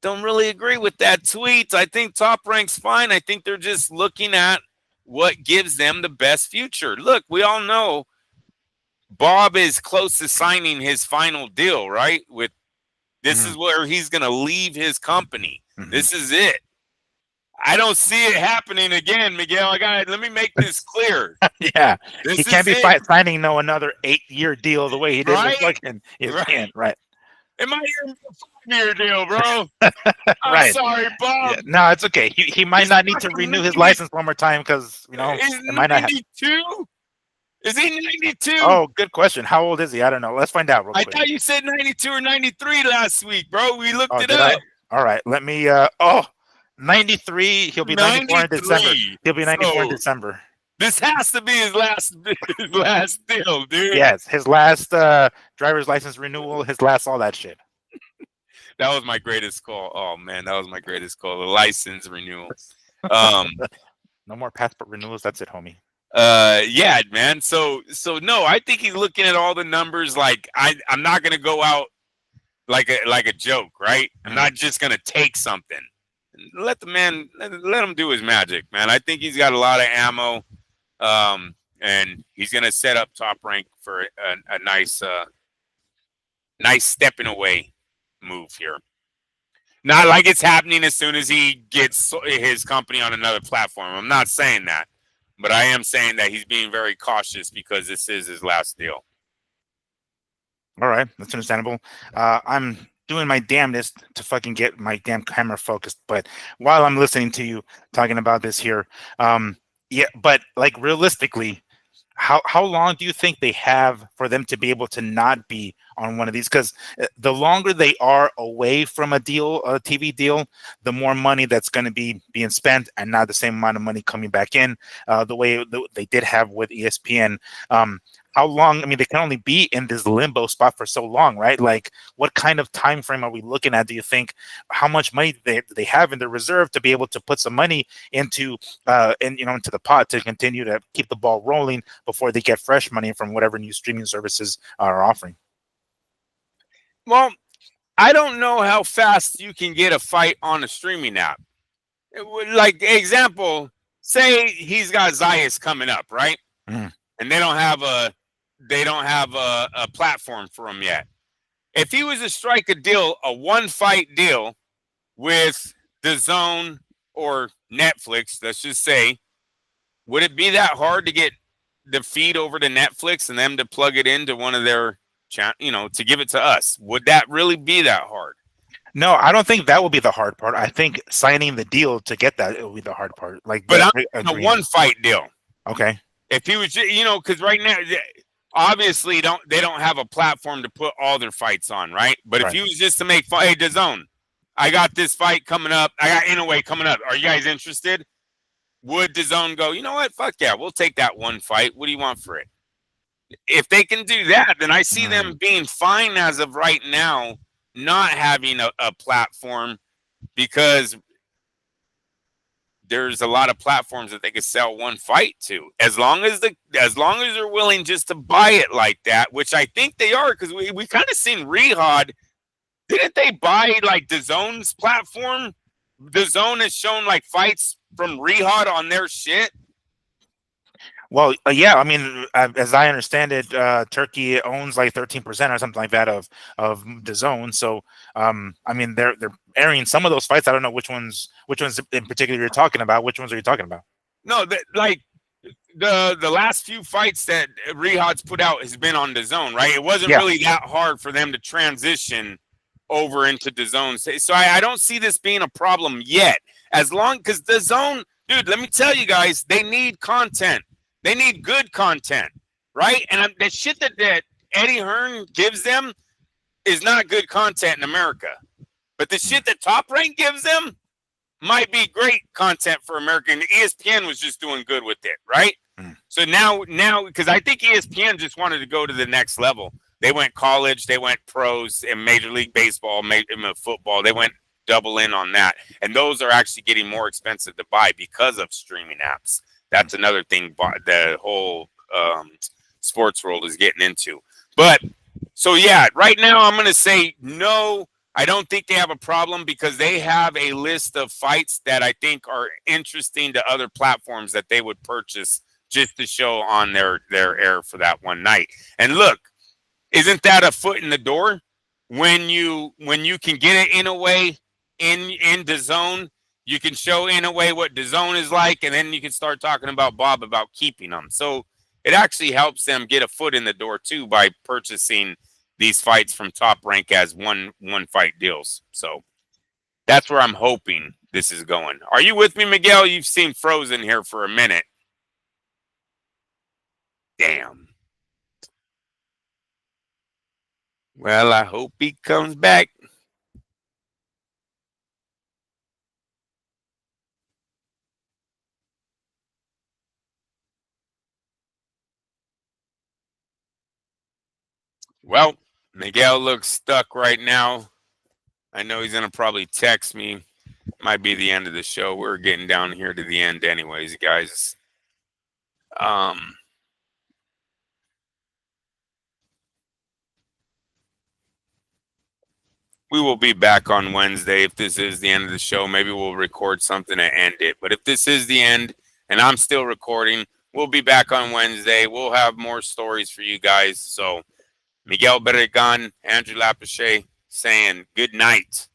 don't really agree with that tweet. I think Top Rank's fine. I think they're just looking at what gives them the best future. Look, we all know Bob is close to signing his final deal, right? This is where he's going to leave his company. This is it. I don't see it happening again, Miguel. Let me make this clear. Yeah, he can't be signing another 8-year deal the way he did with fucking ESPN, right? It might be a 5-year deal, bro. I'm sorry, Bob. Yeah, no, it's okay. He might not need to renew his license one more time because it might not. 92? Is he 92? Oh, good question. How old is he? I don't know. Let's find out real quick. I thought you said 92 or 93 last week, bro. We looked it up. All right, let me. 93. He'll be 94 in December. He'll be 94 in December. This has to be his last deal, dude. Yes, his last driver's license renewal, his last all that shit. That was my greatest call. Oh man, that was my greatest call. The license renewal. No more passport renewals. That's it, homie. Yeah, man. So no, I think he's looking at all the numbers. Like I'm not gonna go out like a joke, right? I'm not just gonna take something. Let him do his magic, man. I think he's got a lot of ammo. And he's gonna set up Top Rank for a nice stepping away move here. Not like it's happening as soon as he gets his company on another platform. I'm not saying that, but I am saying that he's being very cautious because this is his last deal. All right, that's understandable. I'm doing my damnedest to fucking get my damn camera focused, but while I'm listening to you talking about this here, yeah, but like realistically, how long do you think they have for them to be able to not be on one of these? Because the longer they are away from a TV deal, the more money that's going to be being spent, and not the same amount of money coming back in. The way they did have with ESPN. How long? I mean, they can only be in this limbo spot for so long, right? Like, what kind of time frame are we looking at? Do you think? How much money they have in their reserve to be able to put some money into into the pot to continue to keep the ball rolling before they get fresh money from whatever new streaming services are offering? Well, I don't know how fast you can get a fight on a streaming app. Like example, say he's got Zayas coming up, right? And they don't have a platform for him yet. If he was to strike a deal, a 1-fight deal with DAZN or Netflix, let's just say, would it be that hard to get the feed over to Netflix and them to plug it into one of their to give it to us? Would that really be that hard? No, I don't think that will be the hard part. I think signing the deal to get that will be the hard part. Like, but I'm a 1-fight deal. Okay. If he was, because right now, obviously, they don't have a platform to put all their fights on, right? But if he was just to make, hey, DAZN, I got this fight coming up. I got Inoue coming up. Are you guys interested? Would DAZN go, you know what? Fuck yeah, we'll take that 1 fight. What do you want for it? If they can do that, then I see them being fine as of right now, not having a platform, because there's a lot of platforms that they could sell one fight to, as long as they're willing just to buy it like that, which I think they are, because we kind of seen Rehad. Didn't they buy like DAZN's platform? DAZN has shown like fights from Rehad on their shit. Well, yeah, I mean, as I understand it, Turkey owns like 13% or something like that of DAZN. So, I mean, they're airing some of those fights. I don't know which ones in particular you're talking about. Which ones are you talking about? No, like the last few fights that Rehad's put out has been on DAZN, right? It wasn't really that hard for them to transition over into DAZN. So I don't see this being a problem yet. As long, because DAZN, dude, let me tell you guys, they need content. They need good content, right? And the shit that Eddie Hearn gives them is not good content in America. But the shit that Top Rank gives them might be great content for America. And ESPN was just doing good with it, right? So now, because I think ESPN just wanted to go to the next level. They went college, they went pros in Major League Baseball, football. They went double in on that. And those are actually getting more expensive to buy because of streaming apps. That's another thing the whole sports world is getting into. But so, yeah, right now I'm going to say no. I don't think they have a problem because they have a list of fights that I think are interesting to other platforms that they would purchase just to show on their air for that one night. And look, isn't that a foot in the door when you can get it in a way in DAZN? You can show in a way what DAZN is like, and then you can start talking about Bob about keeping them. So it actually helps them get a foot in the door too by purchasing these fights from Top Rank as one fight deals. So that's where I'm hoping this is going. Are you with me, Miguel? You've seen frozen here for a minute. Damn. Well, I hope he comes back. Well, Miguel looks stuck right now. I know he's going to probably text me. Might be the end of the show. We're getting down here to the end anyways, guys. We will be back on Wednesday. If this is the end of the show, maybe we'll record something to end it. But if this is the end and I'm still recording, we'll be back on Wednesday. We'll have more stories for you guys. So Miguel Barragan, Andrew Lapache saying good night.